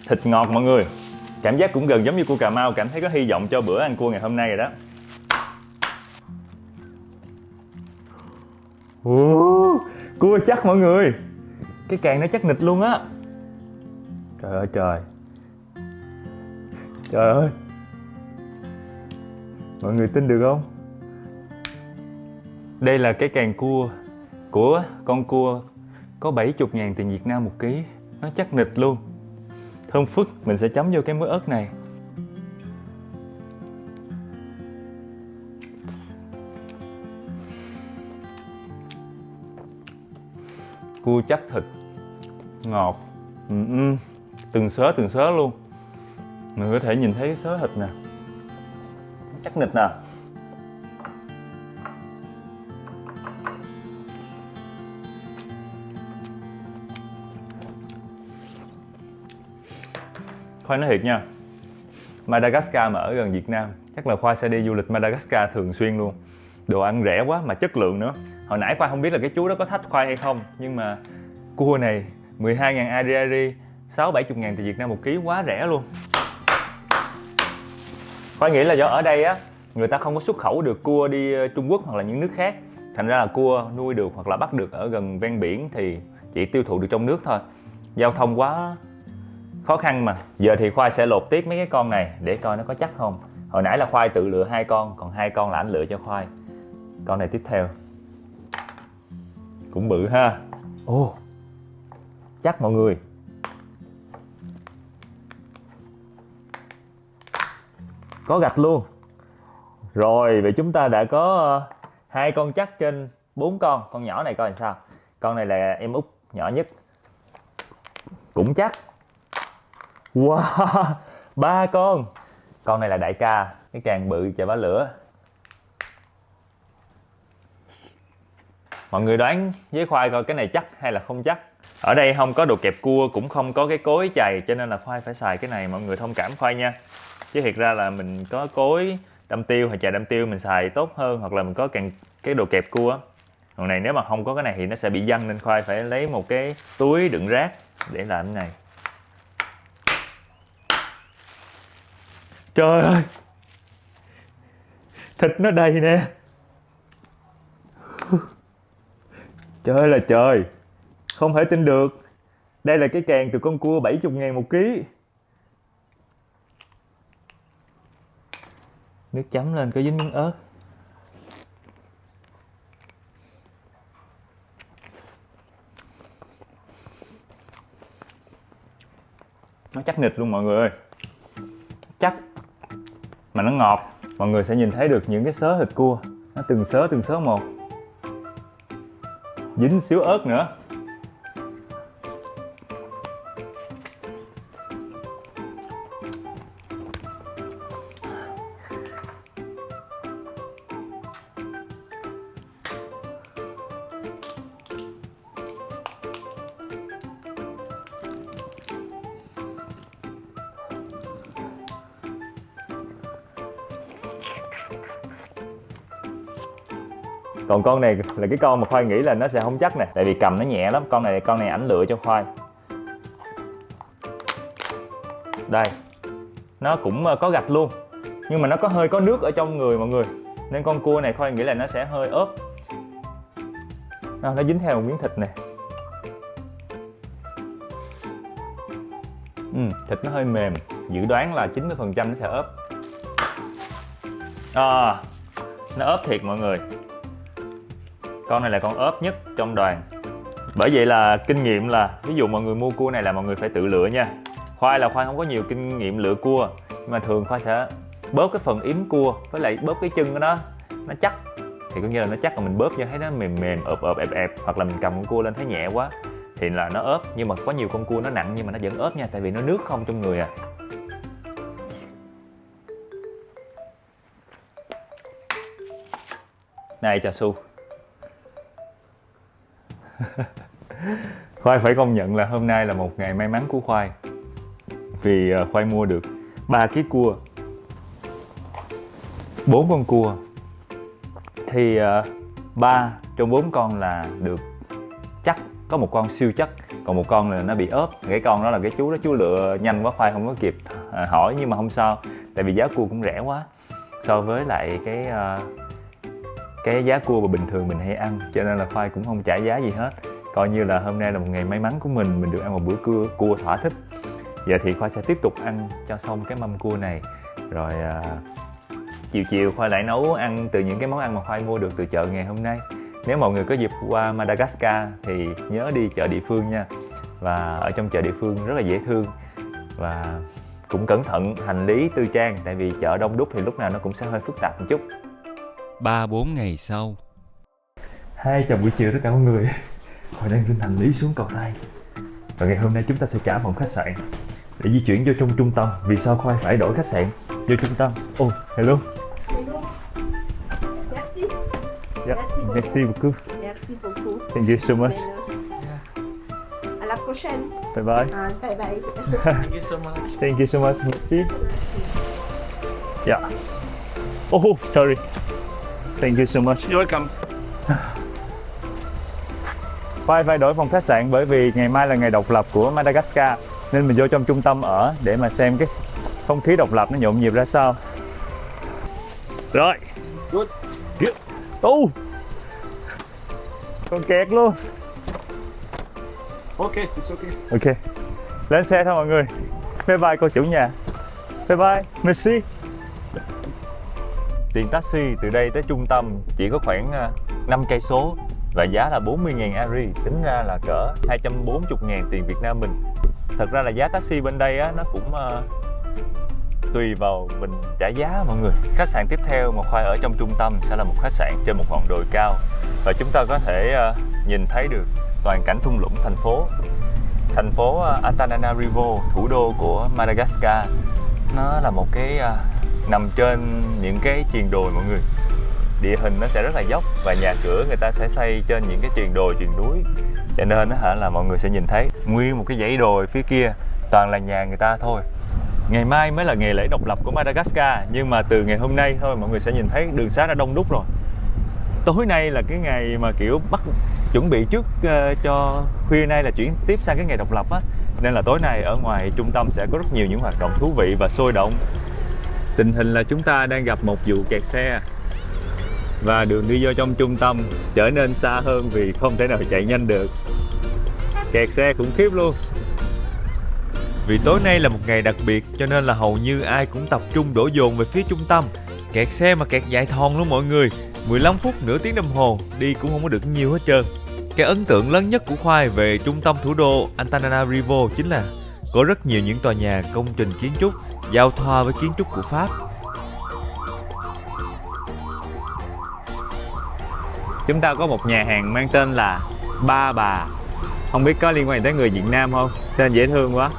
Thịt ngọt mọi người. Cảm giác cũng gần giống như cua Cà Mau. Cảm thấy có hy vọng cho bữa ăn cua ngày hôm nay rồi đó. Cua chắc mọi người. Cái càng nó chắc nịch luôn á. Trời ơi trời. Trời ơi. Mọi người tin được không? Đây là cái càng cua của con cua có 70.000 tiền Việt Nam một ký. Nó chắc nịch luôn. Thơm phức. Mình sẽ chấm vô cái muối ớt này. Cua chắc thịt ngọt. Từng sớ luôn. Mình có thể nhìn thấy cái sớ thịt nè, chắc nịch nè. Khoai nói thiệt nha, Madagascar mà ở gần Việt Nam, chắc là Khoai sẽ đi du lịch Madagascar thường xuyên luôn. Đồ ăn rẻ quá mà chất lượng nữa. Hồi nãy Khoai không biết là cái chú đó có thách Khoai hay không, nhưng mà cua này 12.000 Ari, 60-70.000 tiền Việt Nam một ký, quá rẻ luôn. Khoai nghĩ là do ở đây á, người ta không có xuất khẩu được cua đi Trung Quốc hoặc là những nước khác. Thành ra là cua nuôi được hoặc là bắt được ở gần ven biển thì chỉ tiêu thụ được trong nước thôi. Giao thông quá khó khăn mà. Giờ thì Khoai sẽ lột tiếp mấy cái con này để coi nó có chắc không. Hồi nãy là Khoai tự lựa 2 con, còn 2 con là anh lựa cho Khoai. Con này tiếp theo. Cũng bự ha. Chắc mọi người. Có gạch luôn. Rồi, vậy chúng ta đã có 2 con chắc trên 4 con. Con nhỏ này coi làm sao. Con này là em út nhỏ nhất. Cũng chắc. Wow, 3 con. Con này là đại ca, cái càng bự chà bá lửa. Mọi người đoán với Khoai coi cái này chắc hay là không chắc. Ở đây không có đồ kẹp cua, cũng không có cái cối chày, cho nên là Khoai phải xài cái này. Mọi người thông cảm Khoai nha. Chứ thiệt ra là mình có cối đâm tiêu hay chày đâm tiêu mình xài tốt hơn, hoặc là mình có cái đồ kẹp cua á. Còn này nếu mà không có cái này thì nó sẽ bị văng, nên Khoai phải lấy một cái túi đựng rác để làm cái này. Trời ơi, thịt nó đầy nè. Trời ơi là trời, không thể tin được. Đây là cái càng từ con cua 70.000 một ký. Nước chấm lên có dính miếng ớt. Nó chắc nịch luôn mọi người ơi. Chắc mà nó ngọt. Mọi người sẽ nhìn thấy được những cái xớ thịt cua, nó từng xớ một. Dính xíu ớt nữa. Còn con này là cái con mà Khoai nghĩ là nó sẽ không chắc nè, tại vì cầm nó nhẹ lắm. Con này ảnh lựa cho Khoai. Đây, nó cũng có gạch luôn, nhưng mà nó có nước ở trong người mọi người, nên con cua này Khoai nghĩ là nó sẽ hơi ốp. Nó dính theo một miếng thịt nè. Thịt nó hơi mềm, dự đoán là 90% nó sẽ ốp. Nó ốp thiệt mọi người. Con này là con ốp nhất trong đoàn. Bởi vậy là kinh nghiệm là ví dụ mọi người mua cua này là mọi người phải tự lựa nha. Khoai không có nhiều kinh nghiệm lựa cua, nhưng mà thường Khoai sẽ bóp cái phần yếm cua với lại bóp cái chân của nó chắc. Thì có nghĩa là nó chắc, còn mình bóp cho thấy nó mềm ợp ẹp, hoặc là mình cầm con cua lên thấy nhẹ quá thì là nó ốp. Nhưng mà có nhiều con cua nó nặng nhưng mà nó vẫn ốp nha, tại vì nó nước không trong người à. Này chà su. Khoai phải công nhận là hôm nay là một ngày may mắn của Khoai, vì Khoai mua được 3 kg cua, 4 con cua, thì 3 trong 4 con là được chắc, có một con siêu chắc, còn một con là nó bị ốp. Cái con đó là cái chú lựa nhanh quá, Khoai không có kịp hỏi, nhưng mà không sao, tại vì giá cua cũng rẻ quá so với lại cái giá cua mà bình thường mình hay ăn, cho nên là Khoai cũng không trả giá gì hết. Coi như là hôm nay là một ngày may mắn của mình được ăn một bữa cua thỏa thích. Giờ thì Khoai sẽ tiếp tục ăn cho xong cái mâm cua này, rồi chiều Khoai lại nấu ăn từ những cái món ăn mà Khoai mua được từ chợ ngày hôm nay. Nếu mọi người có dịp qua Madagascar thì nhớ đi chợ địa phương nha. Và ở trong chợ địa phương rất là dễ thương, và cũng cẩn thận hành lý tư trang, tại vì chợ đông đúc thì lúc nào nó cũng sẽ hơi phức tạp một chút. 3-4 ngày sau. 2 chào buổi chiều tất cả mọi người. Khoai đang rinh hành lý xuống cầu thang. Và ngày hôm nay chúng ta sẽ trả phòng khách sạn để di chuyển vô trong trung tâm. Vì sao Khoai phải đổi khách sạn vô trung tâm? Oh, hello. Hello. Merci. Yeah, merci beaucoup. Merci beaucoup. Thank you so much. À la prochaine. Bye bye. Bye bye. Thank you so much. Thank you so much. Merci. Yeah. Oh, sorry. Thank you so much. You're welcome. Khoai phải đổi phòng khách sạn bởi vì ngày mai là ngày độc lập của Madagascar, nên mình vô trong trung tâm ở để mà xem cái không khí độc lập nó nhộn nhịp ra sao. Rồi. Good. Còn kẹt luôn. Okay, it's okay. Ok. Lên xe thôi mọi người. Bye bye cô chủ nhà. Bye bye. Merci. Tiền taxi từ đây tới trung tâm chỉ có khoảng 5 cây số và giá là 40.000 Ari, tính ra là cỡ 240.000 tiền Việt Nam mình. Thật ra là giá taxi bên đây á, nó cũng tùy vào mình trả giá mọi người. Khách sạn tiếp theo mà Khoai ở trong trung tâm sẽ là một khách sạn trên một ngọn đồi cao, và chúng ta có thể nhìn thấy được toàn cảnh thung lũng thành phố Antananarivo, thủ đô của Madagascar. Nó là một cái nằm trên những cái triền đồi mọi người. Địa hình nó sẽ rất là dốc và nhà cửa người ta sẽ xây trên những cái triền đồi, triền núi, cho nên là mọi người sẽ nhìn thấy nguyên một cái dãy đồi phía kia toàn là nhà người ta thôi. Ngày mai mới là ngày lễ độc lập của Madagascar, nhưng mà từ ngày hôm nay thôi mọi người sẽ nhìn thấy đường xá đã đông đúc rồi. Tối nay là cái ngày mà kiểu chuẩn bị trước cho khuya nay là chuyển tiếp sang cái ngày độc lập á, nên là tối nay ở ngoài trung tâm sẽ có rất nhiều những hoạt động thú vị và sôi động. Tình hình là chúng ta đang gặp một vụ kẹt xe và đường đi vô trong trung tâm trở nên xa hơn vì không thể nào chạy nhanh được. Kẹt xe khủng khiếp luôn. Vì tối nay là một ngày đặc biệt cho nên là hầu như ai cũng tập trung đổ dồn về phía trung tâm. Kẹt xe mà kẹt dài thòn luôn mọi người. 15 phút, nửa tiếng đồng hồ, đi cũng không có được nhiều hết trơn. Cái ấn tượng lớn nhất của Khoai về trung tâm thủ đô Antananarivo chính là có rất nhiều những tòa nhà công trình kiến trúc giao thoa với kiến trúc của Pháp. Chúng ta có một nhà hàng mang tên là Ba Bà. Không biết có liên quan tới người Việt Nam không? Tên dễ thương quá.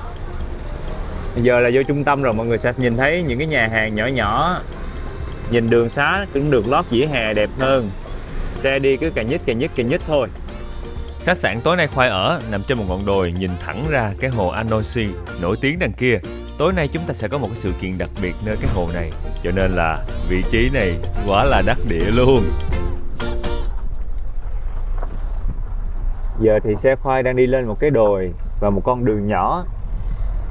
Giờ là vô trung tâm rồi, mọi người sẽ nhìn thấy những cái nhà hàng nhỏ nhỏ. Nhìn đường xá cũng được lót vỉa hè đẹp hơn. Xe đi cứ càng nhích thôi. Khách sạn tối nay Khoai ở nằm trên một ngọn đồi nhìn thẳng ra cái hồ Annecy nổi tiếng đằng kia. Tối nay chúng ta sẽ có một cái sự kiện đặc biệt nơi cái hồ này, cho nên là vị trí này quá là đắc địa luôn. Giờ thì xe Khoai đang đi lên một cái đồi và một con đường nhỏ.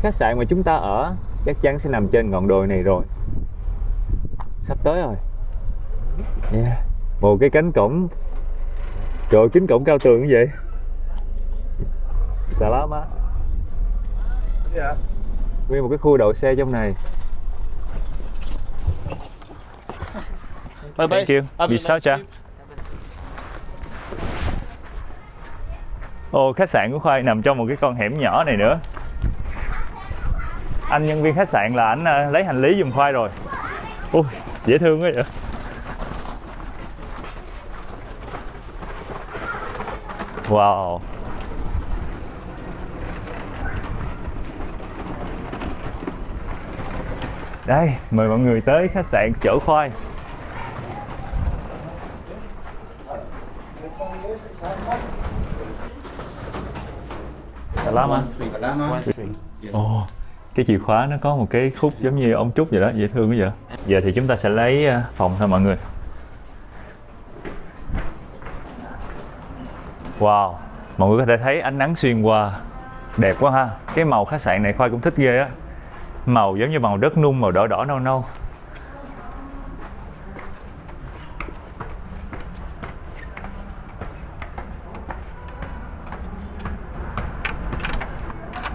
Khách sạn mà chúng ta ở chắc chắn sẽ nằm trên ngọn đồi này rồi. Sắp tới rồi. Yeah. Một cái cánh cổng. Trời ơi, kính cổng cao tường như vậy. Salama. Yeah. Nguyên một cái khu đậu xe trong này. Bye bye. Thank you. Vì sao cha? Ồ, khách sạn của Khoai nằm trong một cái con hẻm nhỏ này nữa. Anh nhân viên khách sạn là ảnh lấy hành lý giùm Khoai rồi. Ui, dễ thương quá vậy. Wow. Đây, mời mọi người tới khách sạn chở Khoai. Salama. Ồ, cái chìa khóa nó có một cái khúc giống như ông Trúc vậy đó, dễ thương quá vậy. Giờ thì chúng ta sẽ lấy phòng thôi mọi người. Wow, mọi người có thể thấy ánh nắng xuyên qua. Đẹp quá ha. Cái màu khách sạn này Khoai cũng thích ghê á. Màu giống như màu đất nung, màu đỏ đỏ nâu nâu.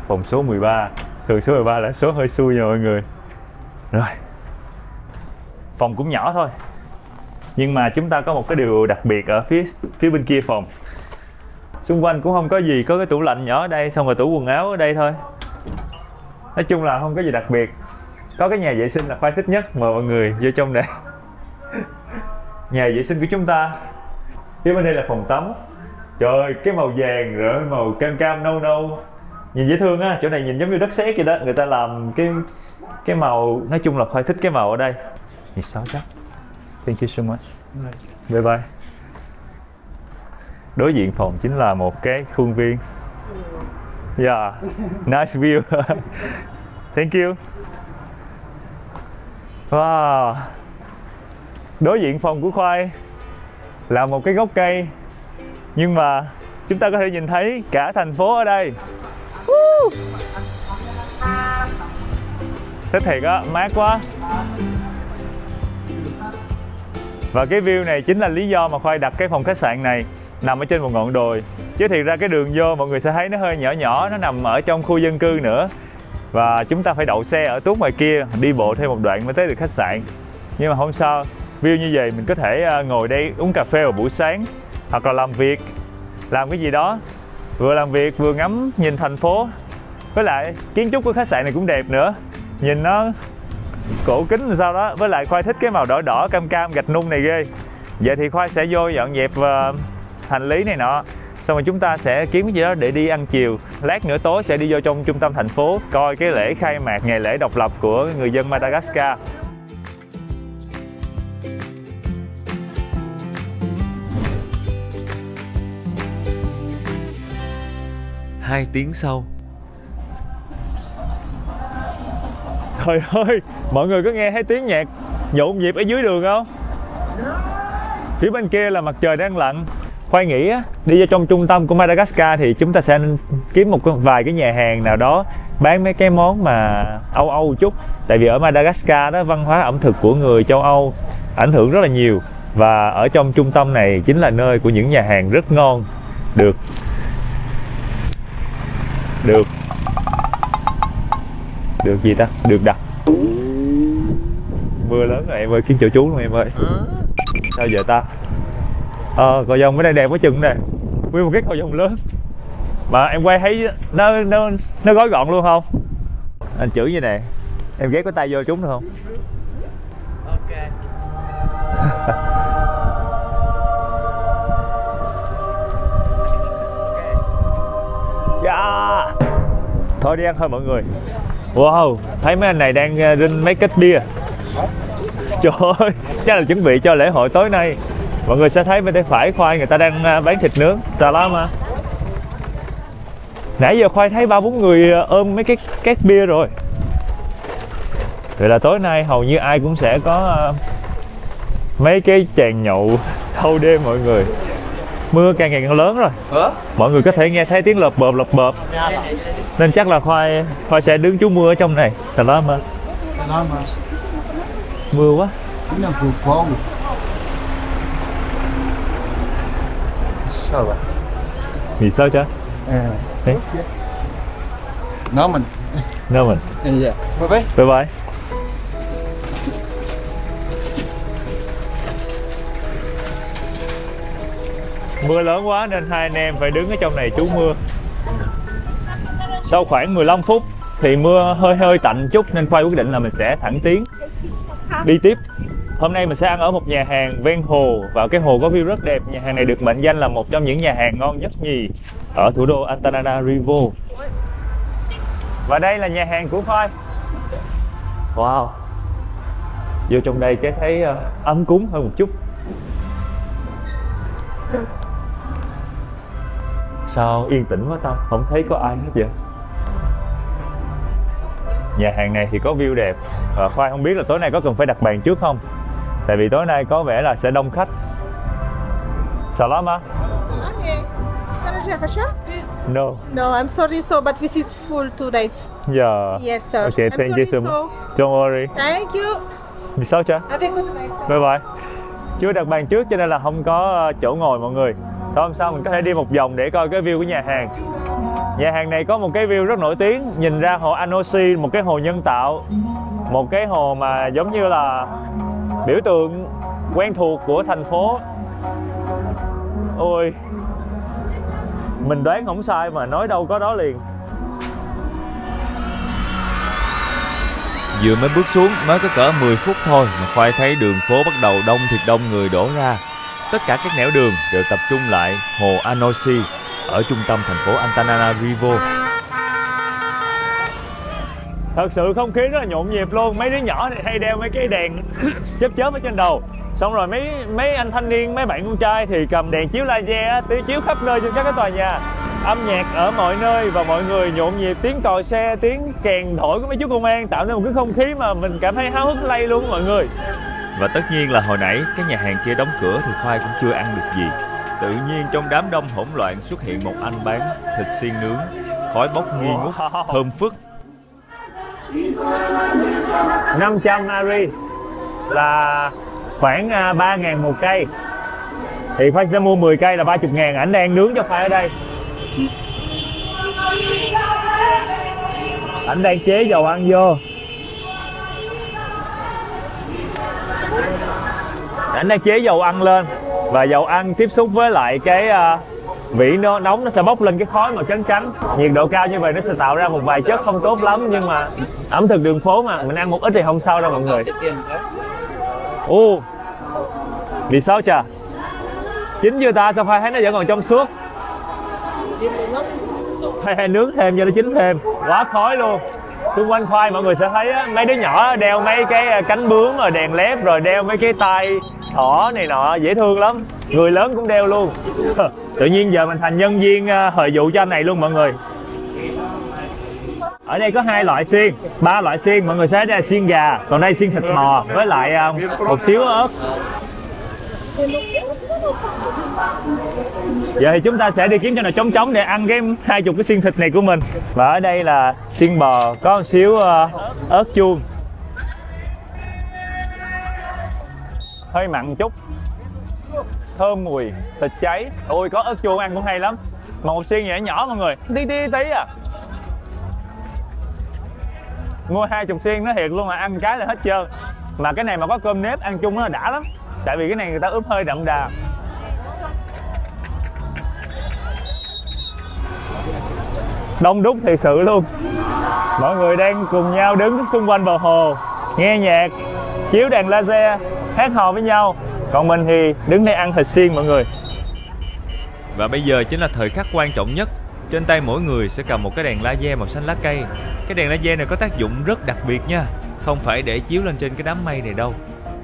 Phòng số 13. Thường số 13 là số hơi xui nha mọi người. Rồi. Phòng cũng nhỏ thôi. Nhưng mà chúng ta có một cái điều đặc biệt ở phía bên kia phòng. Xung quanh cũng không có gì, có cái tủ lạnh nhỏ ở đây, xong rồi tủ quần áo ở đây thôi. Nói chung là không có gì đặc biệt. Có cái nhà vệ sinh là Khoai thích nhất, mời mọi người vô trong đây. Nhà vệ sinh của chúng ta. Phía bên đây là phòng tắm. Trời ơi, cái màu vàng rồi màu cam cam nâu nâu. Nhìn dễ thương á, chỗ này nhìn giống như đất sét vậy đó. Người ta làm cái màu, nói chung là Khoai thích cái màu ở đây. Thì sao chắc. Thank you so much. Bye bye. Đối diện phòng chính là một cái khuôn viên. Yeah, nice view. Thank you. Wow. Đối diện phòng của Khoai là một cái gốc cây, nhưng mà chúng ta có thể nhìn thấy cả thành phố ở đây. Thích thiệt á, mát quá. Và cái view này chính là lý do mà Khoai đặt cái phòng khách sạn này nằm ở trên một ngọn đồi. Chứ thiệt ra cái đường vô mọi người sẽ thấy nó hơi nhỏ nhỏ, nó nằm ở trong khu dân cư nữa. Và chúng ta phải đậu xe ở tuốt ngoài kia, đi bộ thêm một đoạn mới tới được khách sạn. Nhưng mà không sao, view như vậy mình có thể ngồi đây uống cà phê vào buổi sáng, hoặc là làm việc, làm cái gì đó, vừa làm việc vừa ngắm nhìn thành phố. Với lại kiến trúc của khách sạn này cũng đẹp nữa, nhìn nó cổ kính làm sao đó. Với lại Khoai thích cái màu đỏ đỏ cam cam gạch nung này ghê. Vậy thì Khoai sẽ vô dọn dẹp hành lý này nọ, xong rồi chúng ta sẽ kiếm cái gì đó để đi ăn chiều. Lát nữa tối sẽ đi vô trong trung tâm thành phố coi cái lễ khai mạc ngày lễ độc lập của người dân Madagascar. Hai tiếng sau. Trời ơi, mọi người có nghe thấy tiếng nhạc nhộn nhịp ở dưới đường không? Phía bên kia là mặt trời đang lặn. Khoai nghĩ á, đi vô trong trung tâm của Madagascar thì chúng ta sẽ kiếm một vài cái nhà hàng nào đó bán mấy cái món mà Âu Âu một chút. Tại vì ở Madagascar đó, văn hóa ẩm thực của người châu Âu ảnh hưởng rất là nhiều. Và ở trong trung tâm này chính là nơi của những nhà hàng rất ngon. Được gì ta? Được đặt. Mưa lớn rồi em ơi, khiến chỗ chú luôn em ơi. Sao giờ ta? Cầu vồng ở đây đẹp quá chừng này. Nguyên một cái cầu vồng lớn. Mà em quay thấy nó gói gọn luôn không? Anh chửi như này, em ghét cái tay vô chúng được không? Ok. Yeah. Thôi đi ăn thôi mọi người. Wow, thấy mấy anh này đang rinh mấy két bia. Trời ơi, chắc là chuẩn bị cho lễ hội tối nay. Mọi người sẽ thấy bên tay phải Khoai người ta đang bán thịt nướng Salama. Nãy giờ Khoai thấy 3-4 người ôm mấy cái két bia rồi. Vậy là tối nay hầu như ai cũng sẽ có mấy cái tràng nhậu thâu đêm mọi người. Mưa càng ngày càng lớn rồi. Mọi người có thể nghe thấy tiếng lợp bợp. Nên chắc là Khoai sẽ đứng trú mưa ở trong này. Salama. Mưa quá. Sao vậy? Vì sao chứ? Đấy. Nó mình. Yeah. Bye bye. Mưa lớn quá nên hai anh em phải đứng ở trong này trú mưa. Sau khoảng 15 phút thì mưa hơi tạnh chút nên Khoai quyết định là mình sẽ thẳng tiến đi tiếp. Hôm nay mình sẽ ăn ở một nhà hàng ven hồ và cái hồ có view rất đẹp. Nhà hàng này được mệnh danh là một trong những nhà hàng ngon nhất nhì ở thủ đô Antananarivo. Và đây là nhà hàng của Khoai. Wow. Vô trong đây cái thấy ấm cúng hơn một chút. Sao yên tĩnh quá ta, không thấy có ai hết vậy. Nhà hàng này thì có view đẹp. Khoai không biết là tối nay có cần phải đặt bàn trước không? Tại vì tối nay có vẻ là sẽ đông khách. Salama. Okay. Can I have a shot? No. No, I'm sorry, but this is full tonight. Yeah. Yes, sir. Okay, I'm thank you so sorry, much. Don't worry. Thank you. Vì sao cha? Have a good night. Bye bye. Chưa đặt bàn trước cho nên là không có chỗ ngồi mọi người. Thôi hôm sau mình có thể đi một vòng để coi cái view của nhà hàng. Nhà hàng này có một cái view rất nổi tiếng, nhìn ra hồ Anosi, một cái hồ nhân tạo. Một cái hồ mà giống như là biểu tượng quen thuộc của thành phố. Ôi, mình đoán không sai mà nói đâu có đó liền. Vừa mới bước xuống mới có cỡ 10 phút thôi mà Khoai thấy đường phố bắt đầu đông thiệt đông người đổ ra. Tất cả các nẻo đường đều tập trung lại hồ Anosi ở trung tâm thành phố Antananarivo. Thật sự không khí rất là nhộn nhịp luôn. Mấy đứa nhỏ này hay đeo mấy cái đèn chớp ở trên đầu. Xong rồi mấy anh thanh niên, mấy bạn con trai thì cầm đèn chiếu laser chiếu khắp nơi trên các cái tòa nhà. Âm nhạc ở mọi nơi và mọi người nhộn nhịp, tiếng còi xe, tiếng kèn thổi của mấy chú công an tạo nên một cái không khí mà mình cảm thấy háo hức lây luôn mọi người. Và tất nhiên là hồi nãy cái nhà hàng kia đóng cửa thì Khoai cũng chưa ăn được gì. Tự nhiên trong đám đông hỗn loạn xuất hiện một anh bán thịt xiên nướng, khói bốc nghi ngút, thơm phức. 500 Ari là khoảng 3.000 một cây. Thì Khoai sẽ mua 10 cây là 30.000. Ảnh đang nướng cho Khoai ở đây. Ảnh đang chế dầu ăn vô. Ảnh đang chế dầu ăn lên. Và dầu ăn tiếp xúc với lại cái vị nó nóng, nó sẽ bốc lên cái khói màu trắng trắng. Nhiệt độ cao như vậy nó sẽ tạo ra một vài chất không tốt lắm. Nhưng mà ẩm thực đường phố mà, mình ăn một ít thì không sao đâu mọi người. Vì sao chà? Chín chưa ta? Sao Khoai thấy nó vẫn còn trong suốt? Hay nướng thêm cho nó chín thêm. Quá khói luôn. Xung quanh Khoai mọi người sẽ thấy á, mấy đứa nhỏ đeo mấy cái cánh bướm rồi đèn led rồi đeo mấy cái tai thỏ này nọ, dễ thương lắm. Người lớn cũng đeo luôn. Tự nhiên giờ mình thành nhân viên thời vụ cho anh này luôn mọi người. Ở đây có 2 loại xiên, 3 loại xiên. Mọi người sẽ thấy đây là xiên gà, còn đây xiên thịt bò với lại một xíu ớt. Giờ thì chúng ta sẽ đi kiếm cho nào trống để ăn cái 20 cái xiên thịt này của mình. Và ở đây là xiên bò có một xíu ớt chuông, hơi mặn chút, thơm mùi thịt cháy. Ôi có ớt chuông ăn cũng hay lắm. Mà một xiên nhỏ nhỏ mọi người, tí à. Mua 20 xiên nó thiệt luôn mà ăn cái là hết trơn. Mà cái này mà có cơm nếp ăn chung nó là đã lắm. Tại vì cái này người ta ướp hơi đậm đà. Đông đúc thiệt sự luôn. Mọi người đang cùng nhau đứng xung quanh bờ hồ, nghe nhạc, chiếu đèn laser, hát hò với nhau. Còn mình thì đứng đây ăn thịt xiên mọi người. Và bây giờ chính là thời khắc quan trọng nhất. Trên tay mỗi người sẽ cầm một cái đèn laser màu xanh lá cây. Cái đèn laser này có tác dụng rất đặc biệt nha. Không phải để chiếu lên trên cái đám mây này đâu,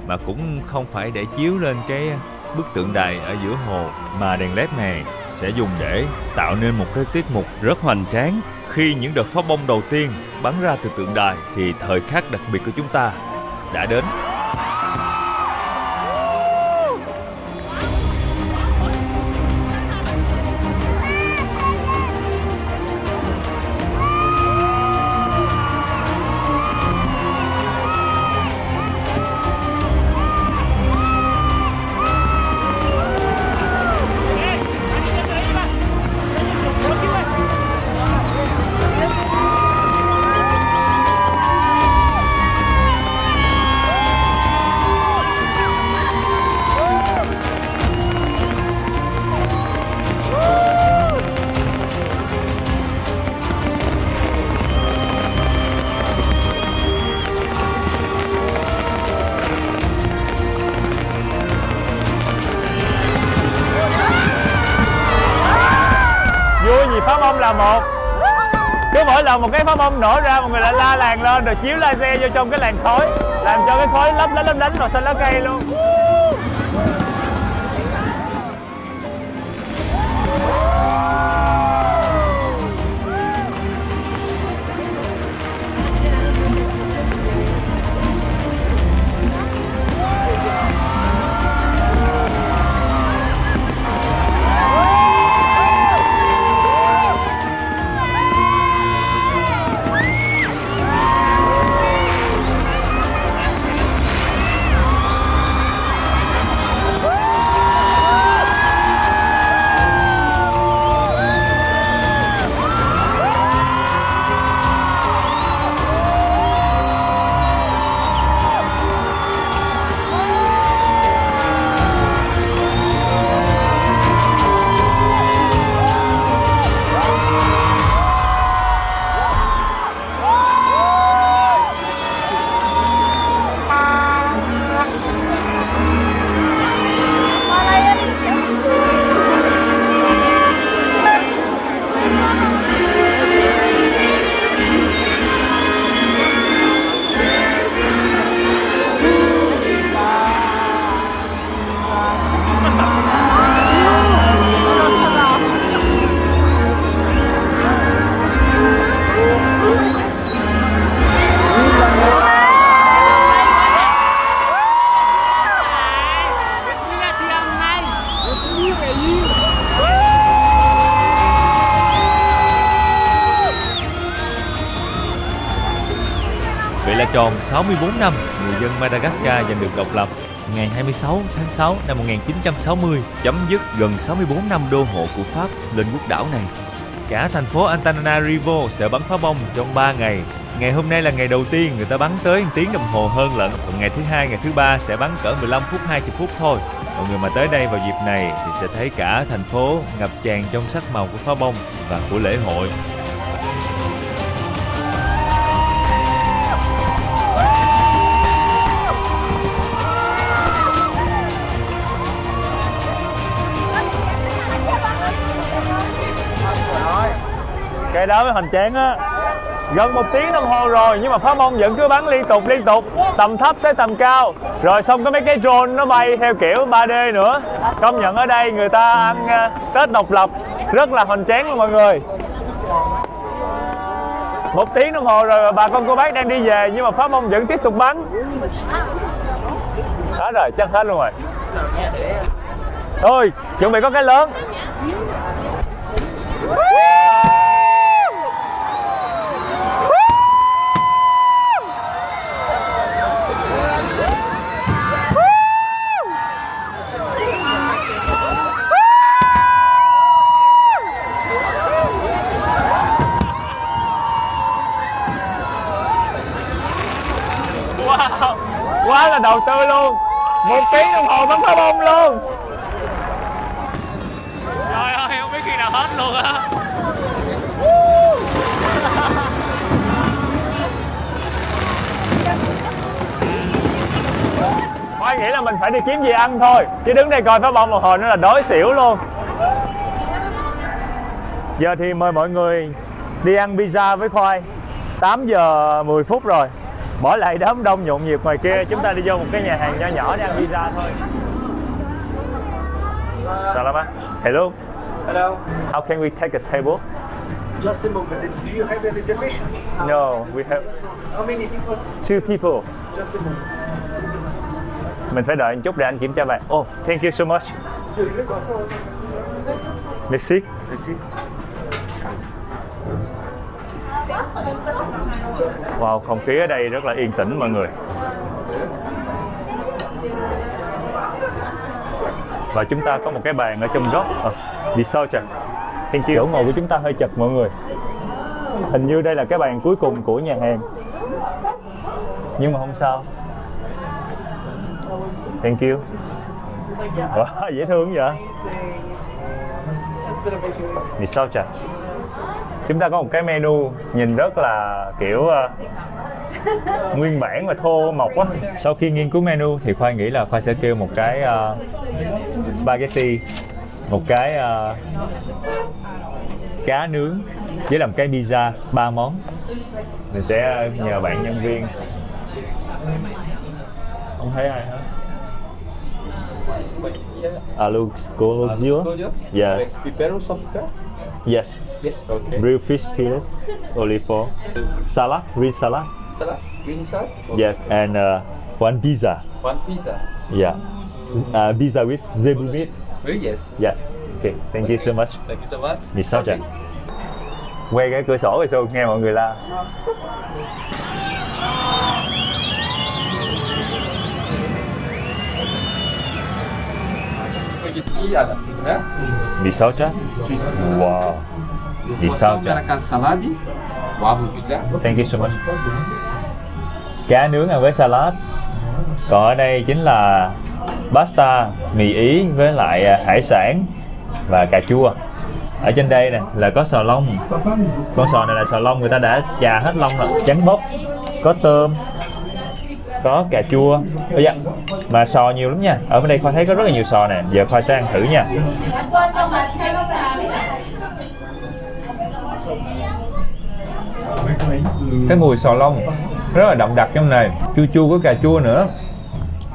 mà cũng không phải để chiếu lên cái bức tượng đài ở giữa hồ, mà đèn LED này sẽ dùng để tạo nên một cái tiết mục rất hoành tráng. Khi những đợt pháo bông đầu tiên bắn ra từ tượng đài thì thời khắc đặc biệt của chúng ta đã đến. Pháo bông là một, cứ mỗi lần một cái pháo bông nổ ra mọi người lại la làng lên rồi chiếu laser vô trong cái làn khói, làm cho cái khói lấp lánh màu xanh lá cây luôn. Vậy là tròn 64 năm người dân Madagascar giành được độc lập. Ngày 26 tháng 6 năm 1960 chấm dứt gần 64 năm đô hộ của Pháp lên quốc đảo này. Cả thành phố Antananarivo sẽ bắn pháo bông trong 3 ngày. Ngày hôm nay là ngày đầu tiên người ta bắn tới 1 tiếng đồng hồ hơn lận. Còn ngày thứ hai, ngày thứ ba sẽ bắn cỡ 15 phút, 20 phút thôi. Mọi người mà tới đây vào dịp này thì sẽ thấy cả thành phố ngập tràn trong sắc màu của pháo bông và của lễ hội. Cái đó mới hoành tráng á. Gần 1 tiếng đồng hồ rồi nhưng mà pháo bông vẫn cứ bắn liên tục, tầm thấp tới tầm cao. Rồi xong có mấy cái drone nó bay theo kiểu 3D nữa. Công nhận ở đây người ta ăn Tết độc lập rất là hoành tráng luôn mọi người. 1 tiếng đồng hồ rồi bà con cô bác đang đi về nhưng mà pháo bông vẫn tiếp tục bắn. Hết rồi, chắc hết luôn rồi. Thôi, chuẩn bị có cái lớn. Wow, quá là đầu tư luôn. 1 tiếng đồng hồ bắn pháo bông luôn. Trời ơi, không biết khi nào hết luôn á. Khoai nghĩ là mình phải đi kiếm gì ăn thôi, chứ đứng đây coi pháo bông một hồi nữa là đói xỉu luôn. Giờ thì mời mọi người đi ăn pizza với Khoai. 8 giờ 10 phút rồi. Bỏ lại đám đông nhộn nhịp ngoài kia, chúng ta đi vô một cái nhà hàng nho nhỏ để ăn pizza thôi. Salama. Hello. Hello. How can we take a table? Just a moment. Do you have a reservation? No, we have How many people? 2 people. Just a moment. Mình phải đợi một chút để anh kiểm tra bàn. Oh, thank you so much. Merci. Merci. Wow, không khí ở đây rất là yên tĩnh mọi người. Và chúng ta có một cái bàn ở trong góc. Đi sau chặt. Thank you. Chỗ ngồi của chúng ta hơi chật mọi người. Hình như đây là cái bàn cuối cùng của nhà hàng. Nhưng mà không sao. Thank you. Wow, dễ thương vậy. Đi sau chặt. Chúng ta có một cái menu nhìn rất là kiểu nguyên bản và thô mộc á. Sau khi nghiên cứu menu thì Khoai nghĩ là Khoai sẽ kêu một cái spaghetti, một cái cá nướng với làm cái pizza, 3 món. Mình sẽ nhờ bạn nhân viên. Không thấy ai hết. Alu scoglio. Yeah. Yes. Yes. Okay. Grilled fish fillet, olive oil, salad, green salad. Salad. Green salad. Okay. Yes, and one pizza. One pizza. Yeah. Pizza with zebu meat. Yes. Yeah. Okay. Thank you so much. Thank you so much. Vì sao chả? Quay cái cửa sổ rồi sao nghe mọi người la. Spaghetti alla frutta. Vì sao chả? Wow. Vì sao chả? Con salad. Wow, pizza. Thank you so much. Cá nướng ăn với salad. Còn ở đây chính là pasta, mì Ý với lại hải sản và cà chua. Ở trên đây nè là có sò long. Con sò này là sò long người ta đã chà hết lông rồi, trắng bóc. Có tôm, có cà chua. Dạ. Mà sò nhiều lắm nha. Ở bên đây Khoa thấy có rất là nhiều sò nè. Giờ Khoa sẽ ăn thử nha. Cái mùi sò long rất là đậm đặc trong này, chua chua của cà chua nữa.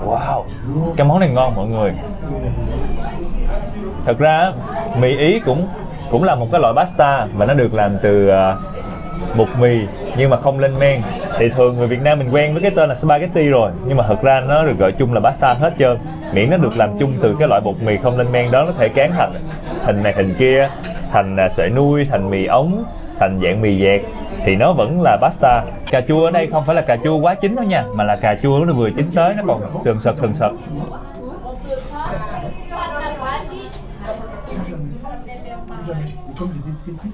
Wow, cái món này ngon mọi người. Thật ra mì Ý cũng là một cái loại pasta và nó được làm từ bột mì nhưng mà không lên men. Thì thường người Việt Nam mình quen với cái tên là spaghetti rồi, nhưng mà thật ra nó được gọi chung là pasta hết trơn. Miễn nó được làm chung từ cái loại bột mì không lên men đó, nó thể cán thành hình này hình kia, thành sợi nuôi, thành mì ống, thành dạng mì dẹt thì nó vẫn là pasta. Cà chua ở đây không phải là cà chua quá chín đâu nha, mà là cà chua nó vừa chín tới, nó còn sần sật.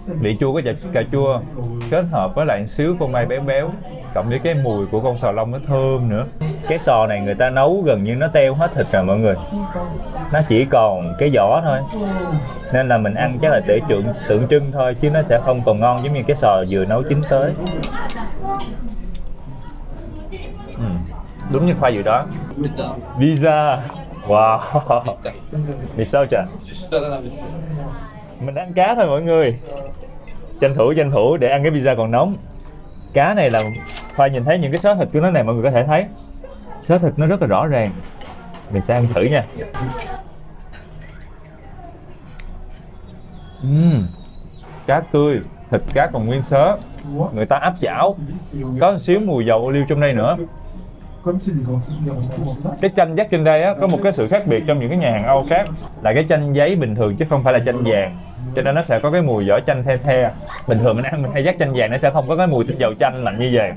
Vị chua của cà chua kết hợp với lại xíu phô mai béo béo, cộng với cái mùi của con sò long nó thơm nữa. Cái sò này người ta nấu gần như nó teo hết thịt rồi mọi người, nó chỉ còn cái vỏ thôi, nên là mình ăn chắc là để tượng trưng thôi, chứ nó sẽ không còn ngon giống như cái sò vừa nấu chín tới. Đúng như Khoa dự đoán. Pizza. Wow. Vì sao chả? Mình ăn cá thôi mọi người. Tranh thủ để ăn cái pizza còn nóng. Cá này là Khoa nhìn thấy những cái xớ thịt của nó này, mọi người có thể thấy xớ thịt nó rất là rõ ràng. Mình sẽ ăn thử nha. Cá tươi, thịt cá còn nguyên xớ, người ta áp chảo, có một xíu mùi dầu ô liu trong đây nữa. Cái chanh dắt trên đây á, có một cái sự khác biệt trong những cái nhà hàng Âu khác là cái chanh giấy bình thường chứ không phải là chanh vàng, cho nên nó sẽ có cái mùi vỏ chanh the. Bình thường mình ăn mình hay dắt chanh vàng nó sẽ không có cái mùi thịt dầu chanh lạnh như vậy.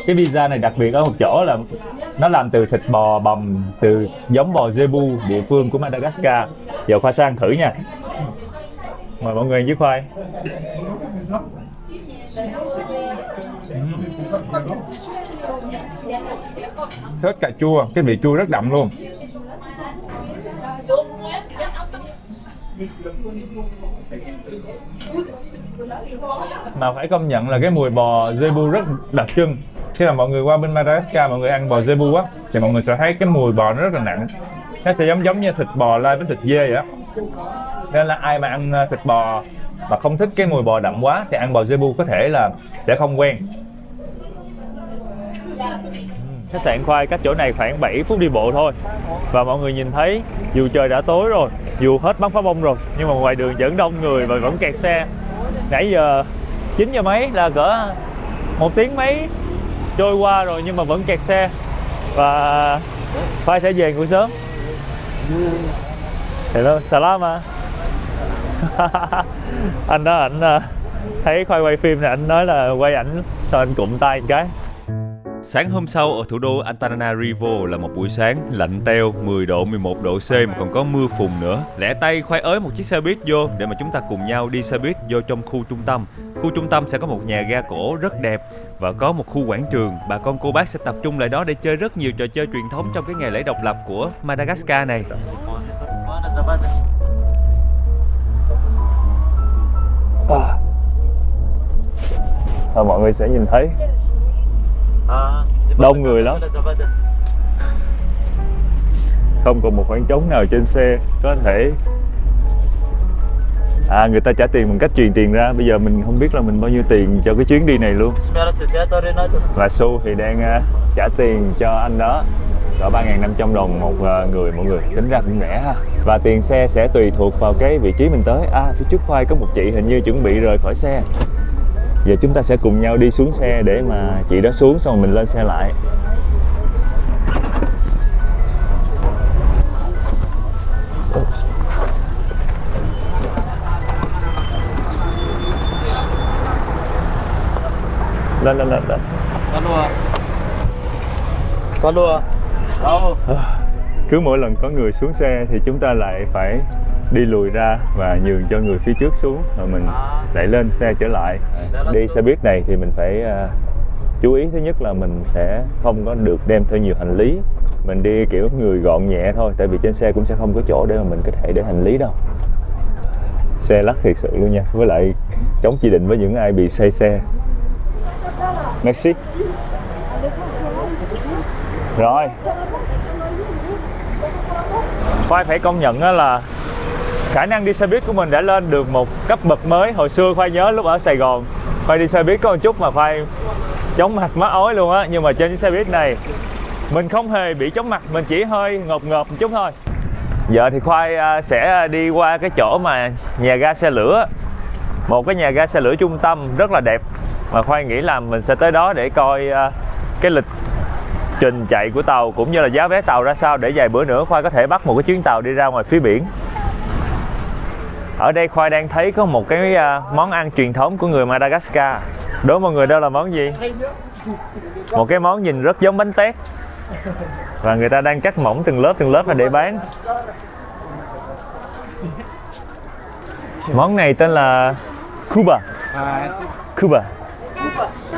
Cái pizza này đặc biệt ở một chỗ là nó làm từ thịt bò bằm, từ giống bò Zebu địa phương của Madagascar. Giờ Khoa sang thử nha. Mời mọi người với Khoai. Hết cà chua, cái vị chua rất đậm luôn. Mà phải công nhận là cái mùi bò Zebu rất đặc trưng. Khi mà mọi người qua bên Madagascar, mọi người ăn bò zebu á, thì mọi người sẽ thấy cái mùi bò nó rất là nặng. Nó sẽ giống như thịt bò lai với thịt dê vậy á. Nên là ai mà ăn thịt bò mà không thích cái mùi bò đậm quá thì ăn bò zebu có thể là sẽ không quen. Khách sạn Khoai cách chỗ này khoảng 7 phút đi bộ thôi. Và mọi người nhìn thấy dù trời đã tối rồi, dù hết bắn pháo bông rồi, nhưng mà ngoài đường vẫn đông người và vẫn kẹt xe. Nãy giờ 9 giờ mấy là cỡ 1 tiếng mấy trôi qua rồi nhưng mà vẫn kẹt xe. Và Khoai sẽ về ngủ sớm. Hello, salama. Anh đó, ảnh thấy Khoai quay phim thì anh nói là quay ảnh sao anh cụm tay một cái. Sáng hôm sau ở thủ đô Antananarivo là một buổi sáng lạnh teo 10 độ 11 độ C mà còn có mưa phùn nữa. Lẻ tay Khoai ới một chiếc xe buýt vô để mà chúng ta cùng nhau đi xe buýt vô trong khu trung tâm. Khu trung tâm sẽ có một nhà ga cổ rất đẹp và có một khu quảng trường. Bà con cô bác sẽ tập trung lại đó để chơi rất nhiều trò chơi truyền thống trong cái ngày lễ độc lập của Madagascar này. Thôi mọi người sẽ nhìn thấy đông người lắm, không còn một khoảng trống nào trên xe có thể người ta trả tiền bằng cách truyền tiền ra. Bây giờ mình không biết là mình bao nhiêu tiền cho cái chuyến đi này luôn. Và Su thì đang trả tiền cho anh đó cỡ 3.500 đồng một người, mọi người tính ra cũng rẻ ha. Và tiền xe sẽ tùy thuộc vào cái vị trí mình tới. Phía trước Khoai có một chị hình như chuẩn bị rời khỏi xe. Giờ chúng ta sẽ cùng nhau đi xuống xe để mà chị đó xuống xong rồi mình lên xe lại. Lên. Có luôn. Đâu? Cứ mỗi lần có người xuống xe thì chúng ta lại phải đi lùi ra và nhường cho người phía trước xuống rồi mình lại lên xe trở lại. Đi xe buýt này thì mình phải chú ý, thứ nhất là mình sẽ không có được đem theo nhiều hành lý. Mình đi kiểu người gọn nhẹ thôi, tại vì trên xe cũng sẽ không có chỗ để mà mình có thể để hành lý đâu. Xe lắc thiệt sự luôn nha, với lại chống chỉ định với những ai bị say xe. Merci. Rồi, Khoai phải công nhận là khả năng đi xe buýt của mình đã lên được một cấp bậc mới. Hồi xưa Khoai nhớ lúc ở Sài Gòn, Khoai đi xe buýt có một chút mà Khoai chóng mặt má ói luôn á. Nhưng mà trên xe buýt này mình không hề bị chóng mặt, mình chỉ hơi ngộp một chút thôi. Giờ thì Khoai sẽ đi qua cái chỗ mà nhà ga xe lửa. Một cái nhà ga xe lửa trung tâm rất là đẹp. Mà Khoai nghĩ là mình sẽ tới đó để coi cái lịch trình chạy của tàu cũng như là giá vé tàu ra sao, để vài bữa nữa Khoai có thể bắt một cái chuyến tàu đi ra ngoài phía biển. Ở đây Khoai đang thấy có một cái món ăn truyền thống của người Madagascar. Đố mọi người đó là món gì? Một cái món nhìn rất giống bánh tét. Và người ta đang cắt mỏng từng lớp và để bán. Món này tên là Kuba. Kuba.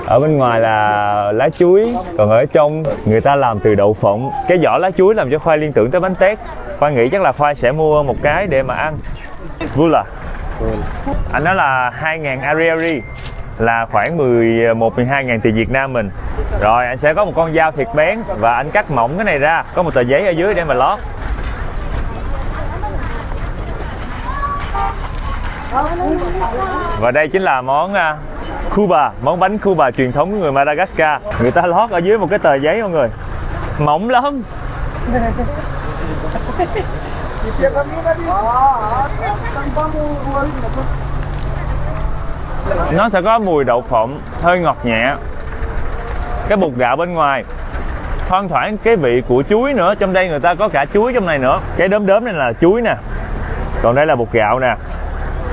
Ở bên ngoài là lá chuối, còn ở trong người ta làm từ đậu phộng. Cái vỏ lá chuối làm cho Khoai liên tưởng tới bánh tét. Khoai nghĩ chắc là Khoai sẽ mua một cái để mà ăn. Vula. Anh nói là 2.000 ariary, là khoảng 11-12.000 tiền Việt Nam mình. Rồi anh sẽ có một con dao thiệt bén và anh cắt mỏng cái này ra, có một tờ giấy ở dưới để mà lót. Và đây chính là món Kuba, món bánh Kuba truyền thống của người Madagascar. Người ta lót ở dưới một cái tờ giấy mọi người, mỏng lắm. Nó sẽ có mùi đậu phộng hơi ngọt nhẹ, cái bột gạo bên ngoài thoang thoảng cái vị của chuối nữa. Trong đây người ta có cả chuối trong này nữa. Cái đốm này là chuối nè, còn đây là bột gạo nè,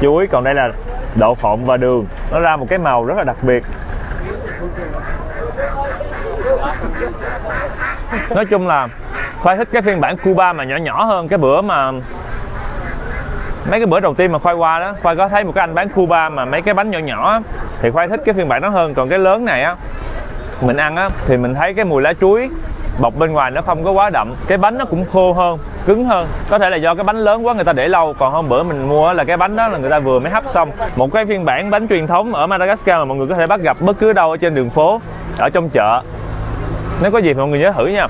chuối, còn đây là đậu phộng và đường. Nó ra một cái màu rất là đặc biệt. Nói chung là Khoai thích cái phiên bản Kuba mà nhỏ hơn. Cái bữa mà mấy cái bữa đầu tiên mà Khoai qua đó, Khoai có thấy một cái anh bán Kuba mà mấy cái bánh nhỏ á, thì Khoai thích cái phiên bản đó hơn. Còn cái lớn này á, mình ăn á thì mình thấy cái mùi lá chuối bọc bên ngoài nó không có quá đậm. Cái bánh nó cũng khô hơn, cứng hơn. Có thể là do cái bánh lớn quá người ta để lâu, còn hôm bữa mình mua là cái bánh đó là người ta vừa mới hấp xong. Một cái phiên bản bánh truyền thống ở Madagascar mà mọi người có thể bắt gặp bất cứ đâu ở trên đường phố, ở trong chợ. Nếu có dịp mọi người nhớ thử nha.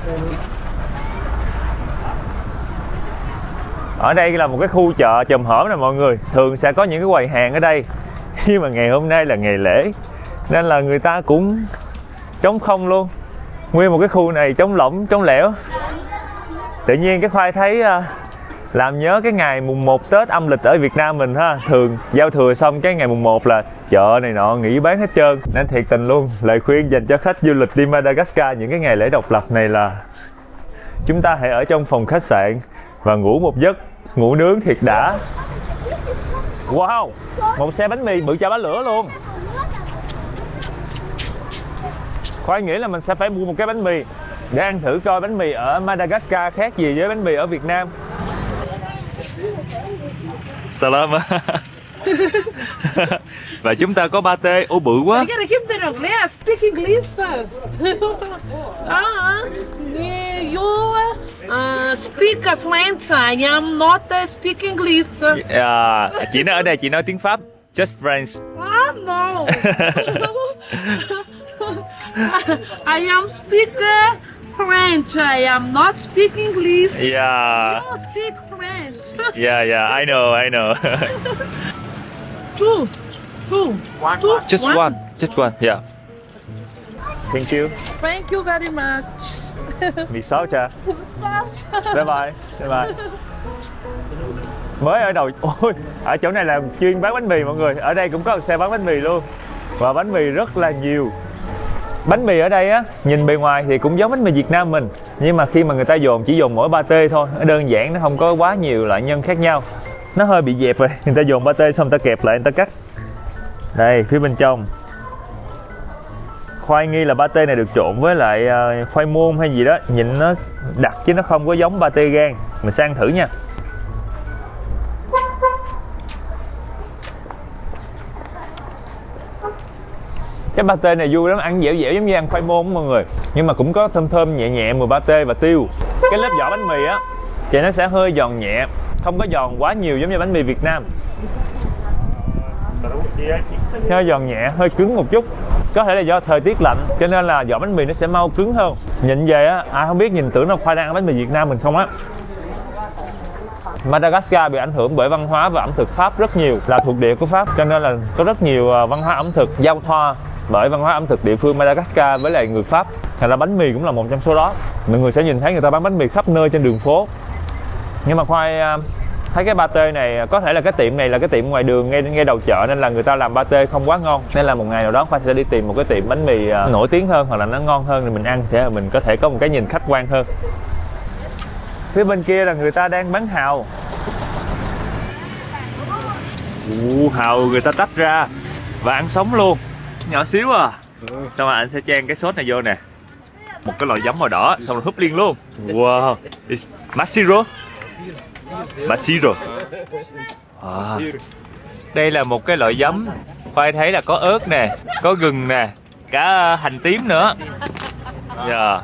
Ở đây là một cái khu chợ chùm hổm nè mọi người. Thường sẽ có những cái quầy hàng ở đây. Nhưng mà ngày hôm nay là ngày lễ nên là người ta cũng trống không luôn. Nguyên một cái khu này trống lỏng, trống lẻo. Tự nhiên cái Khoai thấy làm nhớ cái ngày mùng 1 Tết âm lịch ở Việt Nam mình ha. Thường giao thừa xong cái ngày mùng 1 là chợ này nọ nghỉ bán hết trơn. Nên thiệt tình luôn, lời khuyên dành cho khách du lịch đi Madagascar những cái ngày lễ độc lập này là chúng ta hãy ở trong phòng khách sạn và ngủ một giấc, ngủ nướng thiệt đã. Wow, một xe bánh mì bự chà bá lửa luôn. Khoai nghĩ là mình sẽ phải mua một cái bánh mì để ăn thử coi bánh mì ở Madagascar khác gì với bánh mì ở Việt Nam. Salam. Và chúng ta có pate. Ô bự quá. Speak English. You speak French. I am not speak English. Chị nói ở đây chị nói tiếng Pháp. Just French. No. I am speak French. I am not speak English. Yeah. You speak French. Yeah, I know. Two. Just one. Yeah. Thank you. Thank you very much. Mì sáu cha. Bye bye. Mới ở đầu, ôi, ở chỗ này là chuyên bán bánh mì mọi người. Ở đây cũng có một xe bán bánh mì luôn. Và bánh mì rất là nhiều. Bánh mì ở đây á, nhìn bề ngoài thì cũng giống bánh mì Việt Nam mình. Nhưng mà khi mà người ta dồn chỉ dồn mỗi pate thôi. Nó đơn giản, nó không có quá nhiều loại nhân khác nhau. Nó hơi bị dẹp rồi. Người ta dồn pate xong người ta kẹp lại, người ta cắt. Đây, phía bên trong. Khoai nghi là pate này được trộn với lại khoai môn hay gì đó. Nhìn nó đặc chứ nó không có giống pate gan. Mình sẽ ăn thử nha. Cái pate này vui lắm, ăn dẻo dẻo giống như ăn khoai môn mọi người. Nhưng mà cũng có thơm thơm nhẹ nhẹ mùi pate và tiêu. Cái lớp vỏ bánh mì á thì nó sẽ hơi giòn nhẹ, không có giòn quá nhiều giống như bánh mì Việt Nam. Hơi giòn nhẹ, hơi cứng một chút. Có thể là do thời tiết lạnh cho nên là vỏ bánh mì nó sẽ mau cứng hơn. Nhìn về á, ai không biết nhìn tưởng là Khoai đang ăn bánh mì Việt Nam mình không á. Madagascar bị ảnh hưởng bởi văn hóa và ẩm thực Pháp rất nhiều, là thuộc địa của Pháp cho nên là có rất nhiều văn hóa ẩm thực giao thoa bởi văn hóa ẩm thực địa phương Madagascar với lại người Pháp. Thành ra bánh mì cũng là một trong số đó. Mọi người sẽ nhìn thấy người ta bán bánh mì khắp nơi trên đường phố. Nhưng mà Khoai thấy cái pate này, có thể là cái tiệm này là cái tiệm ngoài đường ngay đầu chợ nên là người ta làm pate không quá ngon. Nên là một ngày nào đó Khoai sẽ đi tìm một cái tiệm bánh mì nổi tiếng hơn hoặc là nó ngon hơn thì mình ăn để mình có thể có một cái nhìn khách quan hơn. Phía bên kia là người ta đang bán hàu. Hàu người ta tách ra và ăn sống luôn. Nhỏ xíu à. Xong rồi anh sẽ chan cái sốt này vô nè. Một cái loại giấm màu đỏ xong rồi húp liền luôn. Wow. Masiro. Đây là một cái loại giấm. Khoai thấy là có ớt nè, có gừng nè, cả hành tím nữa. Giờ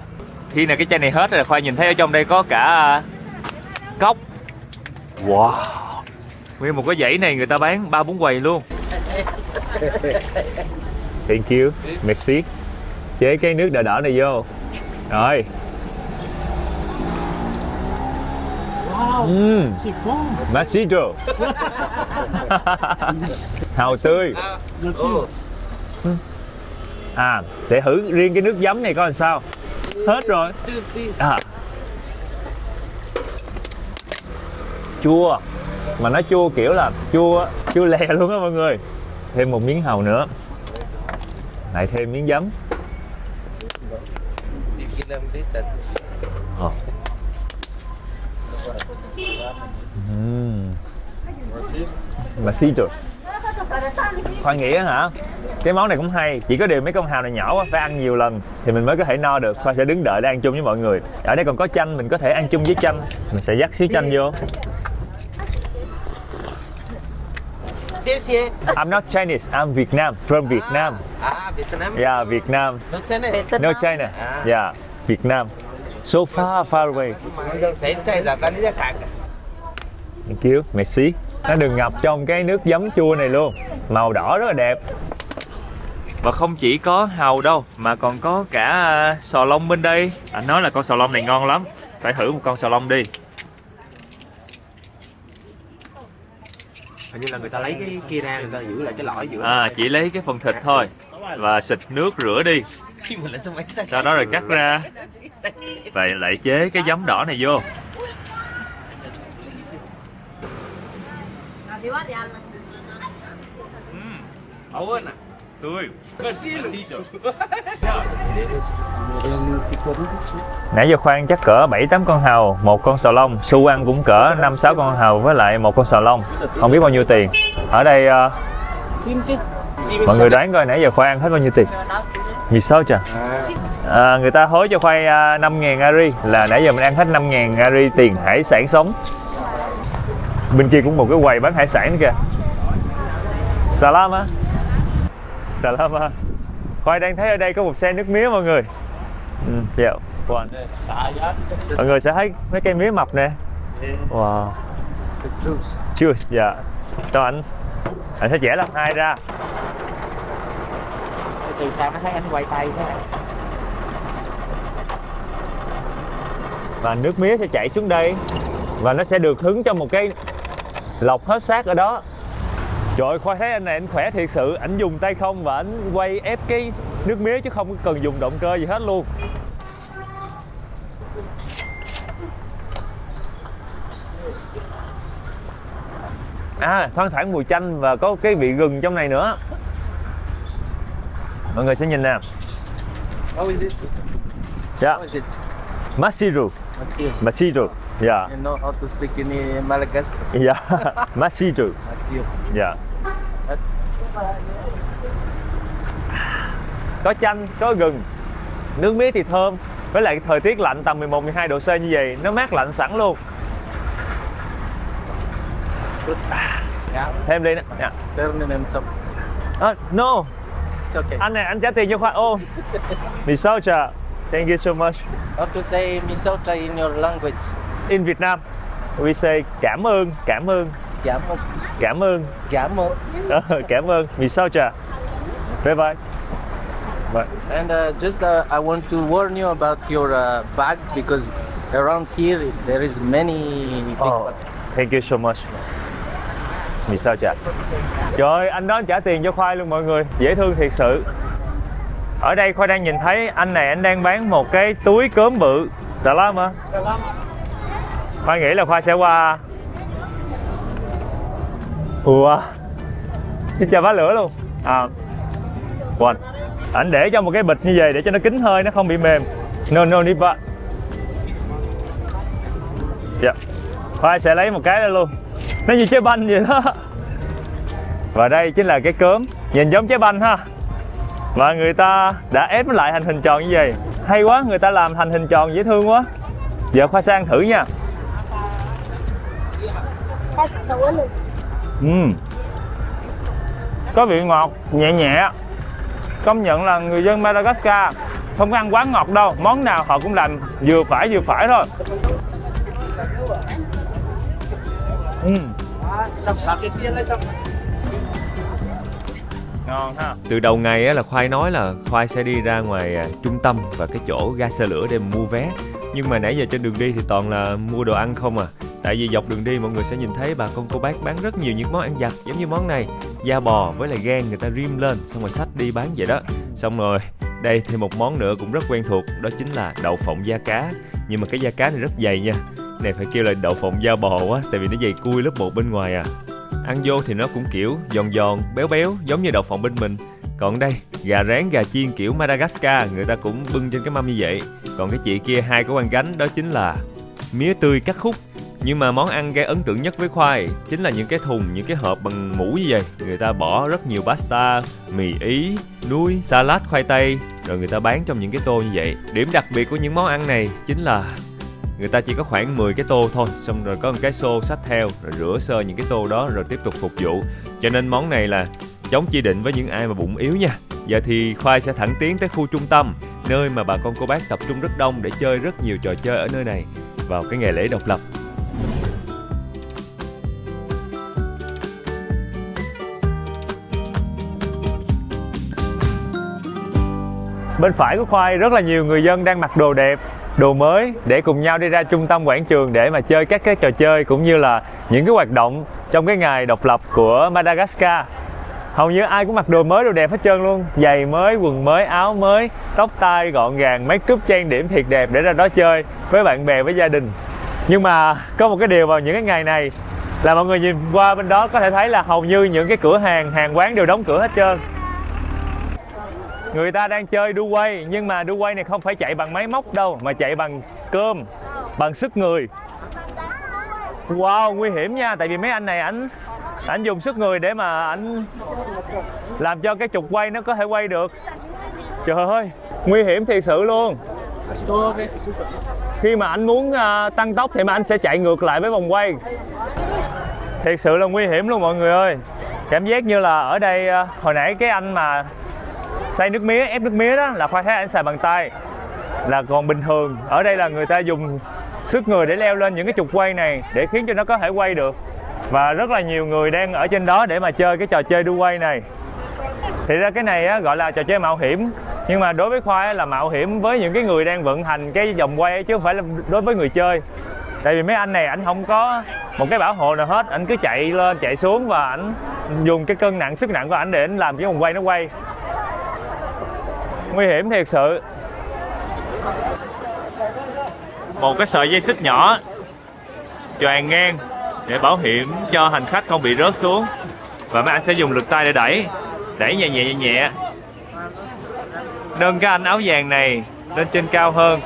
khi nào cái chai này hết rồi Khoai nhìn thấy ở trong đây có cả cốc. Wow. Nguyên một cái dãy này người ta bán 3-4 quầy luôn. Thank you. Merci. Chế cái nước đỏ đỏ này vô. Rồi. Masito. Hàu tươi. Để thử riêng cái nước giấm này coi làm sao. Hết rồi. Chua. Mà nó chua kiểu là chua lè luôn á mọi người. Thêm một miếng hàu nữa. Lại thêm miếng giấm. Masito. Khoai nghĩ hả? Cái món này cũng hay. Chỉ có điều mấy con hàu này nhỏ quá, phải ăn nhiều lần thì mình mới có thể no được. Khoai sẽ đứng đợi để ăn chung với mọi người. Ở đây còn có chanh, mình có thể ăn chung với chanh. Mình sẽ dắt xíu chanh vô. I'm not Chinese, I'm Vietnam, from Vietnam. Vietnam. Yeah, Vietnam. No China. No China. Yeah, Vietnam. So far away. Thank you, merci. Nó đừng ngập trong cái nước giấm chua này luôn. Màu đỏ rất là đẹp. Và không chỉ có hàu đâu mà còn có cả sò lông bên đây. Anh nói là con sò lông này ngon lắm. Phải thử một con sò lông đi. Hình như là người ta lấy cái kia ra, người ta giữ lại cái lõi giữa. Chỉ lấy cái phần thịt thôi và xịt nước rửa đi. Sau đó rồi cắt ra và lại chế cái giấm đỏ này vô. Tươi. Nãy giờ khoan chắc cỡ 7-8 con hàu, một con sò lông. Su ăn cũng cỡ 5-6 con hàu với lại một con sò lông. Không biết bao nhiêu tiền. Ở đây mọi người đoán coi nãy giờ khoai ăn hết bao nhiêu tiền. Vì sao chà? Người ta hối cho khoai 5.000 ari, là nãy giờ mình ăn hết 5.000 ari tiền hải sản sống. Bên kia cũng một cái quầy bán hải sản kìa. Salama. Salama. Khoai đang thấy ở đây có một xe nước mía mọi người. Yeah. Mọi người sẽ thấy mấy cây mía mập nè. Wow. Juice, dạ. Cho anh sẽ vẽ làm hai ra. Từ xa mới thấy anh quay tay thế này. Và nước mía sẽ chảy xuống đây và nó sẽ được hứng cho một cái lọc hết xác ở đó. Trời ơi, Khoai thấy anh này anh khỏe thiệt sự. Anh dùng tay không và anh quay ép cái nước mía chứ không cần dùng động cơ gì hết luôn. Thoang thoảng mùi chanh và có cái vị gừng trong này nữa. Mọi người sẽ nhìn nè. How is it? Yeah. How is it? Masiru. Masiru. Yeah. You know how to speak in Malagasy? Yeah. Masiru. Yeah. Có chanh, có gừng. Nước mía thì thơm. Với lại thời tiết lạnh tầm 11-12 độ C như vậy, nó mát lạnh sẵn luôn. Thêm đi nè. No. Okay. Anh này anh trả tiền cho Khoai. Oh. Misocha. Thank you so much. How to say misocha in your language? In Vietnam, we say cảm ơn, cảm ơn. Cảm ơn. Cảm ơn. Cảm ơn. Cảm ơn. Misocha. Bye bye. Bye. And I want to warn you about your bag because around here there is many big bags. Thank you so much. Vì sao chả? Trời ơi, anh đó trả tiền cho Khoai luôn mọi người. Dễ thương thiệt sự. Ở đây Khoai đang nhìn thấy anh này anh đang bán một cái túi cơm bự. Salam hả? Khoai nghĩ là Khoai sẽ qua. Ủa? Chà bá lửa luôn. Quên. Anh để cho một cái bịch như vậy để cho nó kín hơi, nó không bị mềm. No, nipa. Dạ. Khoai sẽ lấy một cái ra luôn. Nó như trái banh vậy đó. Và đây chính là cái cớm. Nhìn giống trái banh ha. Và người ta đã ép nó lại thành hình tròn như vậy. Hay quá, người ta làm thành hình tròn dễ thương quá. Giờ Khoai sang thử nha. Có vị ngọt nhẹ nhẹ. Công nhận là người dân Madagascar không có ăn quá ngọt đâu. Món nào họ cũng làm vừa phải thôi. Ngon ha. Từ đầu ngày là Khoai nói là Khoai sẽ đi ra ngoài trung tâm và cái chỗ ga xe lửa để mua vé. Nhưng mà nãy giờ trên đường đi thì toàn là mua đồ ăn không à. Tại vì dọc đường đi mọi người sẽ nhìn thấy bà con cô bác bán rất nhiều những món ăn vặt. Giống như món này, da bò với lại gan người ta rim lên xong rồi xách đi bán vậy đó. Xong rồi đây thêm một món nữa cũng rất quen thuộc. Đó chính là đậu phộng da cá. Nhưng mà cái da cá này rất dày nha. Này phải kêu là đậu phộng da bò quá. Tại vì nó dày cui lớp bột bên ngoài à. Ăn vô thì nó cũng kiểu giòn giòn, béo béo giống như đậu phộng bên mình. Còn đây, gà rán, gà chiên kiểu Madagascar người ta cũng bưng trên cái mâm như vậy. Còn cái chị kia hai cái quang gánh đó chính là mía tươi cắt khúc. Nhưng mà món ăn gây ấn tượng nhất với Khoai chính là những cái thùng, những cái hộp bằng mũ như vậy. Người ta bỏ rất nhiều pasta, mì Ý, nuôi, salad, khoai tây. Rồi người ta bán trong những cái tô như vậy. Điểm đặc biệt của những món ăn này chính là người ta chỉ có khoảng 10 cái tô thôi. Xong rồi có một cái xô xách theo, rồi rửa sơ những cái tô đó rồi tiếp tục phục vụ. Cho nên món này là chống chỉ định với những ai mà bụng yếu nha. Giờ thì Khoai sẽ thẳng tiến tới khu trung tâm nơi mà bà con cô bác tập trung rất đông để chơi rất nhiều trò chơi ở nơi này vào cái ngày lễ độc lập. Bên phải của Khoai rất là nhiều người dân đang mặc đồ đẹp, đồ mới để cùng nhau đi ra trung tâm quảng trường để mà chơi các cái trò chơi cũng như là những cái hoạt động trong cái ngày độc lập của Madagascar. Hầu như ai cũng mặc đồ mới, đồ đẹp hết trơn luôn. Giày mới, quần mới, áo mới, tóc tai gọn gàng, make up trang điểm thiệt đẹp để ra đó chơi với bạn bè, với gia đình. Nhưng mà có một cái điều vào những cái ngày này là mọi người nhìn qua bên đó có thể thấy là hầu như những cái cửa hàng, hàng quán đều đóng cửa hết trơn. Người ta đang chơi đu quay, nhưng mà đu quay này không phải chạy bằng máy móc đâu, mà chạy bằng cơm, bằng sức người. Wow, nguy hiểm nha, tại vì mấy anh này ảnh dùng sức người để mà ảnh làm cho cái trục quay nó có thể quay được. Trời ơi, nguy hiểm thiệt sự luôn. Khi mà ảnh muốn tăng tốc thì mà anh sẽ chạy ngược lại với vòng quay. Thiệt sự là nguy hiểm luôn mọi người ơi. Cảm giác như là ở đây hồi nãy cái anh mà xay nước mía, ép nước mía đó là Khoai thấy anh xài bằng tay là còn bình thường. Ở đây là người ta dùng sức người để leo lên những cái trục quay này để khiến cho nó có thể quay được. Và rất là nhiều người đang ở trên đó để mà chơi cái trò chơi đu quay này. Thì ra cái này á, gọi là trò chơi mạo hiểm. Nhưng mà đối với Khoai là mạo hiểm với những cái người đang vận hành cái vòng quay ấy, chứ không phải là đối với người chơi. Tại vì mấy anh này ảnh không có một cái bảo hộ nào hết, ảnh cứ chạy lên chạy xuống và ảnh dùng cái cân nặng, sức nặng của ảnh để ảnh làm cái vòng quay nó quay. Nguy hiểm thiệt sự. Một cái sợi dây xích nhỏ choàng ngang để bảo hiểm cho hành khách không bị rớt xuống. Và mấy anh sẽ dùng lực tay để đẩy nhẹ. Nâng cái anh áo vàng này lên trên cao hơn.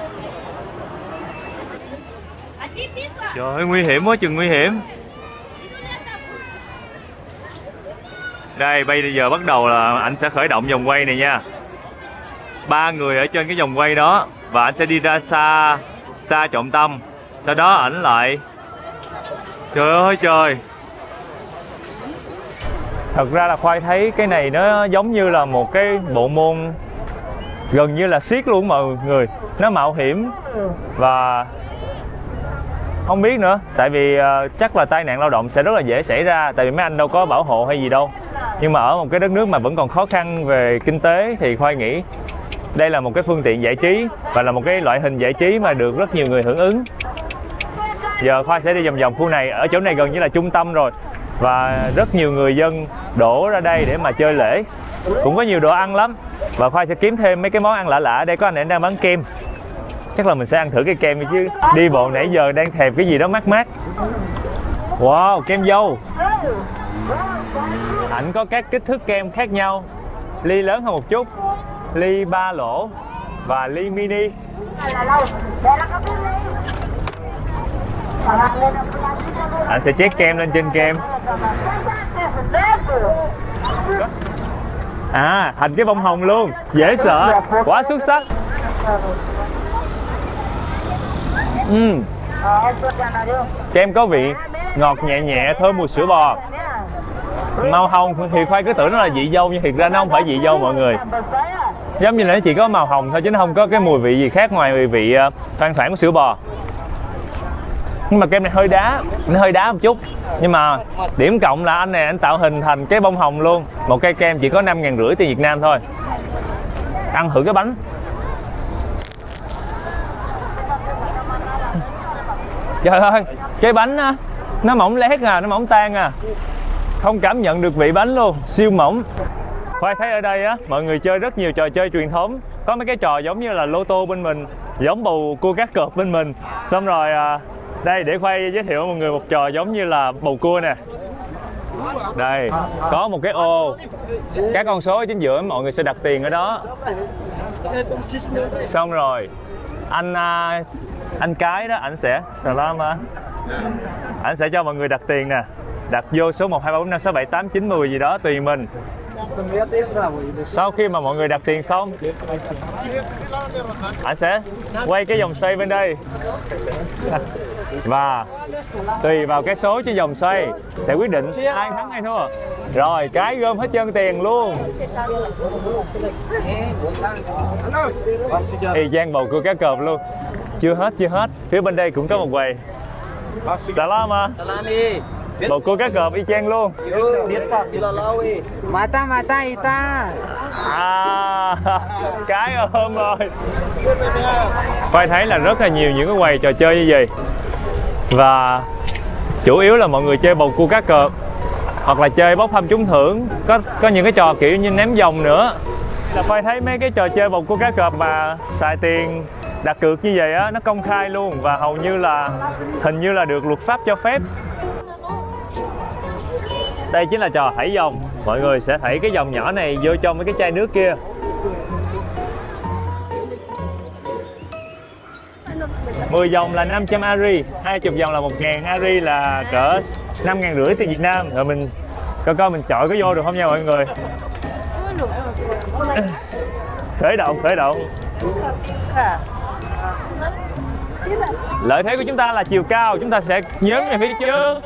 Trời ơi, nguy hiểm quá chừng nguy hiểm. Đây, bây giờ bắt đầu là anh sẽ khởi động vòng quay này nha. 3 người ở trên cái vòng quay đó và anh sẽ đi ra xa trọng tâm. Sau đó ảnh lại. Trời ơi trời. Thật ra là Khoai thấy cái này nó giống như là một cái bộ môn gần như là siết luôn mọi người. Nó mạo hiểm và không biết nữa. Tại vì chắc là tai nạn lao động sẽ rất là dễ xảy ra. Tại vì mấy anh đâu có bảo hộ hay gì đâu. Nhưng mà ở một cái đất nước mà vẫn còn khó khăn về kinh tế thì Khoai nghĩ đây là một cái phương tiện giải trí và là một cái loại hình giải trí mà được rất nhiều người hưởng ứng. Giờ Khoai sẽ đi vòng vòng khu này. Ở chỗ này gần như là trung tâm rồi và rất nhiều người dân đổ ra đây để mà chơi lễ. Cũng có nhiều đồ ăn lắm. Và Khoai sẽ kiếm thêm mấy cái món ăn lạ lạ. Đây có anh đang bán kem. Chắc là mình sẽ ăn thử cái kem chứ. Đi bộ nãy giờ đang thèm cái gì đó mát mát. Wow, kem dâu. Ảnh có các kích thước kem khác nhau. Ly lớn hơn một chút, ly 3 lỗ và ly mini. Anh sẽ chét kem lên trên kem. À, thành cái bông hồng luôn. Dễ sợ, quá xuất sắc. Kem có vị ngọt nhẹ nhẹ, thơm mùi sữa bò. Màu hồng thì Khoai cứ tưởng nó là vị dâu, nhưng thiệt ra nó không phải vị dâu mọi người. Giống như là nó chỉ có màu hồng thôi chứ nó không có cái mùi vị gì khác ngoài vị thoang thoảng của sữa bò. Nhưng mà kem này hơi đá, nó hơi đá một chút. Nhưng mà điểm cộng là anh này anh tạo hình thành cái bông hồng luôn. Một cây kem chỉ có 5.500 tiền Việt Nam thôi. Ăn thử cái bánh. Trời ơi, cái bánh á, nó mỏng lét à, nó mỏng tan à. Không cảm nhận được vị bánh luôn, siêu mỏng. Khoai thấy ở đây á, mọi người chơi rất nhiều trò chơi truyền thống. Có mấy cái trò giống như là lô tô bên mình, giống bầu cua cá cược bên mình. Xong rồi đây để Khoai giới thiệu mọi người một trò giống như là bầu cua nè. Đây, có một cái ô, các con số ở chính giữa mọi người sẽ đặt tiền ở đó. Xong rồi anh cái đó ảnh sẽ ảnh sẽ cho mọi người đặt tiền nè. Đặt vô số 1, 2, 3, 4, 5, 6, 7, 8, 9, 10 gì đó tùy mình. Sau khi mà mọi người đặt tiền xong, anh sẽ quay cái vòng xoay bên đây. Và tùy vào cái số trên vòng xoay sẽ quyết định ai thắng ai thua. Rồi cái gom hết trơn tiền luôn. Y chang bầu cua cá cơm luôn. Chưa hết. Phía bên đây cũng có một quầy. Salama. Bầu cua cá cơm y chang luôn. Mata ita. Cái ôm rồi. Khoai thấy là rất là nhiều những cái quầy trò chơi như vậy. Và chủ yếu là mọi người chơi bầu cua cá cơm hoặc là chơi bốc thăm trúng thưởng, có những cái trò kiểu như ném vòng nữa. Là Khoai thấy mấy cái trò chơi bầu cua cá cơm mà xài tiền đặt cược như vậy á, nó công khai luôn và hầu như là hình như là được luật pháp cho phép. Đây chính là trò thảy vòng. Mọi người sẽ thảy cái vòng nhỏ này vô trong mấy cái chai nước kia. Mười vòng là 500 Ari, 20 vòng là 1.000 Ari, là cỡ 5.500 tiền Việt Nam. Rồi mình coi mình chọi có vô được không nha mọi người. Khởi động. Lợi thế của chúng ta là chiều cao, chúng ta sẽ nhấn về phía trước.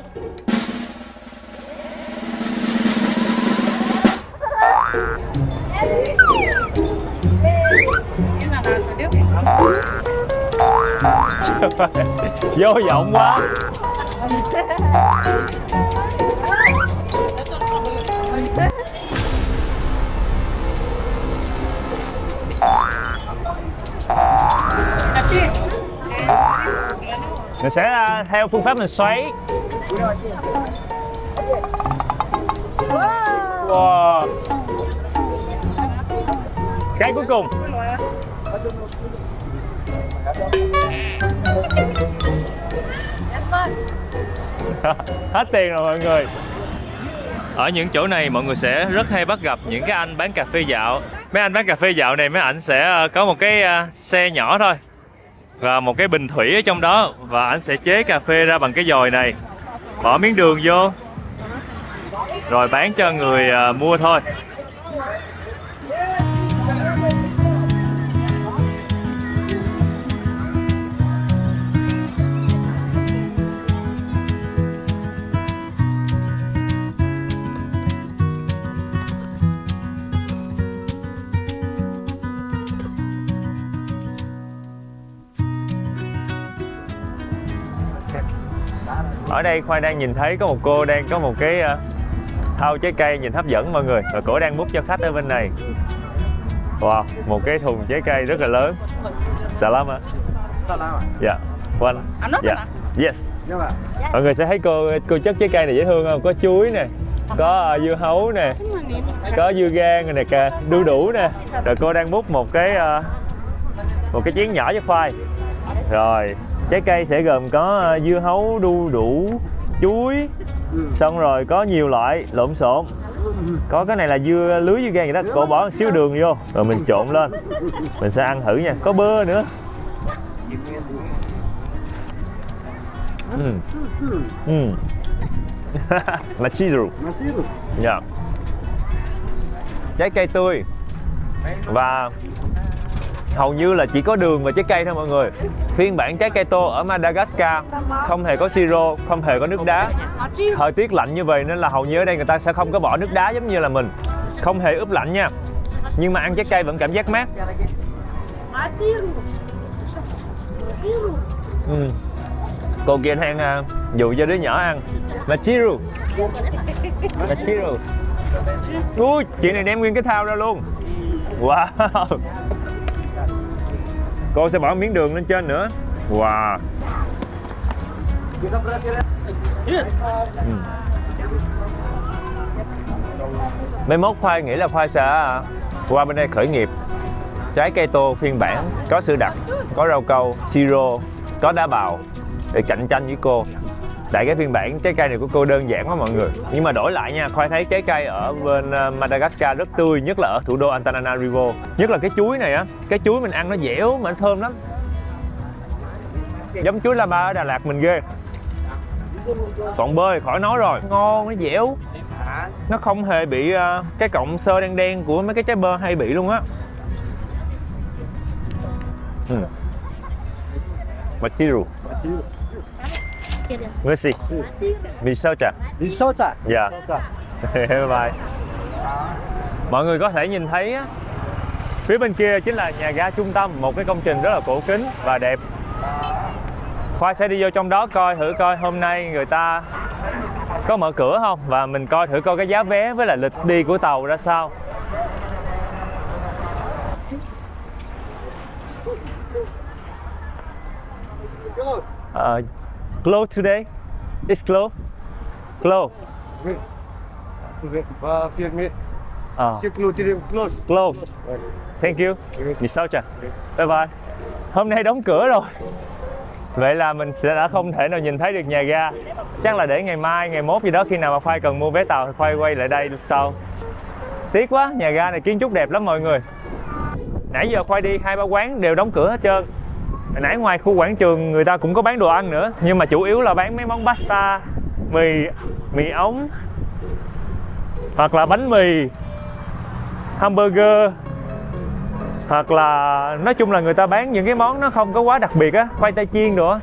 Vô vọng quá. Mình sẽ theo phương pháp mình xoáy. Wow. Cái cuối cùng. Hết tiền rồi mọi người. Ở những chỗ này mọi người sẽ rất hay bắt gặp những cái anh bán cà phê dạo. Mấy anh bán cà phê dạo này mấy ảnh sẽ có một cái xe nhỏ thôi và một cái bình thủy ở trong đó, và ảnh sẽ chế cà phê ra bằng cái dòi này, bỏ miếng đường vô rồi bán cho người mua thôi. Ở đây Khoai đang nhìn thấy có một cô đang có một cái thau trái cây nhìn hấp dẫn mọi người, và cổ đang múc cho khách ở bên này. Wow, một cái thùng trái cây rất là lớn. Salama. Dạ. One. Dạ. Yes. Mọi người sẽ thấy cô chất trái cây này dễ thương không? Có chuối nè, có dưa hấu nè, có dưa gan nè, đu đủ nè. Rồi cô đang múc một cái chén nhỏ cho Khoai. Rồi trái cây sẽ gồm có dưa hấu, đu đủ, chuối, xong rồi có nhiều loại lộn xộn. Có cái này là lưới dưa gan vậy đó, cô bỏ một xíu đường vô rồi mình trộn lên. Mình sẽ ăn thử nha, có bơ nữa. Machiru. Dạ. Trái cây tươi và hầu như là chỉ có đường và trái cây thôi mọi người. Phiên bản trái cây tô ở Madagascar không hề có siro, không hề có nước đá. Thời tiết lạnh như vậy nên là hầu như ở đây người ta sẽ không có bỏ nước đá giống như là mình. Không hề ướp lạnh nha. Nhưng mà ăn trái cây vẫn cảm giác mát. Cô kia đang dụ cho đứa nhỏ ăn. Machiru. Ui, chị này đem nguyên cái thau ra luôn. Wow. Cô sẽ bỏ miếng đường lên trên nữa. Wow. Mấy mốt Khoai nghĩ là Khoai sẽ qua bên đây khởi nghiệp trái cây tô phiên bản có sữa đặc, có rau câu, siro, có đá bào để cạnh tranh với cô. Tại cái phiên bản trái cây này của cô đơn giản quá mọi người. Nhưng mà đổi lại nha, Khoai thấy trái cây ở bên Madagascar rất tươi, nhất là ở thủ đô Antananarivo. Nhất là cái chuối này á, cái chuối mình ăn nó dẻo mà nó thơm lắm. Giống chuối La Ba ở Đà Lạt mình ghê. Còn bơ khỏi nói rồi, ngon, nó dẻo. Nó không hề bị cái cọng xơ đen đen của mấy cái trái bơ hay bị luôn á. Machiru. Merci. Vì sao chả? Risotto. Dạ. Bye bye. Mọi người có thể nhìn thấy á, phía bên kia chính là nhà ga trung tâm, một cái công trình rất là cổ kính và đẹp. Khoai sẽ đi vô trong đó coi thử coi hôm nay người ta có mở cửa không, và mình coi thử coi cái giá vé với lại lịch đi của tàu ra sao. Close today? It's close? Close. Close. Thank you. Vì sao chả? Bye bye. Hôm nay đóng cửa rồi. Vậy là mình sẽ đã không thể nào nhìn thấy được nhà ga. Chắc là để ngày mai, ngày mốt gì đó, khi nào mà Khoai cần mua vé tàu thì Khoai quay lại đây sau. Tiếc quá, nhà ga này kiến trúc đẹp lắm mọi người. Nãy giờ Khoai đi 2-3 quán đều đóng cửa hết trơn. Hồi nãy ngoài khu quảng trường người ta cũng có bán đồ ăn nữa, nhưng mà chủ yếu là bán mấy món pasta, mì ống, hoặc là bánh mì, hamburger, hoặc là nói chung là người ta bán những cái món nó không có quá đặc biệt á, khoai tây chiên nữa.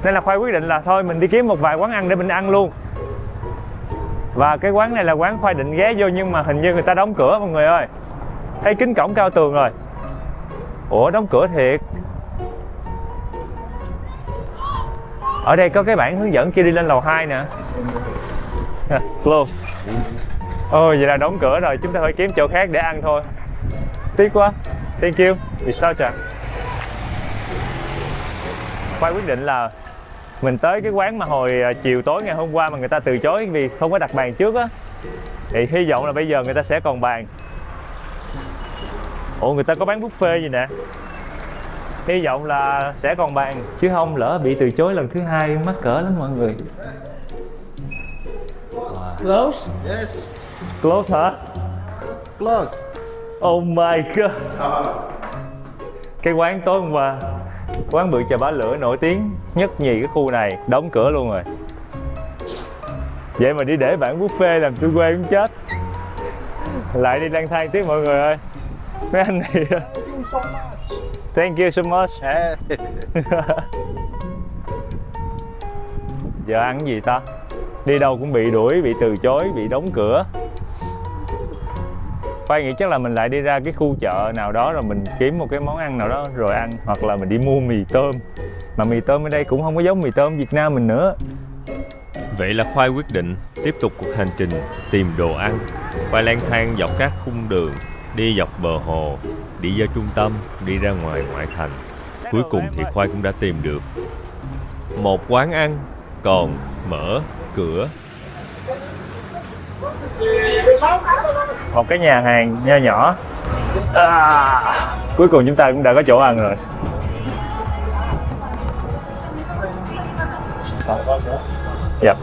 Nên là Khoai quyết định là thôi mình đi kiếm một vài quán ăn để mình ăn luôn. Và cái quán này là quán Khoai định ghé vô, nhưng mà hình như người ta đóng cửa mọi người ơi. Thấy kính cổng cao tường rồi. Ủa đóng cửa thiệt. Ở đây có cái bảng hướng dẫn kia đi lên lầu 2 nè. Close. Ôi vậy là đóng cửa rồi, chúng ta phải kiếm chỗ khác để ăn thôi. Tiếc quá. Thank you. Vì sao chả? Khoai quyết định là mình tới cái quán mà hồi chiều tối ngày hôm qua mà người ta từ chối vì không có đặt bàn trước á, thì hy vọng là bây giờ người ta sẽ còn bàn. Ủa người ta có bán buffet gì nè. Hy vọng là sẽ còn bàn, chứ không lỡ bị từ chối lần thứ hai mắc cỡ lắm mọi người. Close? Yes. Close hả? Close. Oh my god. Cái quán tối hôm qua, quán bự chà bá lửa nổi tiếng nhất nhì cái khu này đóng cửa luôn rồi. Vậy mà đi để bảng buffet làm tôi quê cũng chết. Lại đi lang thang tiếp mọi người ơi. Mấy anh này. Thank you so much. Giờ ăn cái gì ta? Đi đâu cũng bị đuổi, bị từ chối, bị đóng cửa. Khoai nghĩ chắc là mình lại đi ra cái khu chợ nào đó rồi mình kiếm một cái món ăn nào đó rồi ăn, hoặc là mình đi mua mì tôm. Mà mì tôm ở đây cũng không có giống mì tôm Việt Nam mình nữa. Vậy là Khoai quyết định tiếp tục cuộc hành trình tìm đồ ăn. Khoai lang thang dọc các khung đường, đi dọc bờ hồ, đi vào trung tâm, đi ra ngoài ngoại thành. Cuối cùng thì Khoai cũng đã tìm được một quán ăn còn mở cửa. Một cái nhà hàng nho nhỏ. Cuối cùng chúng ta cũng đã có chỗ ăn rồi. Dạ.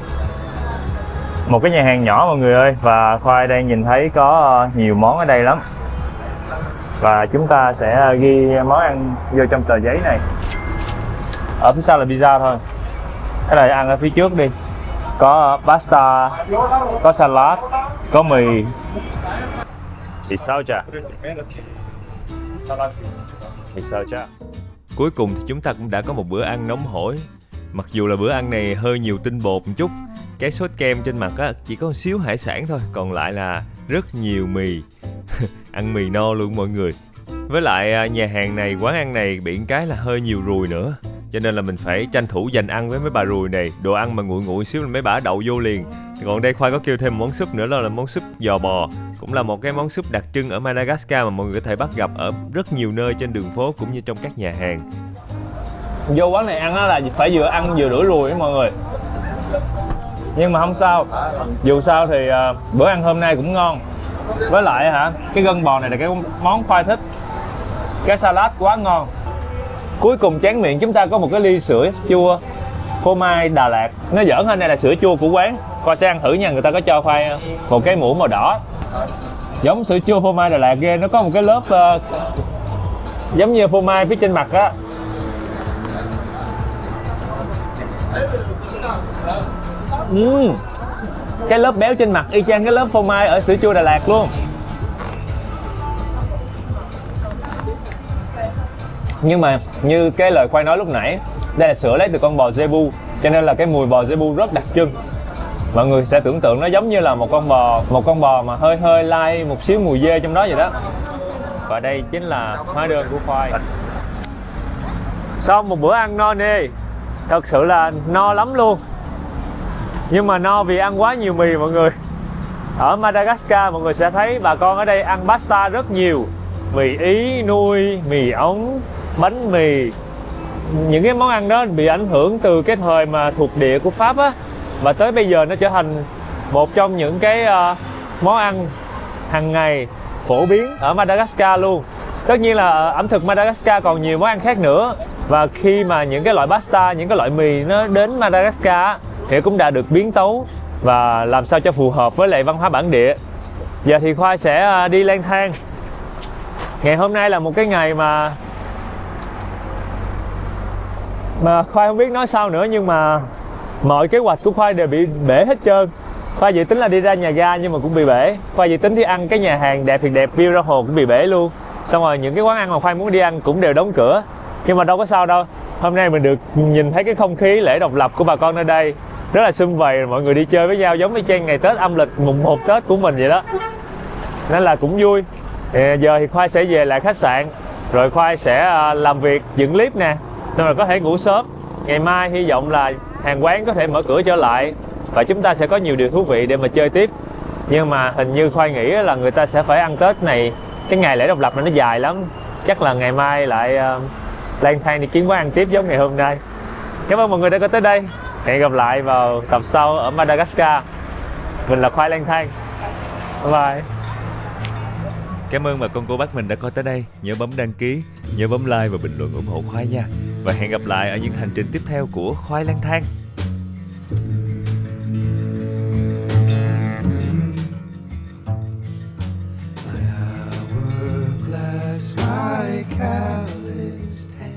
Một cái nhà hàng nhỏ mọi người ơi. Và Khoai đang nhìn thấy có nhiều món ở đây lắm. Và chúng ta sẽ ghi món ăn vô trong tờ giấy này. Ở phía sau là pizza thôi. Cái này ăn ở phía trước đi. Có pasta, có salad, có mì. Thì sao chả? Thì sao chả? Cuối cùng thì chúng ta cũng đã có một bữa ăn nóng hổi. Mặc dù là bữa ăn này hơi nhiều tinh bột một chút. Cái sốt kem trên mặt á, chỉ có một xíu hải sản thôi. Còn lại là rất nhiều mì. Ăn mì no luôn mọi người. Với lại nhà hàng này, quán ăn này bị cái là hơi nhiều ruồi nữa. Cho nên là mình phải tranh thủ dành ăn với mấy bà ruồi này. Đồ ăn mà nguội nguội xíu là mấy bà đậu vô liền. Còn đây Khoai có kêu thêm một món súp nữa, đó là món súp giò bò. Cũng là một cái món súp đặc trưng ở Madagascar mà mọi người có thể bắt gặp ở rất nhiều nơi trên đường phố cũng như trong các nhà hàng. Vô quán này ăn á là phải vừa ăn vừa rửa ruồi đó mọi người. Nhưng mà không sao. Dù sao thì bữa ăn hôm nay cũng ngon. Với lại cái gân bò này là cái món Khoai thích. Cái salad quá ngon. Cuối cùng tráng miệng chúng ta có một cái ly sữa chua phô mai Đà Lạt. Nó giỡn hơn, này là sữa chua của quán. Khoai sẽ ăn thử nha, người ta có cho Khoai một cái muỗng màu đỏ. Giống sữa chua phô mai Đà Lạt ghê, nó có một cái lớp giống như phô mai phía trên mặt á. Cái lớp béo trên mặt y chang cái lớp phô mai ở sữa chua Đà Lạt luôn. Nhưng mà như cái lời Khoai nói lúc nãy, đây là sữa lấy từ con bò Zebu. cho nên là cái mùi bò Zebu rất đặc trưng. Mọi người sẽ tưởng tượng nó giống như là một con bò mà hơi hơi lai một xíu mùi dê trong đó vậy đó. Và đây chính là hóa đơn của khoai. Sau một bữa ăn no nê, thật sự là no lắm luôn. Nhưng mà no vì ăn quá nhiều mì mọi người. Ở Madagascar mọi người sẽ thấy bà con ở đây ăn pasta rất nhiều. Mì Ý, nuôi, mì ống, bánh mì. Những cái món ăn đó bị ảnh hưởng từ cái thời mà thuộc địa của Pháp á. Và tới bây giờ nó trở thành một trong những cái món ăn hàng ngày phổ biến ở Madagascar luôn. Tất nhiên là ẩm thực Madagascar còn nhiều món ăn khác nữa. Và khi mà những cái loại pasta, những cái loại mì nó đến Madagascar thì cũng đã được biến tấu và làm sao cho phù hợp với lại văn hóa bản địa. Giờ thì Khoai sẽ đi lang thang. Ngày hôm nay là một cái ngày mà Khoai không biết nói sao nữa, nhưng mà mọi kế hoạch của Khoai đều bị bể hết trơn. Khoai dự tính là đi ra nhà ga nhưng mà cũng bị bể. Khoai dự tính đi ăn cái nhà hàng đẹp thiệt đẹp view ra hồ cũng bị bể luôn. Xong rồi những cái quán ăn mà Khoai muốn đi ăn cũng đều đóng cửa. Nhưng mà đâu có sao đâu. Hôm nay mình được nhìn thấy cái không khí lễ độc lập của bà con nơi đây. Rất là sum vầy, mọi người đi chơi với nhau giống như trên ngày Tết âm lịch mùng 1 Tết của mình vậy đó. Nên là cũng vui. Giờ thì Khoai sẽ về lại khách sạn. Rồi Khoai sẽ làm việc dựng clip nè. Xong rồi có thể ngủ sớm. Ngày mai hy vọng là hàng quán có thể mở cửa trở lại. Và chúng ta sẽ có nhiều điều thú vị để mà chơi tiếp. Nhưng mà hình như Khoai nghĩ là người ta sẽ phải ăn Tết này. Cái ngày lễ độc lập này nó dài lắm. Chắc là ngày mai lại lang thang đi kiếm quán ăn tiếp giống ngày hôm nay. Cảm ơn mọi người đã có tới đây. Hẹn gặp lại vào tập sau ở Madagascar. Mình là Khoai lang thang. Bye bye. Cảm ơn bà con cô bác mình đã coi tới đây. Nhớ bấm đăng ký, nhớ bấm like và bình luận ủng hộ Khoai nha. Và hẹn gặp lại ở những hành trình tiếp theo của Khoai lang thang. My hourglass, my calloused hand.